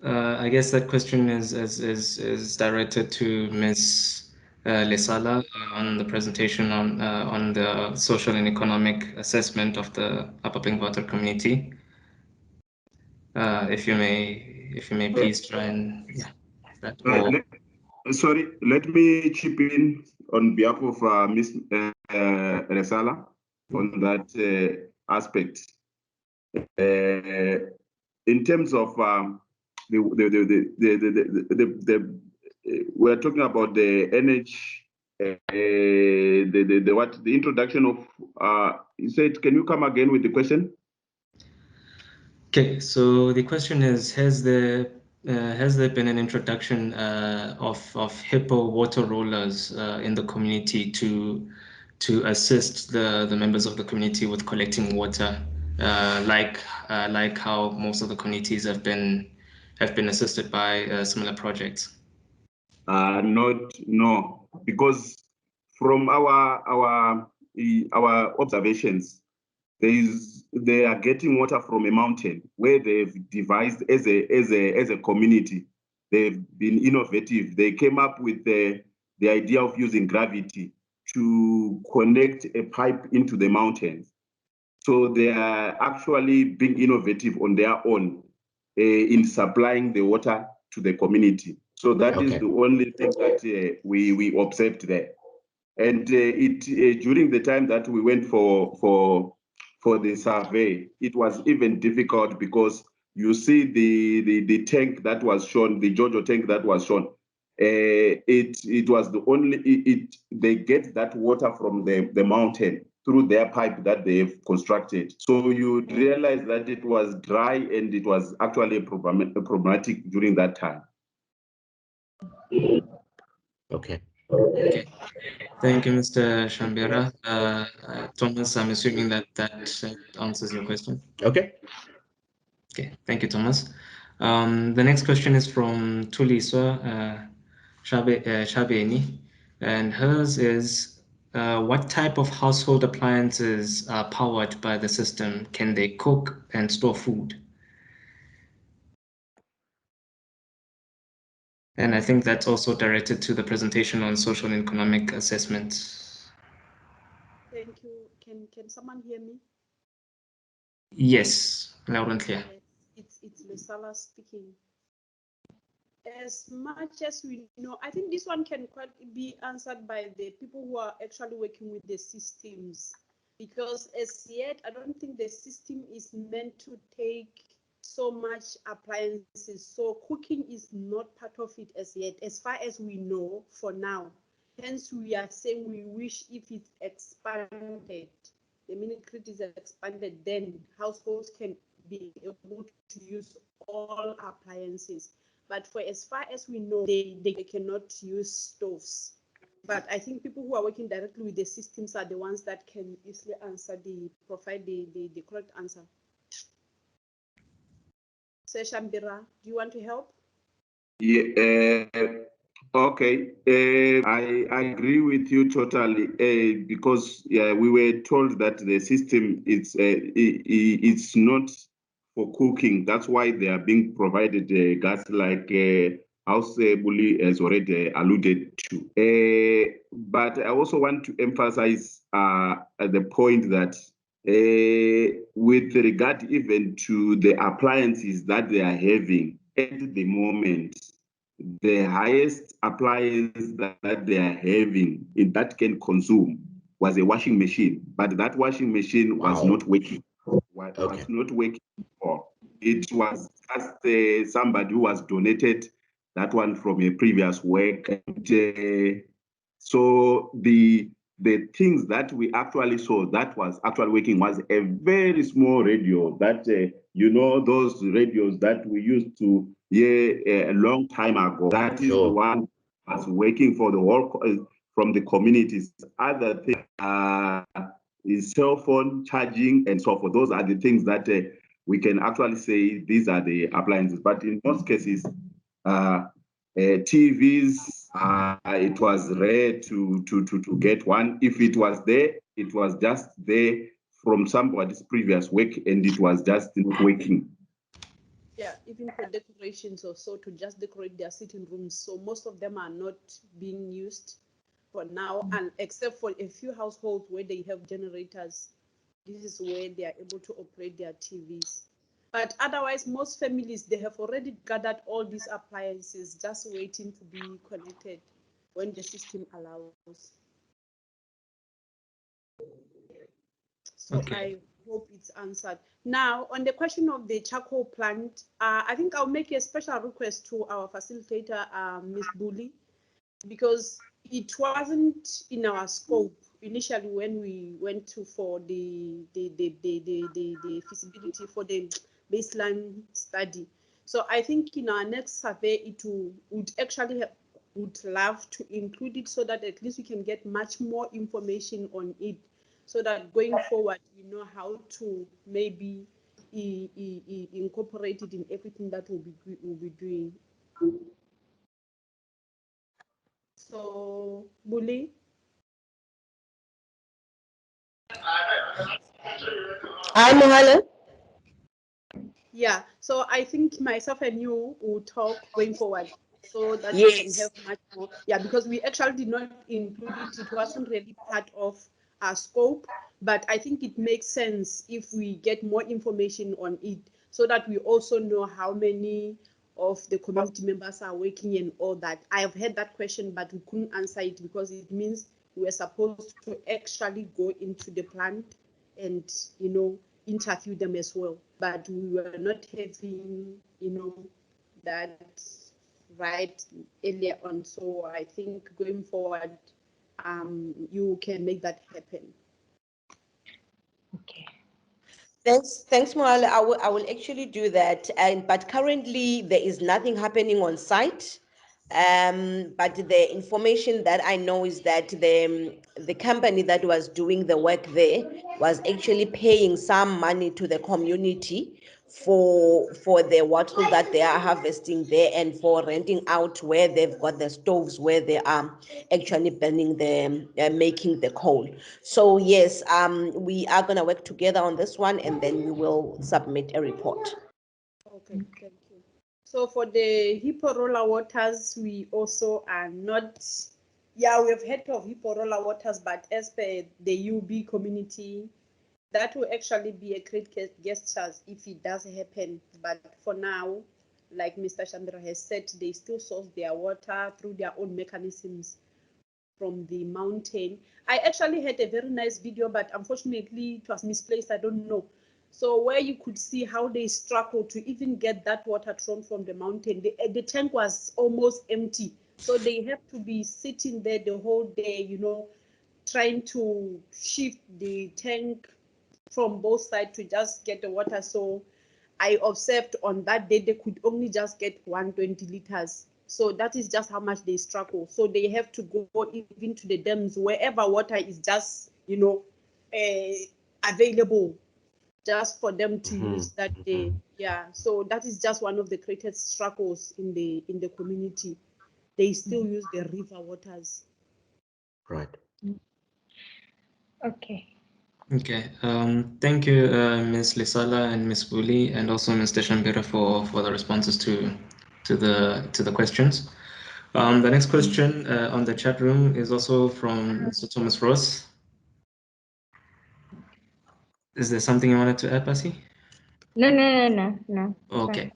I guess that question is directed to Ms. Lesala on the presentation on the social and economic assessment of the Upper Blinkwater community. If you may please try and sorry, let me chip in on behalf of Ms. Lesala on that aspect. In terms of we're talking about the energy, the introduction of. You said, can you come again with the question? Okay, so the question is, has there been an introduction of hippo water rollers in the community to assist the members of the community with collecting water, like how most of the communities have been assisted by similar projects? No, because from our observations, they are getting water from a mountain where they've devised as a community. They've been innovative. They came up with the idea of using gravity to connect a pipe into the mountains. So they are actually being innovative on their own in supplying the water to the community. So that is the only thing that we observed there. And during the time that we went for the survey, it was even difficult because you see the tank that was shown, the Jojo tank that was shown. It was the only they get that water from the mountain through their pipe that they've constructed. So you realize that it was dry and it was actually problematic during that time. Okay. Thank you, Mr. Shambira. Thomas, I'm assuming that answers your question. Okay. Okay, thank you, Thomas. The next question is from Tuliswa Shabeni. And hers is, what type of household appliances are powered by the system? Can they cook and store food? And I think that's also directed to the presentation on social and economic assessments. Thank you. Can someone hear me? Yes, loud and clear. Yes, it's Lesala speaking. As much as we know, I think this one can quite be answered by the people who are actually working with the systems, because as yet, I don't think the system is meant to take so much appliances. So cooking is not part of it as yet, as far as we know for now. Hence, we are saying we wish if it's expanded, the minute grid is expanded, then households can be able to use all appliances. But for as far as we know, they cannot use stoves. But I think people who are working directly with the systems are the ones that can easily provide the correct answer. Shambira, do you want to help? Yeah. Okay. I agree with you totally. Because we were told that the system it's not for cooking. That's why they are being provided gas, like House Bully has already alluded to. But I also want to emphasize the point that with regard even to the appliances that they are having at the moment, the highest appliance that they are having in that can consume was a washing machine, but that washing machine was not working. Was not working for. It was just somebody who was donated that one from a previous work. And, so the things that we actually saw that was actually working was a very small radio that, those radios that we used to hear a long time ago. That is the one that's working for the whole, from the communities. Other things is cell phone charging and so forth. Those are the things that we can actually say these are the appliances. But in most cases, TVs, it was rare to get one. If it was there, it was just there from somebody's previous work, and it was just not working. Yeah, even for decorations or so, to just decorate their sitting rooms. So most of them are not being used for now, and except for a few households where they have generators, this is where they are able to operate their TVs. But otherwise, most families, they have already gathered all these appliances, just waiting to be connected when the system allows. So okay. I hope it's answered. Now, on the question of the charcoal plant, I think I'll make a special request to our facilitator, Ms. Bully, because it wasn't in our scope initially when we went to for the feasibility for the baseline study. So I think in our next survey, it would actually would love to include it so that at least we can get much more information on it, so that going forward we know how to maybe incorporate it in everything that we'll be doing. So, Bully? Hi, Mohala. Yeah, so I think myself and you will talk going forward so that Yes. we can have much more. Yeah, because we actually did not include it. It wasn't really part of our scope, but I think it makes sense if we get more information on it so that we also know how many of the community members are working and all that. I have had that question, but we couldn't answer it because it means we're supposed to actually go into the plant and, interview them as well. But we were not having, that right earlier on. So I think going forward, you can make that happen. Okay. Thanks, Mohala. I will actually do that. But currently there is nothing happening on site. But the information that I know is that the company that was doing the work there was actually paying some money to the community for the water that they are harvesting there, and for renting out where they've got the stoves where they are actually burning making the coal. So yes, we are going to work together on this one, and then we will submit a report. Okay, thank you. So for the Hippo-Roller waters, we also are not, yeah, we've heard of Hippo-Roller waters, but as per the UB community, that will actually be a great gesture if it does happen. But for now, like Mr. Chandra has said, they still source their water through their own mechanisms from the mountain. I actually had a very nice video, but unfortunately it was misplaced. I don't know. So where you could see how they struggled to even get that water drawn from the mountain. The tank was almost empty. So they have to be sitting there the whole day, you know, trying to shift the tank from both sides to just get the water. So I observed on that day they could only just get 120 liters. So that is just how much they struggle. So they have to go even to the dams wherever water is just, you know, available, just for them to use that day. Yeah. So that is just one of the greatest struggles in the community. They still use the river waters. Right. Okay. Okay. Thank you, Ms. Lisala and Ms. Woolley, and also Mr. Shambira for the responses to the questions. The next question on the chat room is also from Mr. Thomas Ross. Is there something you wanted to add, Pasi? No. Okay.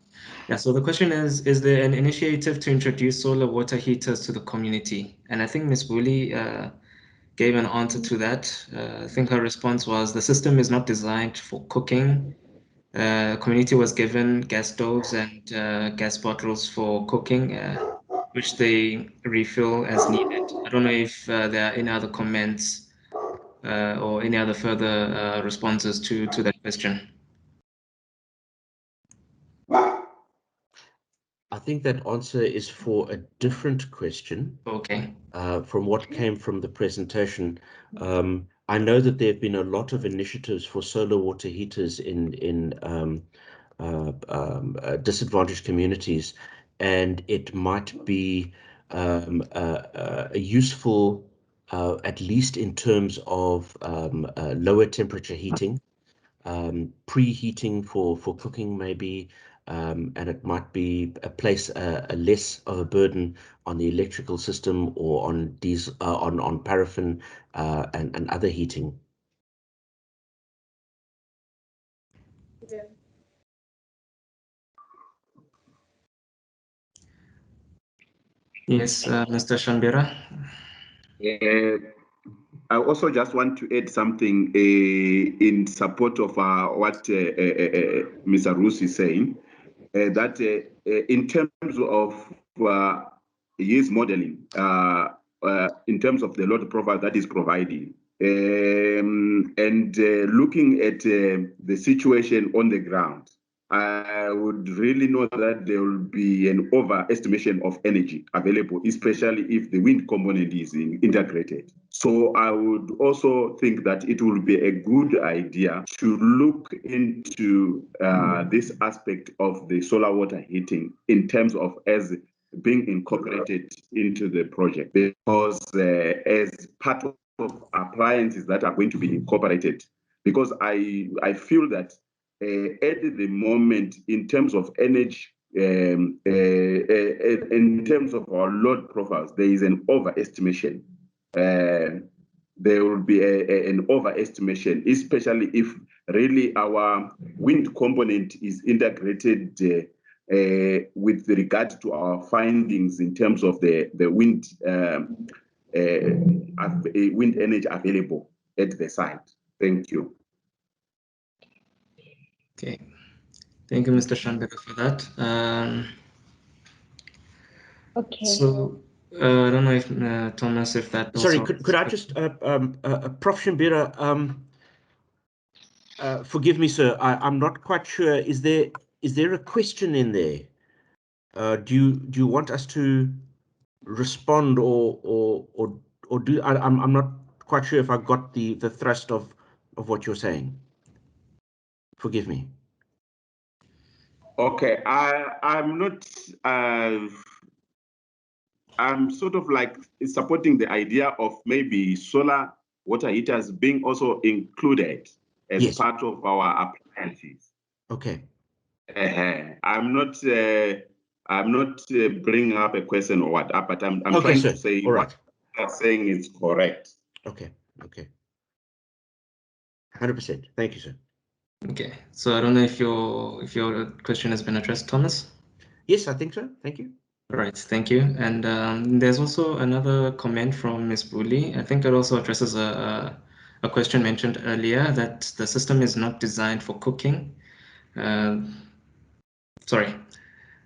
Yeah, so the question is there an initiative to introduce solar water heaters to the community? And I think Ms. Woolley gave an answer to that. I think her response was the system is not designed for cooking. Community was given gas stoves and gas bottles for cooking, which they refill as needed. I don't know if there are any other comments or any other further responses to that question. I think that answer is for a different question. Okay. From what came from the presentation. I know that there have been a lot of initiatives for solar water heaters in disadvantaged communities, and it might be useful, at least in terms of lower temperature heating, preheating for cooking maybe, and it might be place a less of a burden on the electrical system or on diesel, on paraffin and other heating. Yeah. Yes, Mr. Shambira. I also just want to add something in support of what Mr. Roos is saying, that in terms of his modeling, in terms of the load profile that is providing, and looking at the situation on the ground, I would really know that there will be an overestimation of energy available, especially if the wind component is integrated. So I would also think that it will be a good idea to look into this aspect of the solar water heating in terms of as being incorporated into the project, because as part of appliances that are going to be incorporated, because I feel that at the moment, in terms of energy, in terms of our load profiles, there is an overestimation. There will be an overestimation, especially if really our wind component is integrated with regard to our findings in terms of the wind wind energy available at the site. Thank you. Okay. Thank you, Mr. Shambira, for that. Okay. So I don't know if Thomas, if that also... Sorry, could I just, Prof. Shambira, forgive me, sir, I'm not quite sure. Is there a question in there? Do you want us to respond or do I'm not quite sure if I got the thrust of what you're saying. Forgive me. Okay, I'm not. I'm sort of like supporting the idea of maybe solar water heaters being also included as Yes. part of our appliances. Okay. I'm not bringing up a question or what, but I'm okay, trying sir. to say All what right. you're saying is correct. Okay. Okay. 100%. Thank you, sir. Okay, so I don't know if your question has been addressed, Thomas. Yes, I think so. Thank you. All right, thank you. And there's also another comment from Ms. Buli. I think it also addresses a question mentioned earlier that the system is not designed for cooking. Sorry,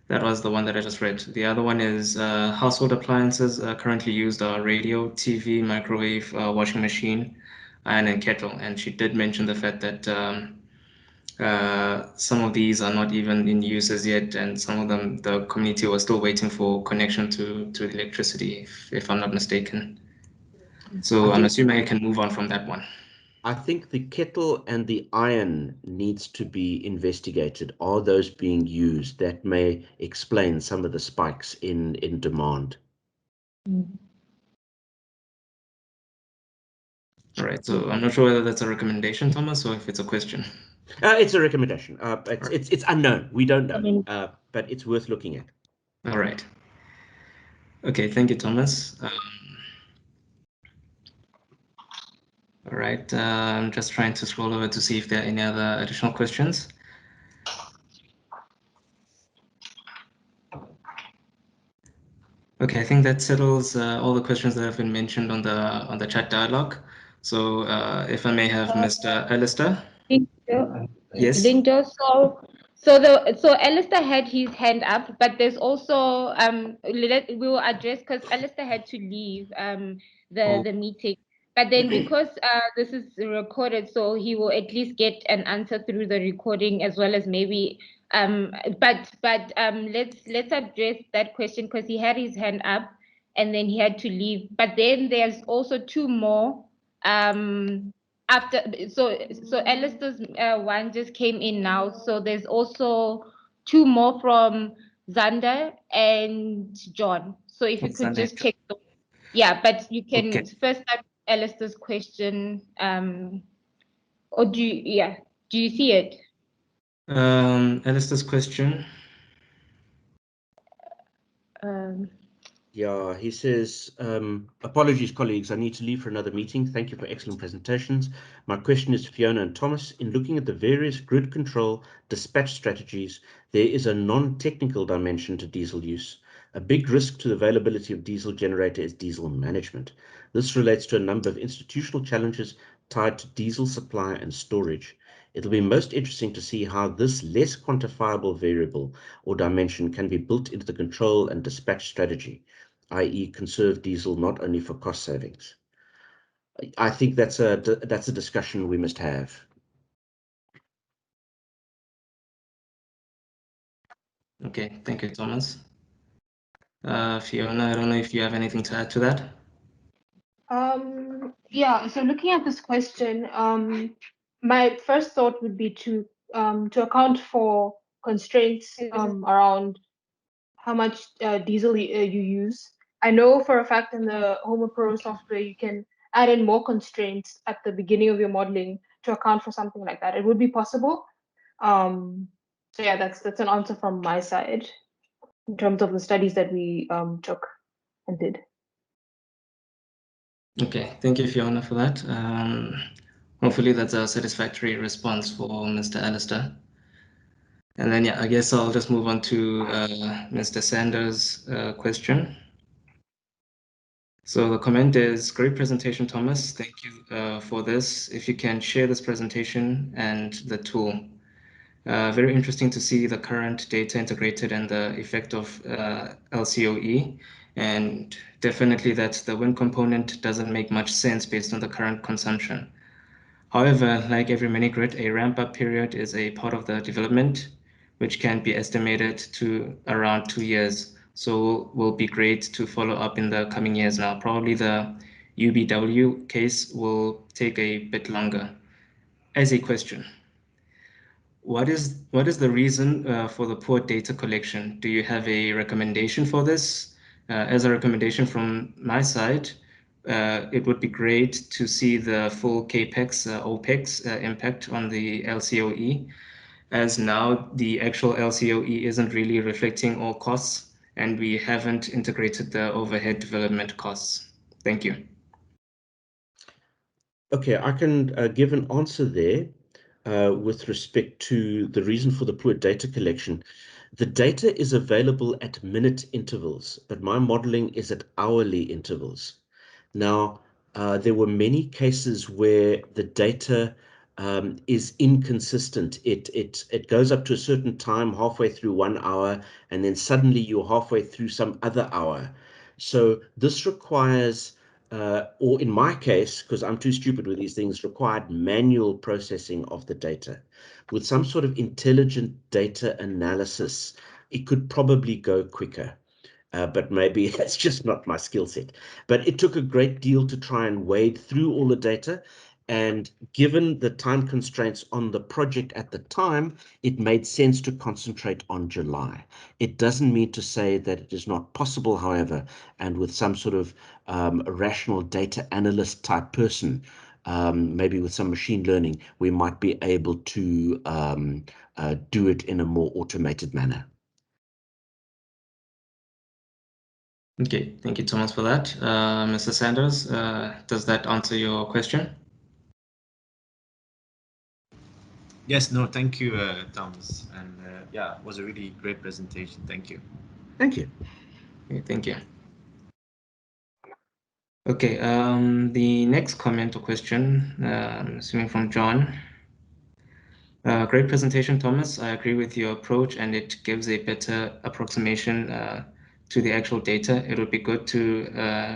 that was the one that I just read. The other one is household appliances currently used are radio, TV, microwave, washing machine, iron and kettle. And she did mention the fact that some of these are not even in use as yet, and some of them, the community was still waiting for connection to electricity, if I'm not mistaken. So I'm assuming I can move on from that one. I think the kettle and the iron needs to be investigated. Are those being used? That may explain some of the spikes in demand. All right, so I'm not sure whether that's a recommendation, Thomas, or if it's a question. It's a recommendation. It's unknown. We don't know, but it's worth looking at. All right. Okay, thank you, Thomas. All right, I'm just trying to scroll over to see if there are any other additional questions. Okay, I think that settles all the questions that have been mentioned on the chat dialogue. So if I may have Mr. Alistair. Yes. Lindo, so Alistair had his hand up, but there's also we will address because Alistair had to leave the meeting. But then because this is recorded, so he will at least get an answer through the recording as well as maybe but let's address that question because he had his hand up and then he had to leave. But then there's also two more after so Alistair's one just came in now, so there's also two more from Xander and John. So if you could just check those. Yeah, but you can first start Alistair's question, or do you see it? Alistair's question. Yeah, he says, apologies, colleagues, I need to leave for another meeting. Thank you for excellent presentations. My question is to Fiona and Thomas. In looking at the various grid control dispatch strategies, there is a non-technical dimension to diesel use. A big risk to the availability of diesel generator is diesel management. This relates to a number of institutional challenges tied to diesel supply and storage. It'll be most interesting to see how this less quantifiable variable or dimension can be built into the control and dispatch strategy, i.e. conserve diesel not only for cost savings. I think that's a discussion we must have. Okay, thank you, Thomas. Fiona, I don't know if you have anything to add to that. Yeah, so looking at this question, my first thought would be to account for constraints around how much diesel you use. I know for a fact in the Homer Pro software you can add in more constraints at the beginning of your modeling to account for something like that. It would be possible. So yeah, that's an answer from my side in terms of the studies that we took and did. Okay, thank you, Fiona, for that. Hopefully that's a satisfactory response for Mr. Alistair. And then, yeah, I guess I'll just move on to Mr. Sanders' question. So the comment is, great presentation, Thomas. Thank you for this. If you can share this presentation and the tool. Very interesting to see the current data integrated and the effect of LCOE. And definitely that the wind component doesn't make much sense based on the current consumption. However, like every mini-grid, a ramp-up period is a part of the development, which can be estimated to around 2 years, So will be great to follow up in the coming years now. Probably the UBW case will take a bit longer. As a question, what is the reason for the poor data collection? Do you have a recommendation for this? As a recommendation from my side, it would be great to see the full CAPEX, OPEX impact on the LCOE, as now the actual LCOE isn't really reflecting all costs, and we haven't integrated the overhead development costs. Thank you. Okay, I can give an answer there with respect to the reason for the poor data collection. The data is available at minute intervals, but my modeling is at hourly intervals. Now, there were many cases where the data is inconsistent. It goes up to a certain time, halfway through 1 hour, and then suddenly you're halfway through some other hour. So this requires, or in my case, because I'm too stupid with these things, required manual processing of the data. With some sort of intelligent data analysis, it could probably go quicker. But maybe that's just not my skill set. But it took a great deal to try and wade through all the data. And given the time constraints on the project at the time, it made sense to concentrate on July. It doesn't mean to say that it is not possible, however, and with some sort of rational data analyst type person, maybe with some machine learning, we might be able to do it in a more automated manner. Okay, thank you, Thomas, for that. Mr. Sanders, does that answer your question? Yes, no, thank you, Thomas. And yeah, it was a really great presentation. Thank you. Thank you. Okay, thank you. Okay, the next comment or question, assuming from John. Great presentation, Thomas. I agree with your approach, and it gives a better approximation to the actual data. It would be good to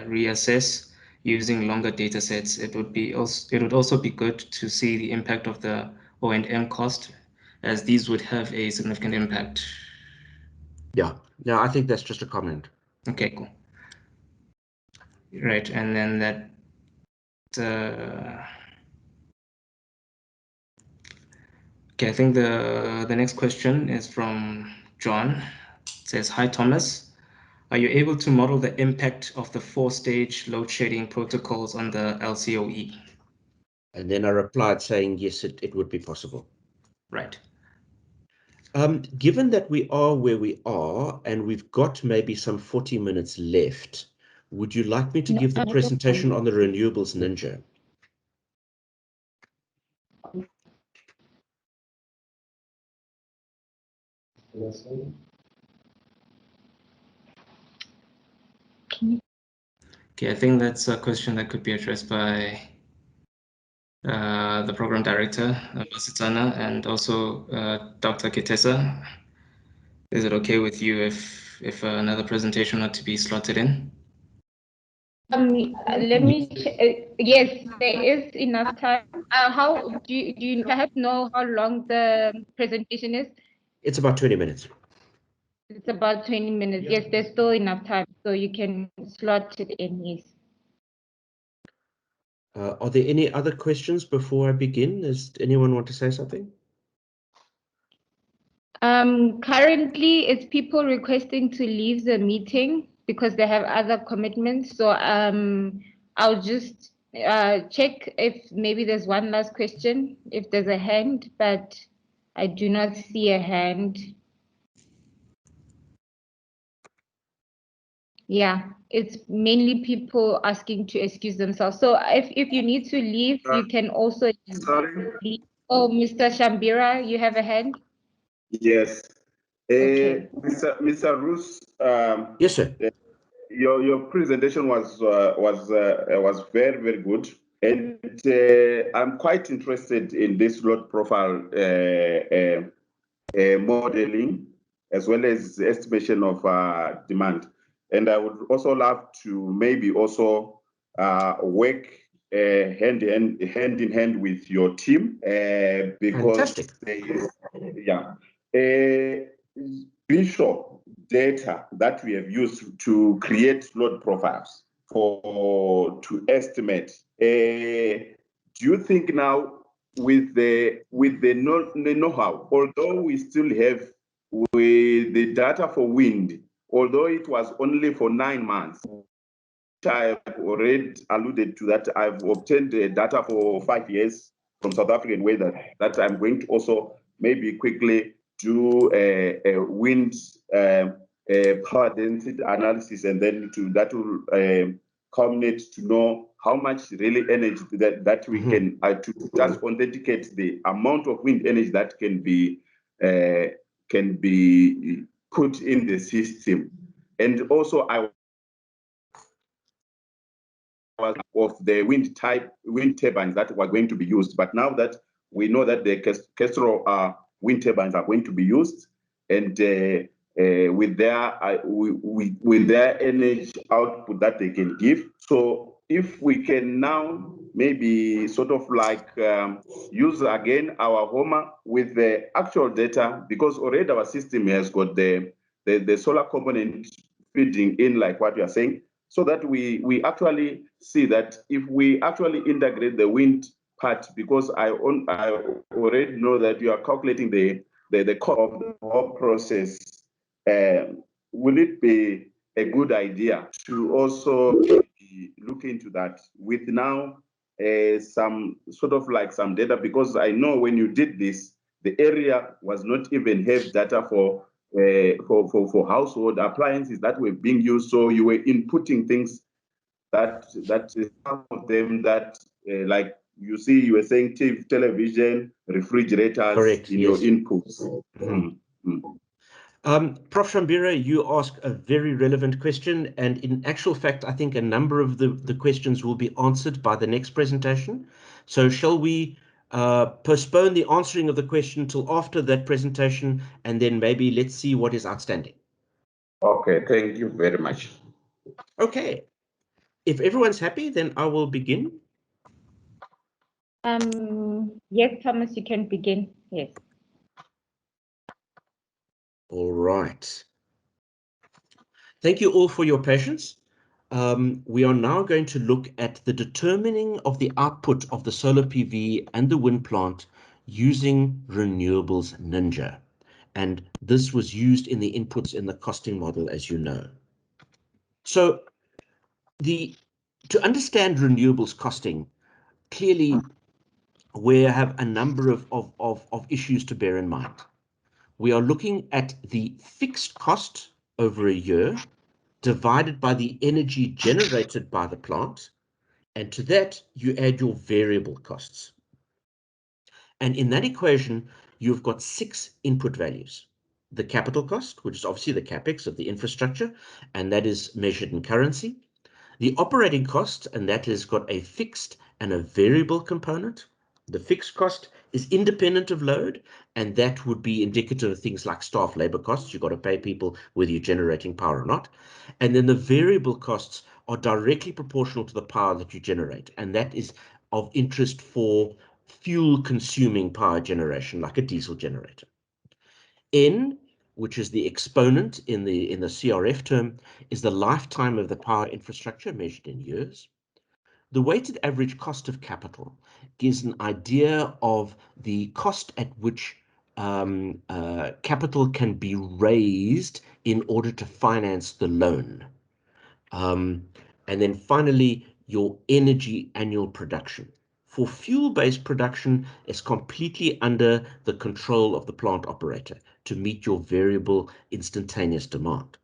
reassess using longer data sets. It would also be good to see the impact of the O&M cost, as these would have a significant impact. Yeah, I think that's just a comment. Okay, cool. Right, and then that. Okay, I think the next question is from John. It says, "Hi, Thomas. Are you able to model the impact of the 4-stage load shedding protocols on the LCOE?" And then I replied saying, yes, it would be possible. Right. Given that we are where we are and we've got maybe some 40 minutes left, would you like me to give the presentation on the renewables ninja? Okay, I think that's a question that could be addressed by the program director, Basitana, and also Dr. Kitesa. Is it okay with you if another presentation had to be slotted in? Let me. Yes, there is enough time. How do you perhaps know how long the presentation is? It's about 20 minutes. It's about 20 minutes. Yes, there's still enough time, so you can slot it in. Yes. Are there any other questions before I begin? Does anyone want to say something? Currently, it's people requesting to leave the meeting because they have other commitments. So I'll just check if maybe there's one last question, if there's a hand, but I do not see a hand. Yeah, it's mainly people asking to excuse themselves. So if you need to leave, you can also leave. Oh, Mr. Shambira, you have a hand? Yes. Okay. Mr. Roos. Yes, sir. Your presentation was very, very good, and I'm quite interested in this load profile modeling as well as estimation of demand. And I would also love to maybe also work hand in hand with your team because fantastic. Be sure data that we have used to create load profiles to estimate. Do you think now with the know-how, although we still have with the data for wind, although it was only for 9 months, I've already alluded to that, I've obtained the data for 5 years from South African weather that I'm going to also maybe quickly do a wind power density analysis, and then that will culminate to know how much really energy that we can to just authenticate the amount of wind energy that can be put in the system. And also I of the wind turbines that were going to be used. But now that we know that the Kestrel wind turbines are going to be used, and with their energy output that they can give. So if we can now maybe sort of like use again our HOMA with the actual data, because already our system has got the solar component feeding in, like what you are saying, so that we actually see that if we actually integrate the wind part, because I already know that you are calculating the cost of the whole process, will it be a good idea to also look into that with now some sort of like some data? Because I know when you did this, the area was not even have data for household appliances that were being used. So you were inputting things that some of them that like you see, you were saying television, refrigerators. Correct, in yes. your inputs. Prof. Shambira, you ask a very relevant question, and in actual fact, I think a number of the questions will be answered by the next presentation. So shall we postpone the answering of the question till after that presentation, and then maybe let's see what is outstanding? Okay, thank you very much. Okay. If everyone's happy, then I will begin. Yes, Thomas, you can begin. Yes. All right. Thank you all for your patience. We are now going to look at the determining of the output of the solar PV and the wind plant using Renewables Ninja. And this was used in the inputs in the costing model, as you know. So to understand renewables costing, clearly we have a number of issues to bear in mind. We are looking at the fixed cost over a year divided by the energy generated by the plant, and to that you add your variable costs. And in that equation, you've got 6 input values. The capital cost, which is obviously the capex of the infrastructure, and that is measured in currency. The operating cost, and that has got a fixed and a variable component. The fixed cost is independent of load, and that would be indicative of things like staff labor costs. You've got to pay people whether you're generating power or not. And then the variable costs are directly proportional to the power that you generate, and that is of interest for fuel-consuming power generation, like a diesel generator. N, which is the exponent in the CRF term, is the lifetime of the power infrastructure measured in years. The weighted average cost of capital gives an idea of the cost at which capital can be raised in order to finance the loan. And then finally, your energy annual production. For fuel-based production, it's completely under the control of the plant operator to meet your variable instantaneous demand.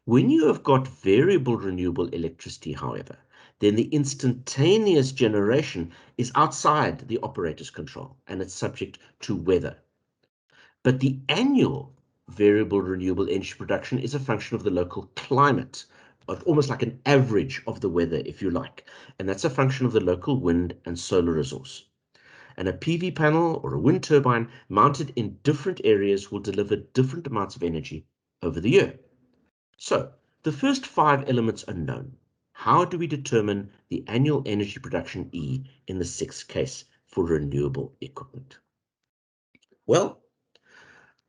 When you have got variable renewable electricity, however, then the instantaneous generation is outside the operator's control and it's subject to weather. But the annual variable renewable energy production is a function of the local climate, almost like an average of the weather, if you like. And that's a function of the local wind and solar resource. And a PV panel or a wind turbine mounted in different areas will deliver different amounts of energy over the year. So the first 5 elements are known. How do we determine the annual energy production E in the 6th case for renewable equipment? Well,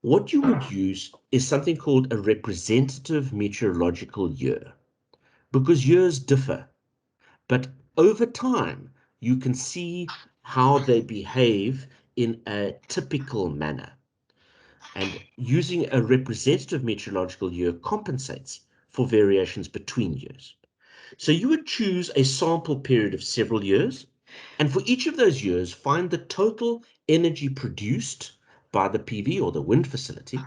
What you would use is something called a representative meteorological year, because years differ, but over time you can see how they behave in a typical manner. And using a representative meteorological year compensates for variations between years. So you would choose a sample period of several years, and for each of those years, find the total energy produced by the PV or the wind facility,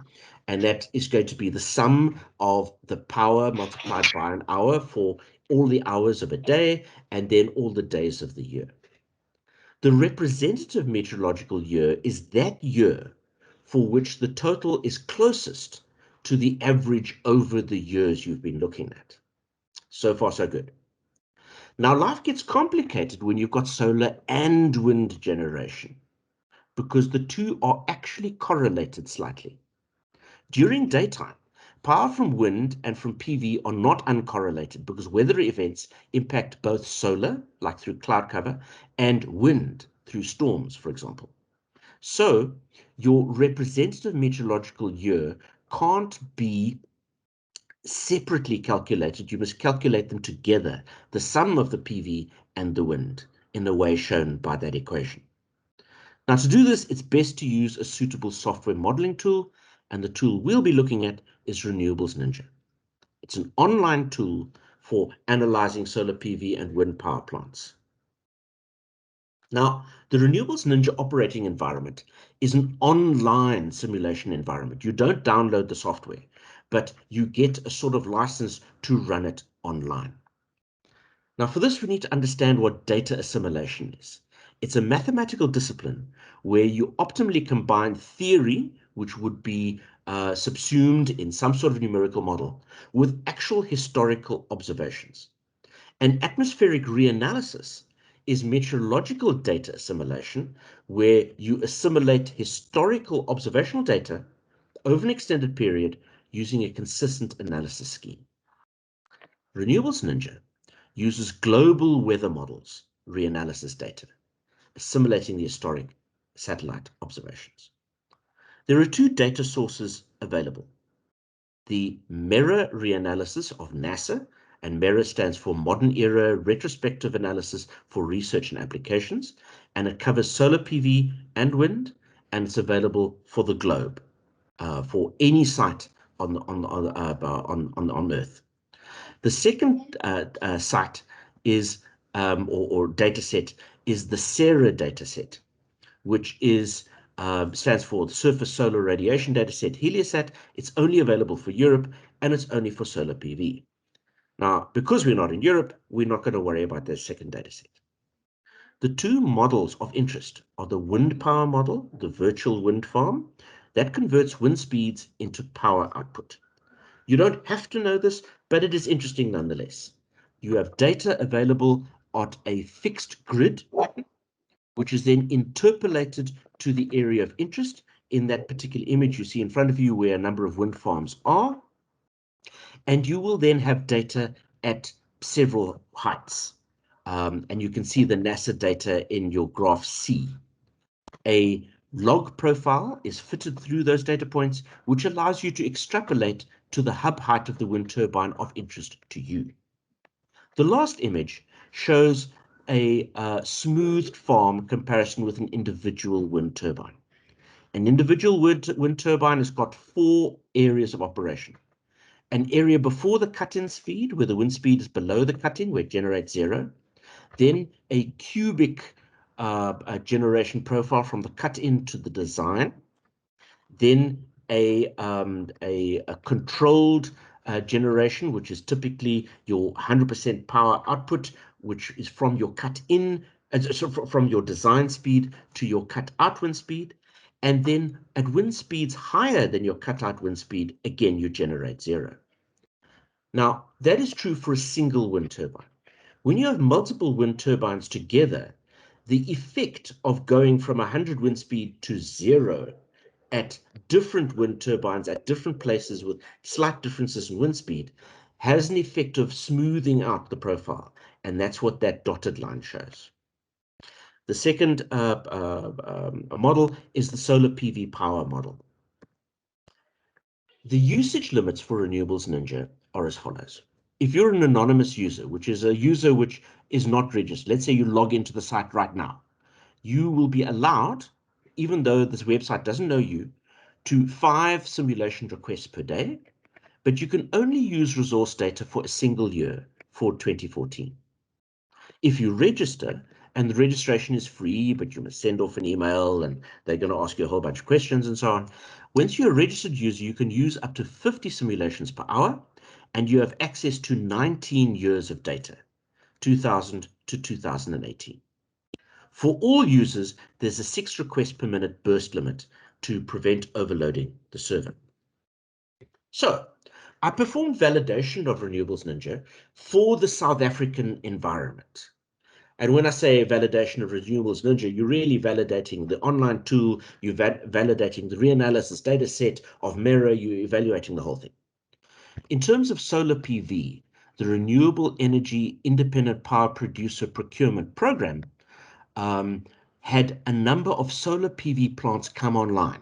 and that is going to be the sum of the power multiplied by an hour for all the hours of a day, and then all the days of the year. The representative meteorological year is that year for which the total is closest to the average over the years you've been looking at. So far, so good. Now, life gets complicated when you've got solar and wind generation, because the two are actually correlated slightly. During daytime, power from wind and from PV are not uncorrelated, because weather events impact both solar, like through cloud cover, and wind through storms, for example. So your representative meteorological year can't be separately calculated. You must calculate them together, the sum of the PV and the wind, in the way shown by that equation. Now, to do this, it's best to use a suitable software modeling tool, and the tool we'll be looking at is Renewables Ninja. It's an online tool for analyzing solar PV and wind power plants. Now, the Renewables Ninja operating environment is an online simulation environment. You don't download the software, but you get a sort of license to run it online. Now, for this, we need to understand what data assimilation is. It's a mathematical discipline where you optimally combine theory, which would be subsumed in some sort of numerical model, with actual historical observations. And atmospheric reanalysis is meteorological data assimilation, where you assimilate historical observational data over an extended period using a consistent analysis scheme. Renewables Ninja uses global weather models reanalysis data, assimilating the historic satellite observations. There are two data sources available: the MERA reanalysis of NASA, and MERA stands for Modern Era Retrospective Analysis for Research and Applications, and it covers solar PV and wind, and it's available for the globe, for any site on Earth. The second site is or data set is the SARA data set, which is stands for the Surface Solar Radiation Dataset Heliosat. It's only available for Europe, and it's only for solar PV. Now, because we're not in Europe, we're not going to worry about that second dataset. The two models of interest are the wind power model, the virtual wind farm, that converts wind speeds into power output. You don't have to know this, but it is interesting nonetheless. You have data available at a fixed grid pattern, which is then interpolated to the area of interest in that particular image you see in front of you, where a number of wind farms are. And you will then have data at several heights. And you can see the NASA data in your graph C. A log profile is fitted through those data points, which allows you to extrapolate to the hub height of the wind turbine of interest to you. The last image shows a smoothed farm comparison with an individual wind turbine. An individual wind turbine has got 4 areas of operation. An area before the cut-in speed, where the wind speed is below the cut-in, where it generates 0. Then a cubic generation profile from the cut-in to the design. Then a controlled generation, which is typically your 100% power output, which is from your cut-in, so from your design speed to your cut-out wind speed. And then at wind speeds higher than your cut-out wind speed, again, you generate 0. Now, that is true for a single wind turbine. When you have multiple wind turbines together, the effect of going from 100 wind speed to 0 at different wind turbines at different places with slight differences in wind speed has an effect of smoothing out the profile, and that's what that dotted line shows. The second model is the solar PV power model. The usage limits for Renewables Ninja are as follows. If you're an anonymous user, which is a user which is not registered, let's say you log into the site right now, you will be allowed, even though this website doesn't know you, to 5 simulation requests per day, but you can only use resource data for a single year for 2014. If you register, and the registration is free, but you must send off an email and they're going to ask you a whole bunch of questions and so on. Once you're a registered user, you can use up to 50 simulations per hour, and you have access to 19 years of data, 2000 to 2018. For all users, there's a 6 requests per minute burst limit to prevent overloading the server. So I performed validation of Renewables Ninja for the South African environment. And when I say validation of Renewables Ninja, you're really validating the online tool, you're validating the reanalysis data set of Mirror, you're evaluating the whole thing. In terms of solar PV, the Renewable Energy Independent Power Producer Procurement Program had a number of solar PV plants come online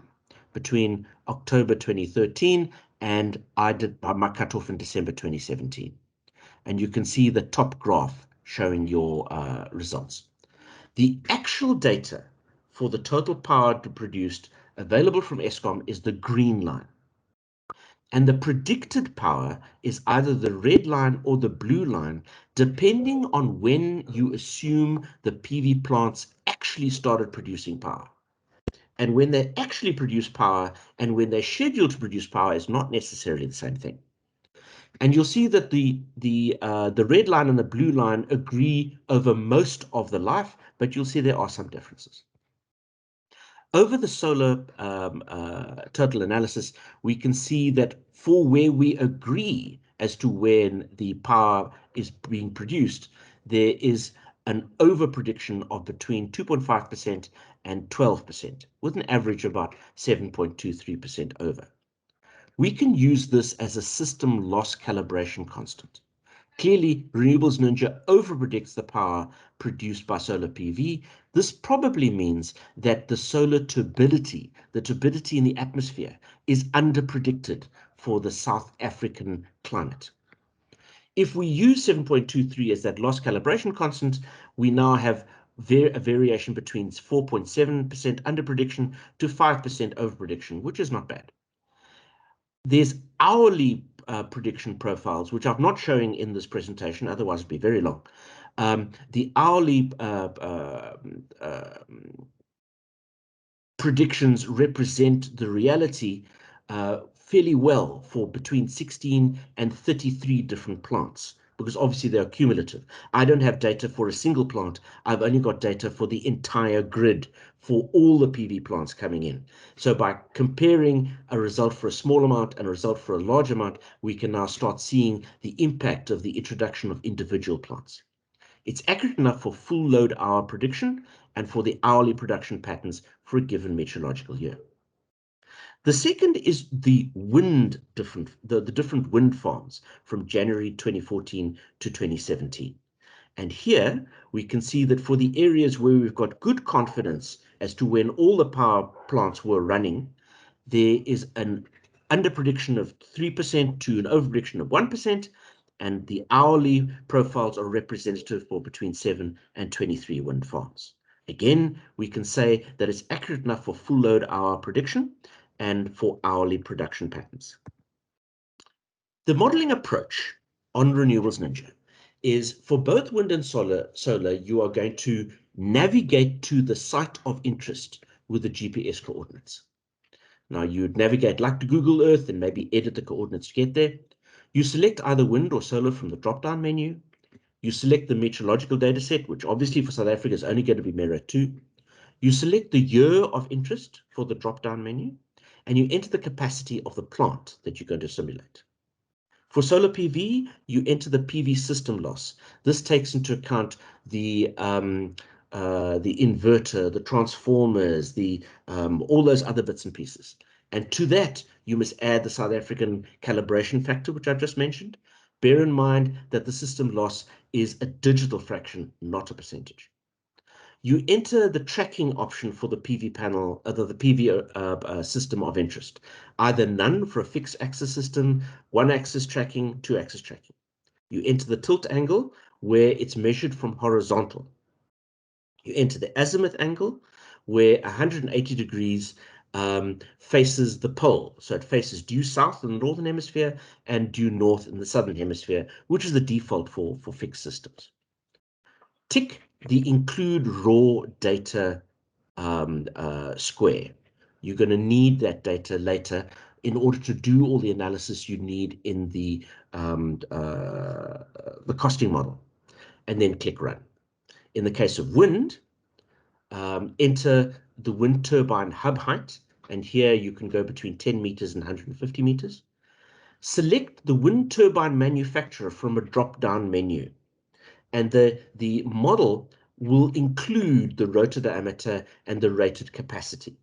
between October 2013 and I did my cutoff in December 2017. And you can see the top graph showing your results. The actual data for the total power produced available from Eskom is the green line. And the predicted power is either the red line or the blue line, depending on when you assume the PV plants actually started producing power. And when they actually produce power and when they're scheduled to produce power is not necessarily the same thing. And you'll see that the red line and the blue line agree over most of the life, but you'll see there are some differences. Over the solar total analysis, we can see that for where we agree as to when the power is being produced, there is an over-prediction of between 2.5% and 12%, with an average of about 7.23% over. We can use this as a system loss calibration constant. Clearly, Renewables Ninja overpredicts the power produced by solar PV. This probably means that the solar turbidity, the turbidity in the atmosphere, is underpredicted for the South African climate. If we use 7.23 as that loss calibration constant, we now have a variation between 4.7% underprediction to 5% overprediction, which is not bad. There's hourly prediction profiles, which I'm not showing in this presentation, otherwise it'd be very long. The hourly predictions represent the reality fairly well for between 16 and 33 different plants, because obviously they're cumulative. I don't have data for a single plant. I've only got data for the entire grid for all the PV plants coming in. So by comparing a result for a small amount and a result for a large amount, we can now start seeing the impact of the introduction of individual plants. It's accurate enough for full load hour prediction and for the hourly production patterns for a given meteorological year. The second is the different wind farms from January 2014 to 2017. And here we can see that for the areas where we've got good confidence as to when all the power plants were running, there is an underprediction of 3% to an overprediction of 1%, and the hourly profiles are representative for between 7 and 23 wind farms. Again, we can say that it's accurate enough for full load hour prediction and for hourly production patterns. The modeling approach on Renewables Ninja is for both wind and solar, you are going to navigate to the site of interest with the GPS coordinates. Now you'd navigate like to Google Earth and maybe edit the coordinates to get there. You select either wind or solar from the drop-down menu. You select the meteorological data set, which obviously for South Africa is only going to be Mirror 2. You select the year of interest for the drop-down menu, and you enter the capacity of the plant that you're going to simulate. For solar PV, you enter the PV system loss. This takes into account the inverter, the transformers, all those other bits and pieces. And to that, you must add the South African calibration factor, which I've just mentioned. Bear in mind that the system loss is a digital fraction, not a percentage. You enter the tracking option for the PV panel, the PV system of interest, either none for a fixed axis system, one axis tracking, two axis tracking. You enter the tilt angle where it's measured from horizontal. You enter the azimuth angle where 180 degrees faces the pole. So it faces due south in the northern hemisphere and due north in the southern hemisphere, which is the default for fixed systems. Tick the include raw data square. You're going to need that data later in order to do all the analysis you need in the costing model, and then click run. In the case of wind, enter the wind turbine hub height, and here you can go between 10 meters and 150 meters. Select the wind turbine manufacturer from a drop-down menu, and the model will include the rotor diameter and the rated capacity.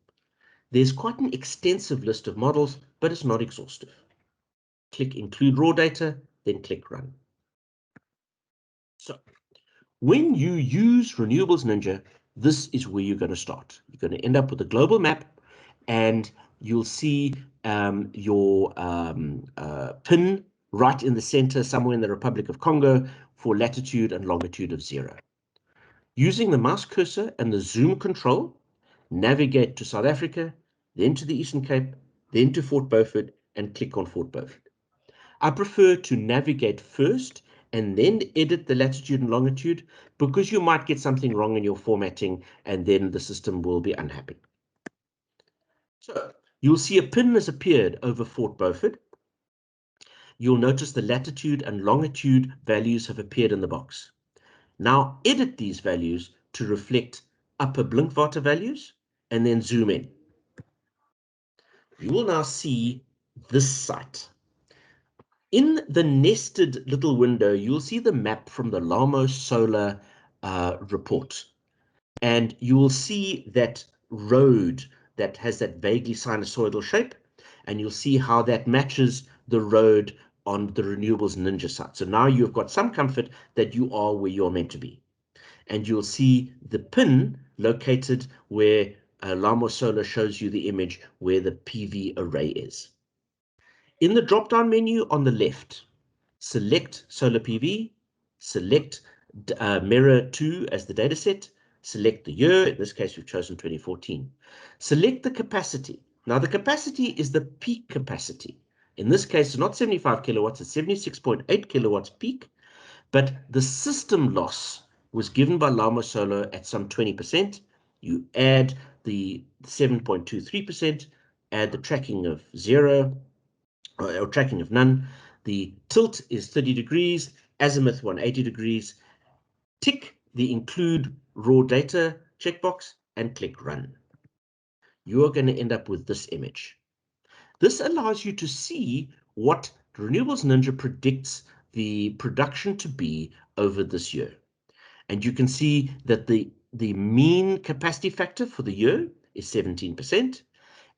There's quite an extensive list of models, but it's not exhaustive. Click include raw data, then click run. So when you use Renewables Ninja, this is where you're going to start. You're going to end up with a global map, and you'll see your pin right in the center, somewhere in the Republic of Congo, for latitude and longitude of 0. Using the mouse cursor and the zoom control, navigate to South Africa, then to the Eastern Cape, then to Fort Beaufort, and click on Fort Beaufort. I prefer to navigate first and then edit the latitude and longitude, because you might get something wrong in your formatting and then the system will be unhappy. So you'll see a pin has appeared over Fort Beaufort. You'll notice the latitude and longitude values have appeared in the box. Now edit these values to reflect Upper Blinkwater values and then zoom in. You will now see this site. In the nested little window, you'll see the map from the Lamo Solar report. And you will see that road that has that vaguely sinusoidal shape, and you'll see how that matches the road on the Renewables Ninja site. So now you've got some comfort that you are where you're meant to be. And you'll see the pin located where Lamo Solar shows you the image where the PV array is. In the drop-down menu on the left, select Solar PV, select Mirror 2 as the dataset, select the year, in this case we've chosen 2014. Select the capacity. Now the capacity is the peak capacity. In this case, it's not 75 kilowatts, it's 76.8 kilowatts peak, but the system loss was given by Lamo Solar at some 20%. You add the 7.23%, add the tracking of 0, or tracking of none. The tilt is 30 degrees, azimuth 180 degrees. Tick the include raw data checkbox and click run. You are going to end up with this image. This allows you to see what Renewables Ninja predicts the production to be over this year. And you can see that the mean capacity factor for the year is 17%.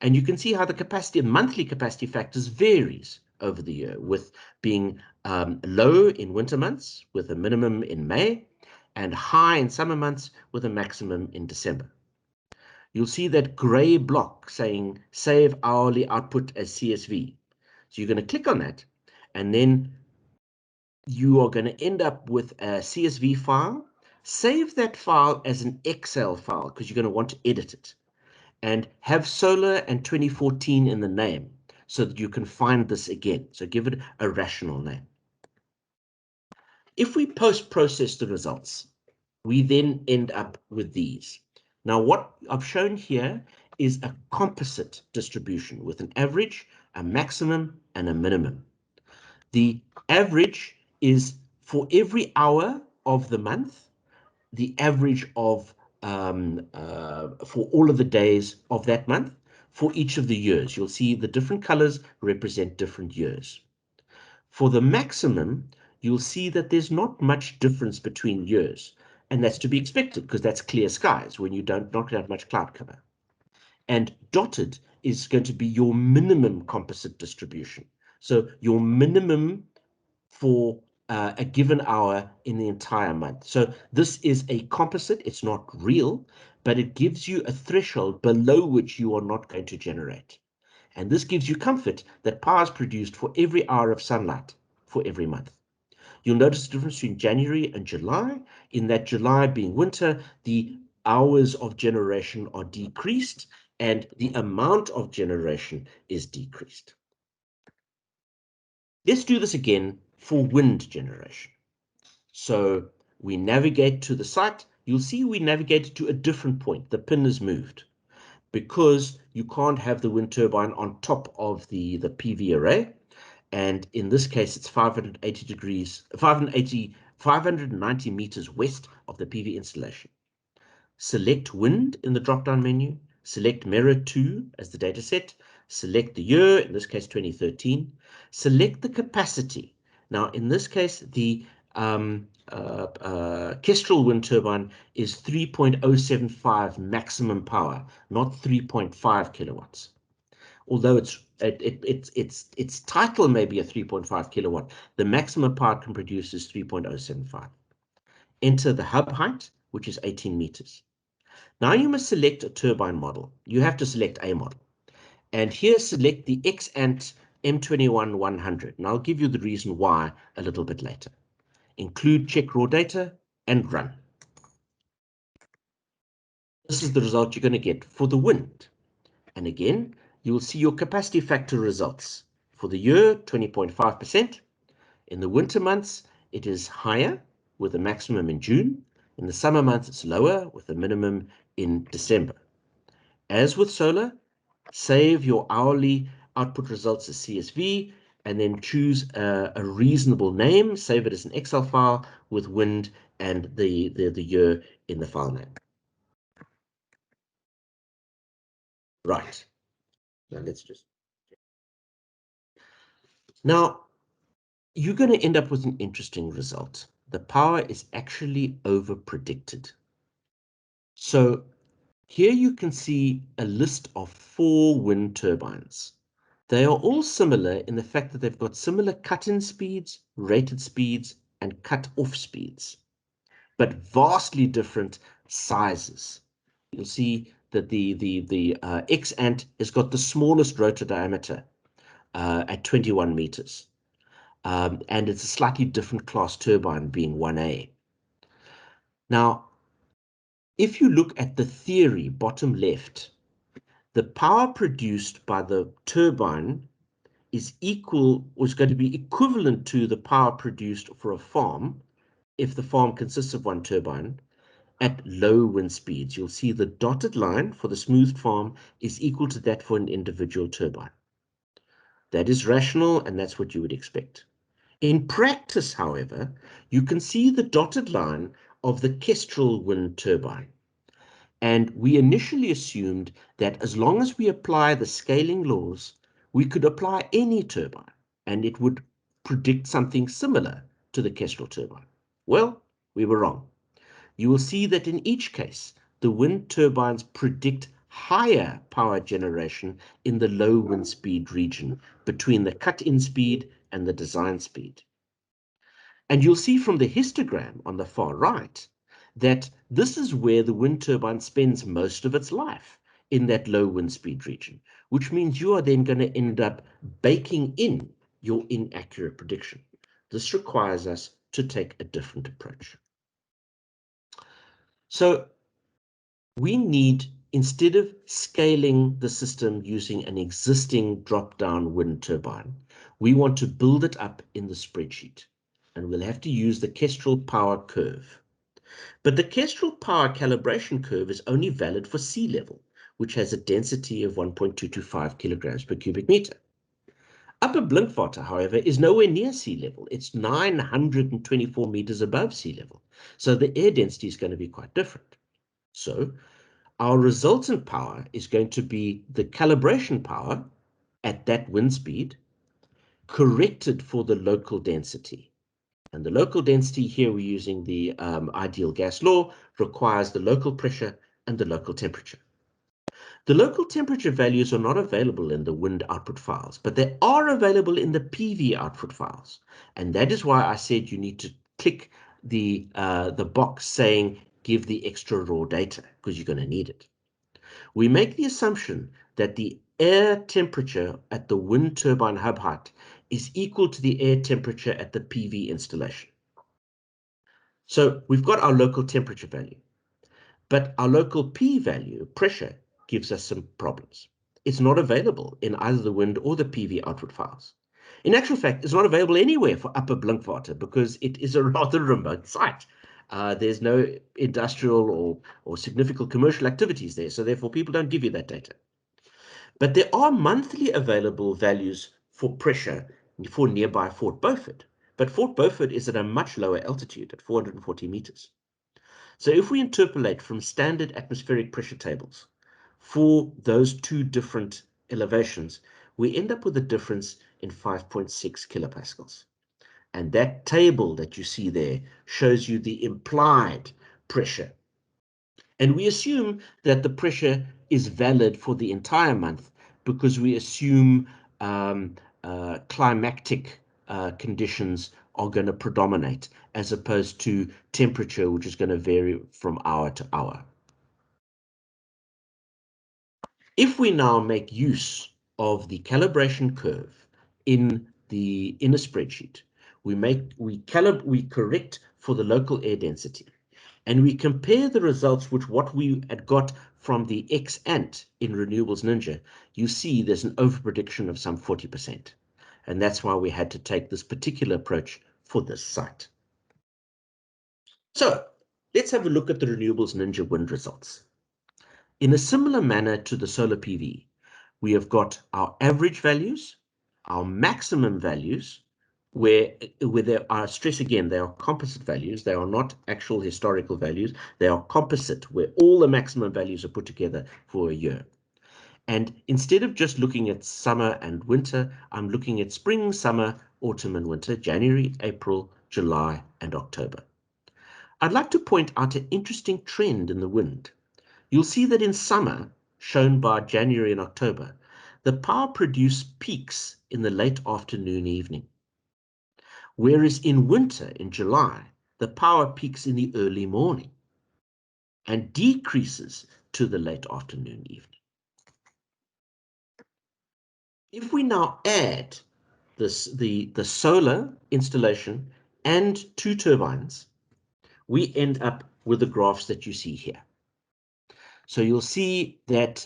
And you can see how the capacity, monthly capacity factors varies over the year, with being low in winter months with a minimum in May, and high in summer months with a maximum in December. You'll see that gray block saying save hourly output as CSV. So you're going to click on that, and then you are going to end up with a CSV file. Save that file as an Excel file because you're going to want to edit it, and have solar and 2014 in the name so that you can find this again. So give it a rational name. If we post-process the results, we then end up with these. Now, what I've shown here is a composite distribution with an average, a maximum, and a minimum. The average is for every hour of the month, the average of for all of the days of that month for each of the years. You'll see the different colors represent different years. For the maximum, you'll see that there's not much difference between years, and that's to be expected because that's clear skies when you don't not have much cloud cover. And dotted is going to be your minimum composite distribution. So your minimum for a given hour in the entire month. So this is a composite. It's not real, but it gives you a threshold below which you are not going to generate. And this gives you comfort that power is produced for every hour of sunlight for every month. You'll notice the difference between January and July. In that July being winter, the hours of generation are decreased and the amount of generation is decreased. Let's do this again for wind generation. So we navigate to the site. You'll see we navigated to a different point. The pin is moved because you can't have the wind turbine on top of the PV array. And in this case, it's 590 meters west of the PV installation. Select wind in the drop-down menu, select mirror 2 as the data set, select the year, in this case 2013, select the capacity. Now, in this case, the Kestrel wind turbine is 3.075 maximum power, not 3.5 kilowatts. Although its title may be a 3.5 kilowatt, the maximum power it can produce is 3.075. Enter the hub height, which is 18 meters. Now you must select a turbine model. You have to select a model. And here select the Xant M21-100. And I'll give you the reason why a little bit later. Include check raw data and run. This is the result you're going to get for the wind. And again, you will see your capacity factor results. For the year, 20.5%. In the winter months, it is higher with a maximum in June. In the summer months, it's lower with a minimum in December. As with solar, save your hourly output results as CSV and then choose a reasonable name. Save it as an Excel file with wind and the year in the file name. Right. Now let's just. Now, you're going to end up with an interesting result. The power is actually over-predicted. So here you can see a list of 4 wind turbines. They are all similar in the fact that they've got similar cut-in speeds, rated speeds, and cut-off speeds, but vastly different sizes. You'll see that the Xant has got the smallest rotor diameter at 21 meters. And it's a slightly different class turbine being 1A. Now, if you look at the theory, bottom left, the power produced by the turbine is equal, or is going to be equivalent to the power produced for a farm, if the farm consists of 1 turbine, at low wind speeds. You'll see the dotted line for the smoothed farm is equal to that for an individual turbine. That is rational, and that's what you would expect. In practice, however, you can see the dotted line of the Kestrel wind turbine. And we initially assumed that as long as we apply the scaling laws, we could apply any turbine and it would predict something similar to the Kestrel turbine. Well, we were wrong. You will see that in each case, the wind turbines predict higher power generation in the low wind speed region between the cut-in speed and the design speed. And you'll see from the histogram on the far right that this is where the wind turbine spends most of its life, in that low wind speed region, which means you are then going to end up baking in your inaccurate prediction. This requires us to take a different approach. So we need, instead of scaling the system using an existing drop-down wind turbine, we want to build it up in the spreadsheet. And we'll have to use the Kestrel power curve. But the Kestrel power calibration curve is only valid for sea level, which has a density of 1.225 kilograms per cubic meter. Upper Blinkwater, however, is nowhere near sea level. It's 924 meters above sea level. So the air density is going to be quite different. So our resultant power is going to be the calibration power at that wind speed, corrected for the local density. And the local density here, we're using the ideal gas law, requires the local pressure and the local temperature. The local temperature values are not available in the wind output files, but they are available in the PV output files. And that is why I said you need to click the box saying give the extra raw data, because you're going to need it. We make the assumption that the air temperature at the wind turbine hub height is equal to the air temperature at the PV installation. So we've got our local temperature value, but our local P value, pressure, gives us some problems. It's not available in either the wind or the PV output files. In actual fact, it's not available anywhere for Upper Blinkwater because it is a rather remote site. There's no industrial or significant commercial activities there, so therefore people don't give you that data. But there are monthly available values for pressure for nearby Fort Beaufort. But Fort Beaufort is at a much lower altitude at 440 meters. So if we interpolate from standard atmospheric pressure tables for those two different elevations, we end up with a difference in 5.6 kilopascals. And that table that you see there shows you the implied pressure. And we assume that the pressure is valid for the entire month because we assume climactic conditions are going to predominate as opposed to temperature, which is going to vary from hour to hour. If we now make use of the calibration curve in a spreadsheet, we correct for the local air density, and we compare the results with what we had got from the ex-ante in Renewables Ninja, you see there's an overprediction of some 40%. And that's why we had to take this particular approach for this site. So let's have a look at the Renewables Ninja wind results. In a similar manner to the solar PV, we have got our average values, our maximum values, where there are, stress again, they are composite values. They are not actual historical values. They are composite, where all the maximum values are put together for a year. And instead of just looking at summer and winter, I'm looking at spring, summer, autumn, and winter, January, April, July, and October. I'd like to point out an interesting trend in the wind. You'll see that in summer, shown by January and October, the power produced peaks in the late afternoon, evening. Whereas in winter, in July, the power peaks in the early morning and decreases to the late afternoon, evening. If we now add the solar installation and two turbines, we end up with the graphs that you see here. So you'll see that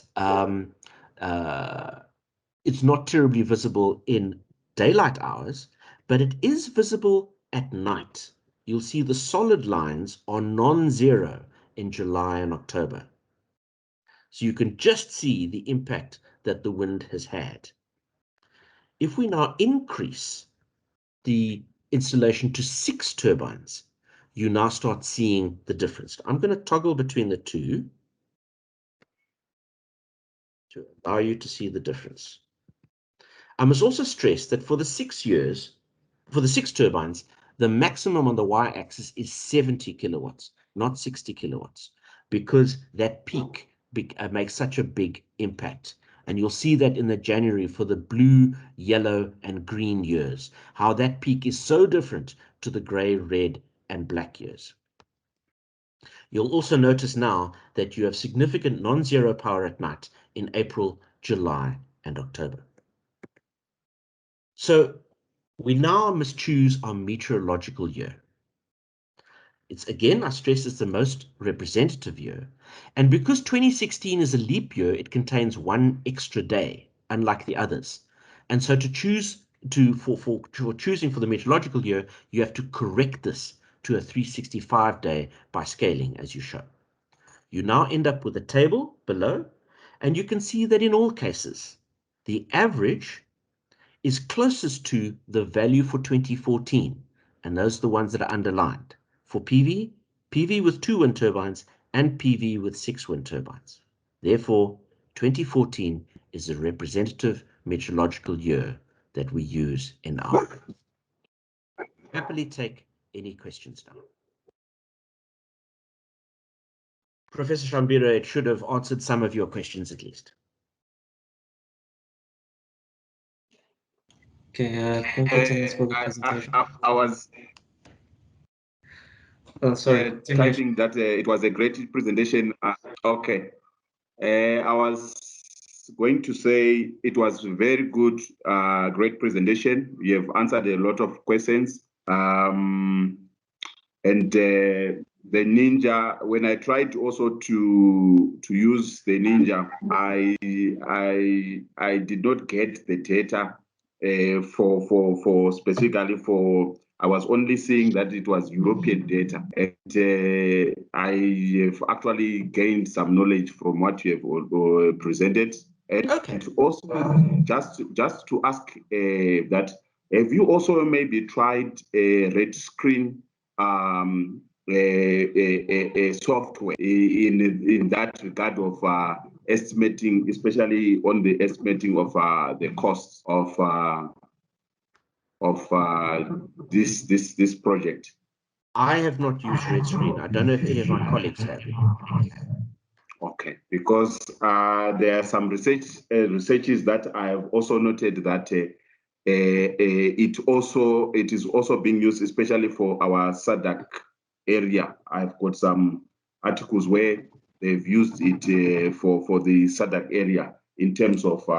it's not terribly visible in daylight hours, but it is visible at night. You'll see the solid lines are non-zero in July and October. So you can just see the impact that the wind has had. If we now increase the installation to 6 turbines, you now start seeing the difference. I'm going to toggle between the two to allow you to see the difference. I must also stress that for the 6 years, for the 6 turbines, the maximum on the y-axis is 70 kilowatts, not 60 kilowatts, because that peak makes such a big impact. And you'll see that in the January for the blue, yellow, and green years, how that peak is so different to the gray, red, and black years. You'll also notice now that you have significant non-zero power at night in April, July, and October. So we now must choose our meteorological year. It's again, I stress, it's the most representative year. And because 2016 is a leap year, it contains one extra day, unlike the others. And so to choose for choosing for the meteorological year, you have to correct this to a 365 day by scaling, as you show. You now end up with a table below, and you can see that in all cases, the average is closest to the value for 2014, and those are the ones that are underlined. For PV, PV with 2 wind turbines, and PV with 6 wind turbines. Therefore, 2014 is a representative meteorological year that we use in our. Happily take any questions now. Professor Shambira, it should have answered some of your questions at least. Okay, thank you, Thomas, for the presentation. I was sorry, typing that it was a great presentation. Okay. I was going to say it was very good, great presentation. You have answered a lot of questions. And the Ninja, when I tried also to use the Ninja, I did not get the data for specifically for. I was only seeing that it was European data, and I have actually gained some knowledge from what you have presented. And also, just to ask that, have you also maybe tried a red screen a software in that regard of estimating, especially on the estimating of the costs of this project? I have not used Red Screen. I don't know if any of my colleagues have. Okay, because there are some researches that I have also noted that it is also being used, especially for our SADC area. I've got some articles where they've used it for the SADC area in terms of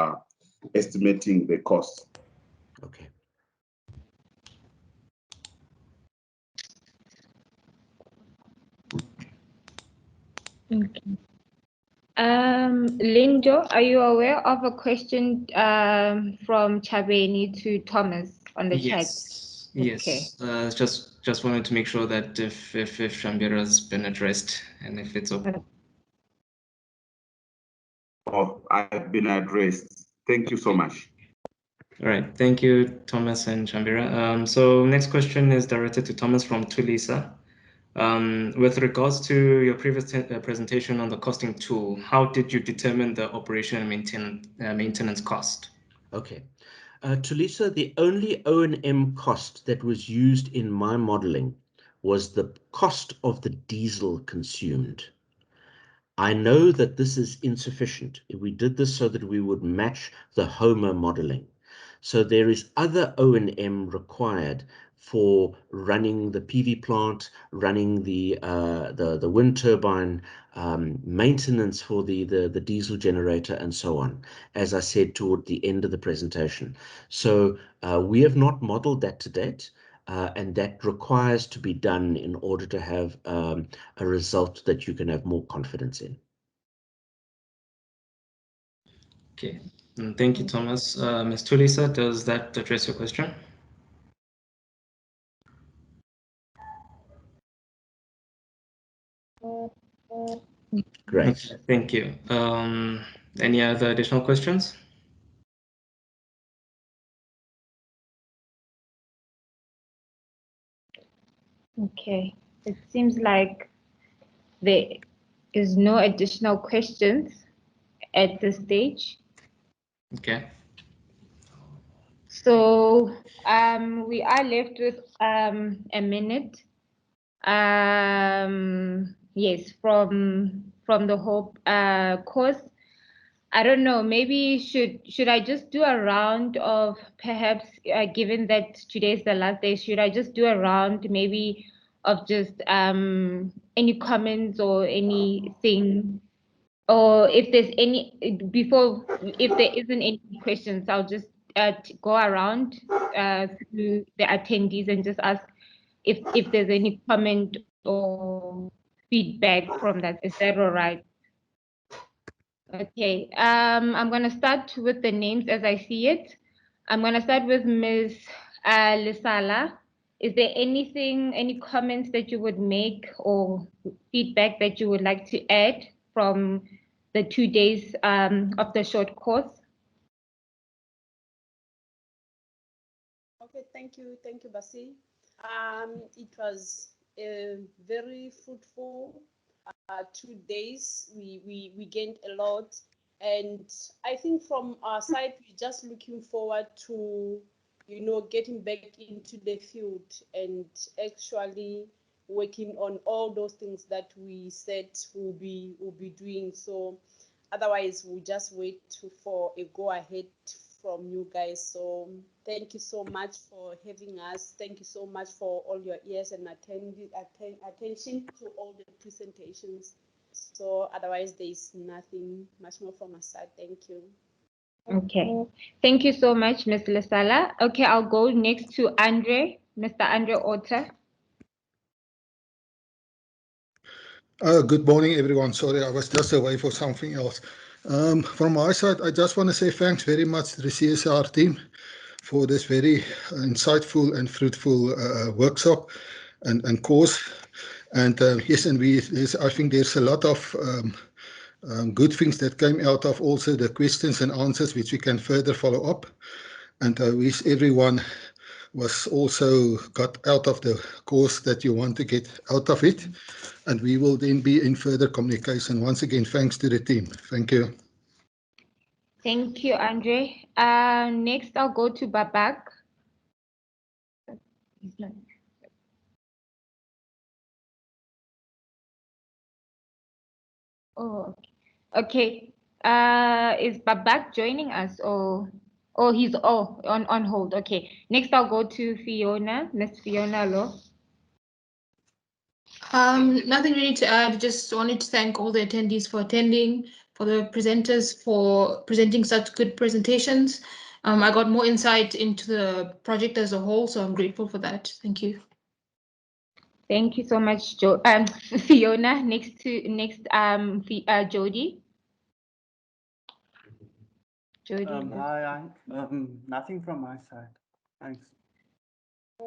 estimating the cost. Okay. Okay. Lindo, are you aware of a question from Chabeni to Thomas on the chat? Yes. Okay. Just wanted to make sure that if Shambira has been addressed and if it's okay. Oh, I've been addressed. Thank you so much. All right, thank you, Thomas and Shambira. So next question is directed to Thomas from Tulisa. With regards to your previous presentation on the costing tool, how did you determine the operation and maintenance cost? Okay. Tulisa, the only O&M cost that was used in my modeling was the cost of the diesel consumed. I know that this is insufficient. We did this so that we would match the Homer modeling. So there is other O&M required for running the PV plant, running the wind turbine, maintenance for the diesel generator, and so on, as I said toward the end of the presentation. So we have not modeled that to date, and that requires to be done in order to have a result that you can have more confidence in. Okay, thank you, Thomas. Ms. Tulisa, does that address your question? Great. Okay, thank you. Any other additional questions? Okay, it seems like there is no additional questions at this stage. Okay. So we are left with a minute. Yes, from the whole course. I don't know, maybe should I just do a round of perhaps, given that today's the last day, should I just do a round maybe of just any comments or anything, or if there's any, if there isn't any questions, I'll just go around through the attendees and just ask if there's any comment or feedback from that. Is that all right? Okay, I'm going to start with the names as I see it. I'm going to start with Ms. Lisala. Is there anything, any comments that you would make or feedback that you would like to add from the 2 days of the short course? Okay, thank you, Basi. It was very fruitful. 2 days, we gained a lot, and I think from our side, we're just looking forward to, getting back into the field and actually working on all those things that we said we'll be doing. So otherwise, we'll just wait for a go ahead from you guys. So thank you so much for having us. Thank you so much for all your ears and attention to all the presentations. So otherwise, there is nothing much more from my side. Thank you. Okay, thank you so much, Ms. Lesala. Okay, I'll go next to Andre, Mr. Andre Otter. Good morning, everyone. Sorry, I was just away for something else. From my side, I just want to say thanks very much to the CSIR team for this very insightful and fruitful workshop and course. And yes, and I think there's a lot of good things that came out of also the questions and answers, which we can further follow up. And I wish everyone was also got out of the course that you want to get out of it. And we will then be in further communication. Once again, thanks to the team. Thank you. Thank you, Andre. Next, I'll go to Babak. Oh, okay. Is Babak joining us or he's on hold? Okay. Next, I'll go to Fiona, Miss Fiona Law. Nothing really to add. Just wanted to thank all the attendees for attending, for the presenters for presenting such good presentations. I got more insight into the project as a whole, so I'm grateful for that. Thank you. Thank you so much, Fiona. Next, Jody. Jody. Hi, nothing from my side. Thanks.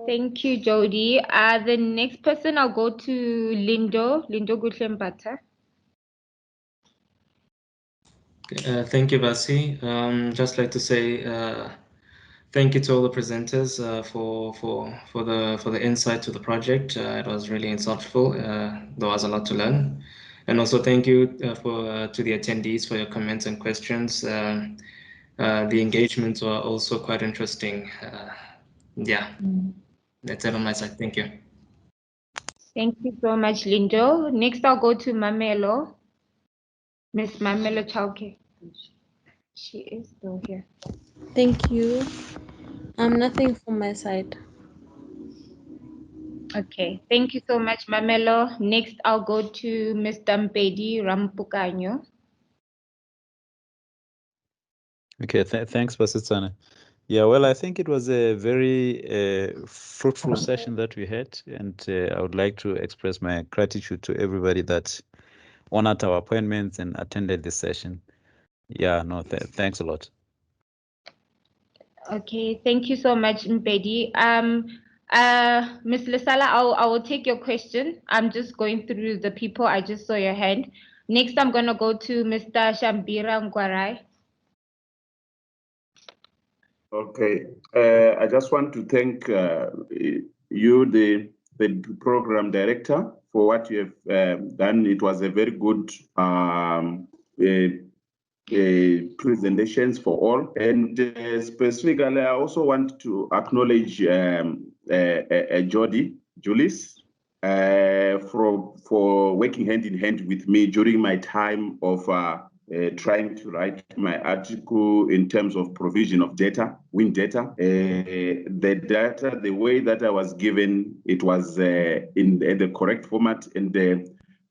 Thank you, Jody. The next person, I'll go to Lindo Gutlembata. Thank you, Basi. Just like to say thank you to all the presenters for the insight to the project. It was really insightful. There was a lot to learn, and also thank you to the attendees for your comments and questions. The engagements were also quite interesting. Yeah, that's it on my side. Thank you. Thank you so much, Lindo. Next, I'll go to Mamelo. Miss Mamelo Chauke. She is still here. Thank you. Nothing from my side. Okay, thank you so much, Mamelo. Next, I'll go to Mr. Mpedi Rampukanyo. Okay, thanks, Basitsana. Yeah, well, I think it was a very fruitful session that we had, and I would like to express my gratitude to everybody that honored our appointments and attended this session. Yeah, no, thanks a lot. Okay, thank you so much, Mpedi. Ms. Lesala, I will take your question. I'm just going through the people. I just saw your hand. Next, I'm going to go to Mr. Shambira Ngwarai. Okay, I just want to thank you, the program director, for what you have done. It was a very good presentations for all. And specifically, I also want to acknowledge Julius for working hand in hand with me during my time of trying to write my article in terms of provision of data, wind data. The data, the way that I was given, it was in the correct format. And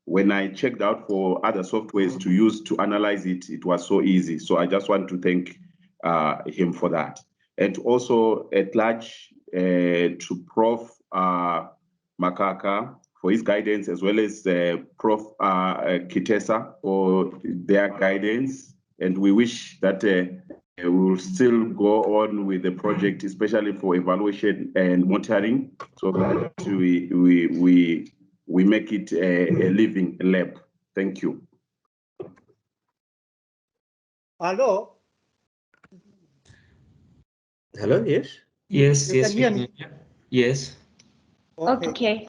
when I checked out for other softwares to use to analyze it, it was so easy. So I just want to thank him for that. And also at large to Prof. Makaka for his guidance, as well as Prof. Kitesa for their guidance. And we wish that we will still go on with the project, especially for evaluation and monitoring, so that we make it a living lab. Thank you. Hello? Hello, yes? Yes, You yes, can hear me? Yes. Okay.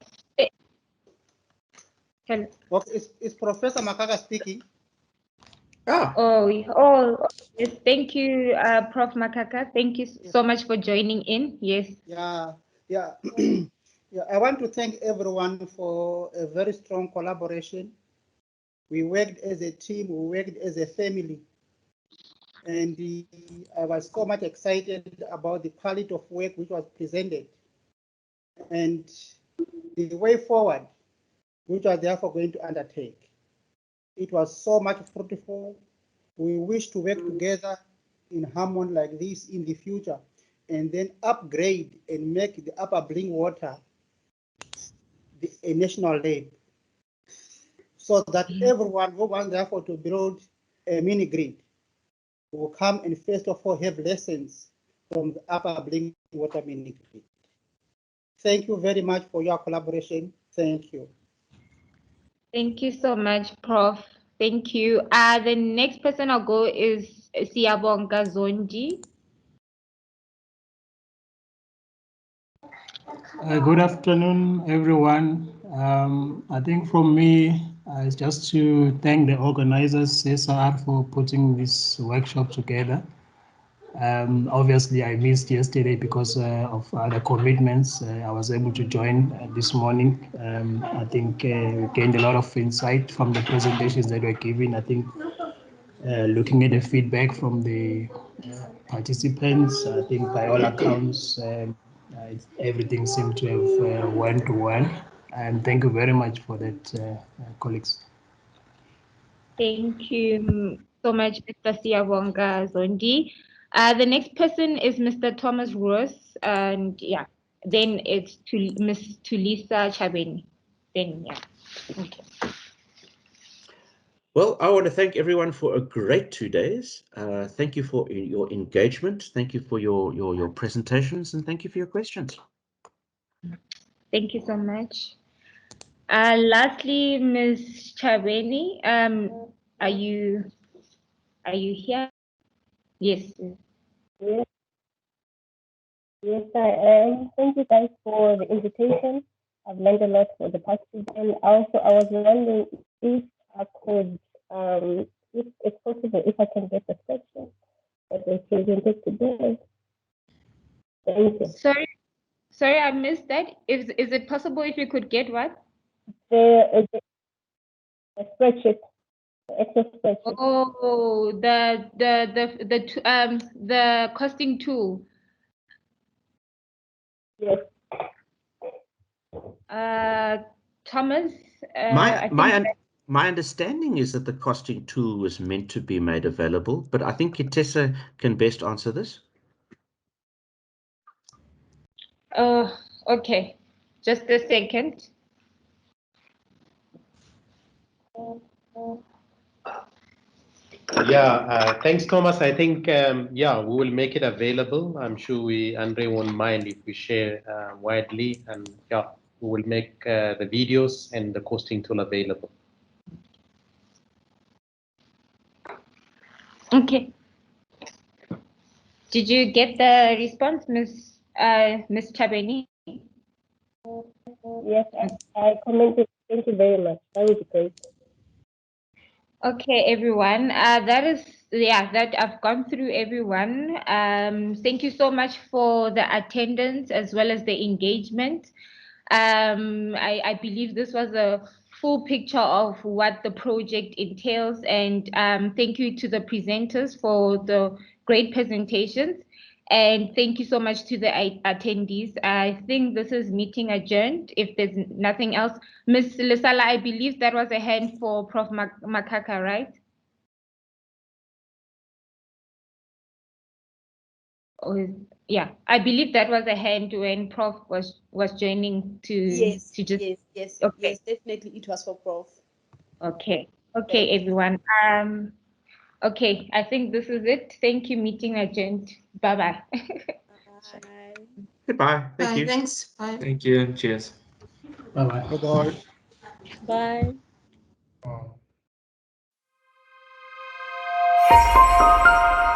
Hello. Okay, is Professor Makaka speaking? Oh, yes. Thank you, Prof. Makaka. Thank you so much for joining in. Yes. Yeah. Yeah, I want to thank everyone for a very strong collaboration. We worked as a team, we worked as a family. And I was so much excited about the quality of work which was presented and the way forward, which we are therefore going to undertake. It was so much fruitful. We wish to work together in harmony like this in the future, and then upgrade and make the Upper Blinkwater a national lab, so that everyone who wants therefore to build a mini grid will come and first of all have lessons from the Upper Blinkwater mini grid. Thank you very much for your collaboration. Thank you. Thank you so much, Prof. Thank you. The next person I'll go is Siyabonga Zondi. Good afternoon, everyone. I think from me, it's just to thank the organizers, CSIR, for putting this workshop together. Obviously, I missed yesterday because of other commitments. I was able to join this morning. I think we gained a lot of insight from the presentations that were given. I think looking at the feedback from the participants, I think by all accounts, everything seemed to have went well. And thank you very much for that, colleagues. Thank you so much, Mr. Siyabonga Zondi. The next person is Mr. Thomas Roos, and yeah, then it's to Ms. Tulisa Chabeni. Then yeah, okay. Well, I want to thank everyone for a great 2 days. Thank you for your engagement. Thank you for your presentations, and thank you for your questions. Thank you so much. Lastly, Ms. Chabeni, are you here? Yes. Yes. Yes, I am. Thank you guys for the invitation. I've learned a lot for the past weekend. Also, I was wondering if I could, if it's possible, if I can get the section that they presented today. Thank you. Sorry, I missed that. Is it possible if you could get what? The spreadsheet. Excel spreadsheet. Oh, the costing tool. Yes. Thomas. My understanding is that the costing tool was meant to be made available, but I think Kitesa can best answer this. Okay. Just a second. Yeah, thanks, Thomas. I think, yeah, we will make it available. I'm sure Andre won't mind if we share widely, and yeah, we will make the videos and the costing tool available. Okay. Did you get the response, Miss Chabeni? Yes, I commented. Thank you very much. That was great. Okay, everyone. That I've gone through everyone. Thank you so much for the attendance as well as the engagement. I believe this was a full picture of what the project entails, and thank you to the presenters for the great presentations. And thank you so much to the attendees. I think this is meeting adjourned. If there's nothing else, Ms. Lisala, I believe that was a hand for Prof. Makaka, right? Yeah, I believe that was a hand when Prof was joining to Yes, just. yes, Okay. yes, definitely it was for Prof. Okay, everyone. Okay, I think this is it. Thank you. Meeting adjourned. Bye-bye. Bye. Goodbye. Thank you. Thanks. Bye. Thank you. Cheers. Bye-bye. Bye-bye. Bye. Bye.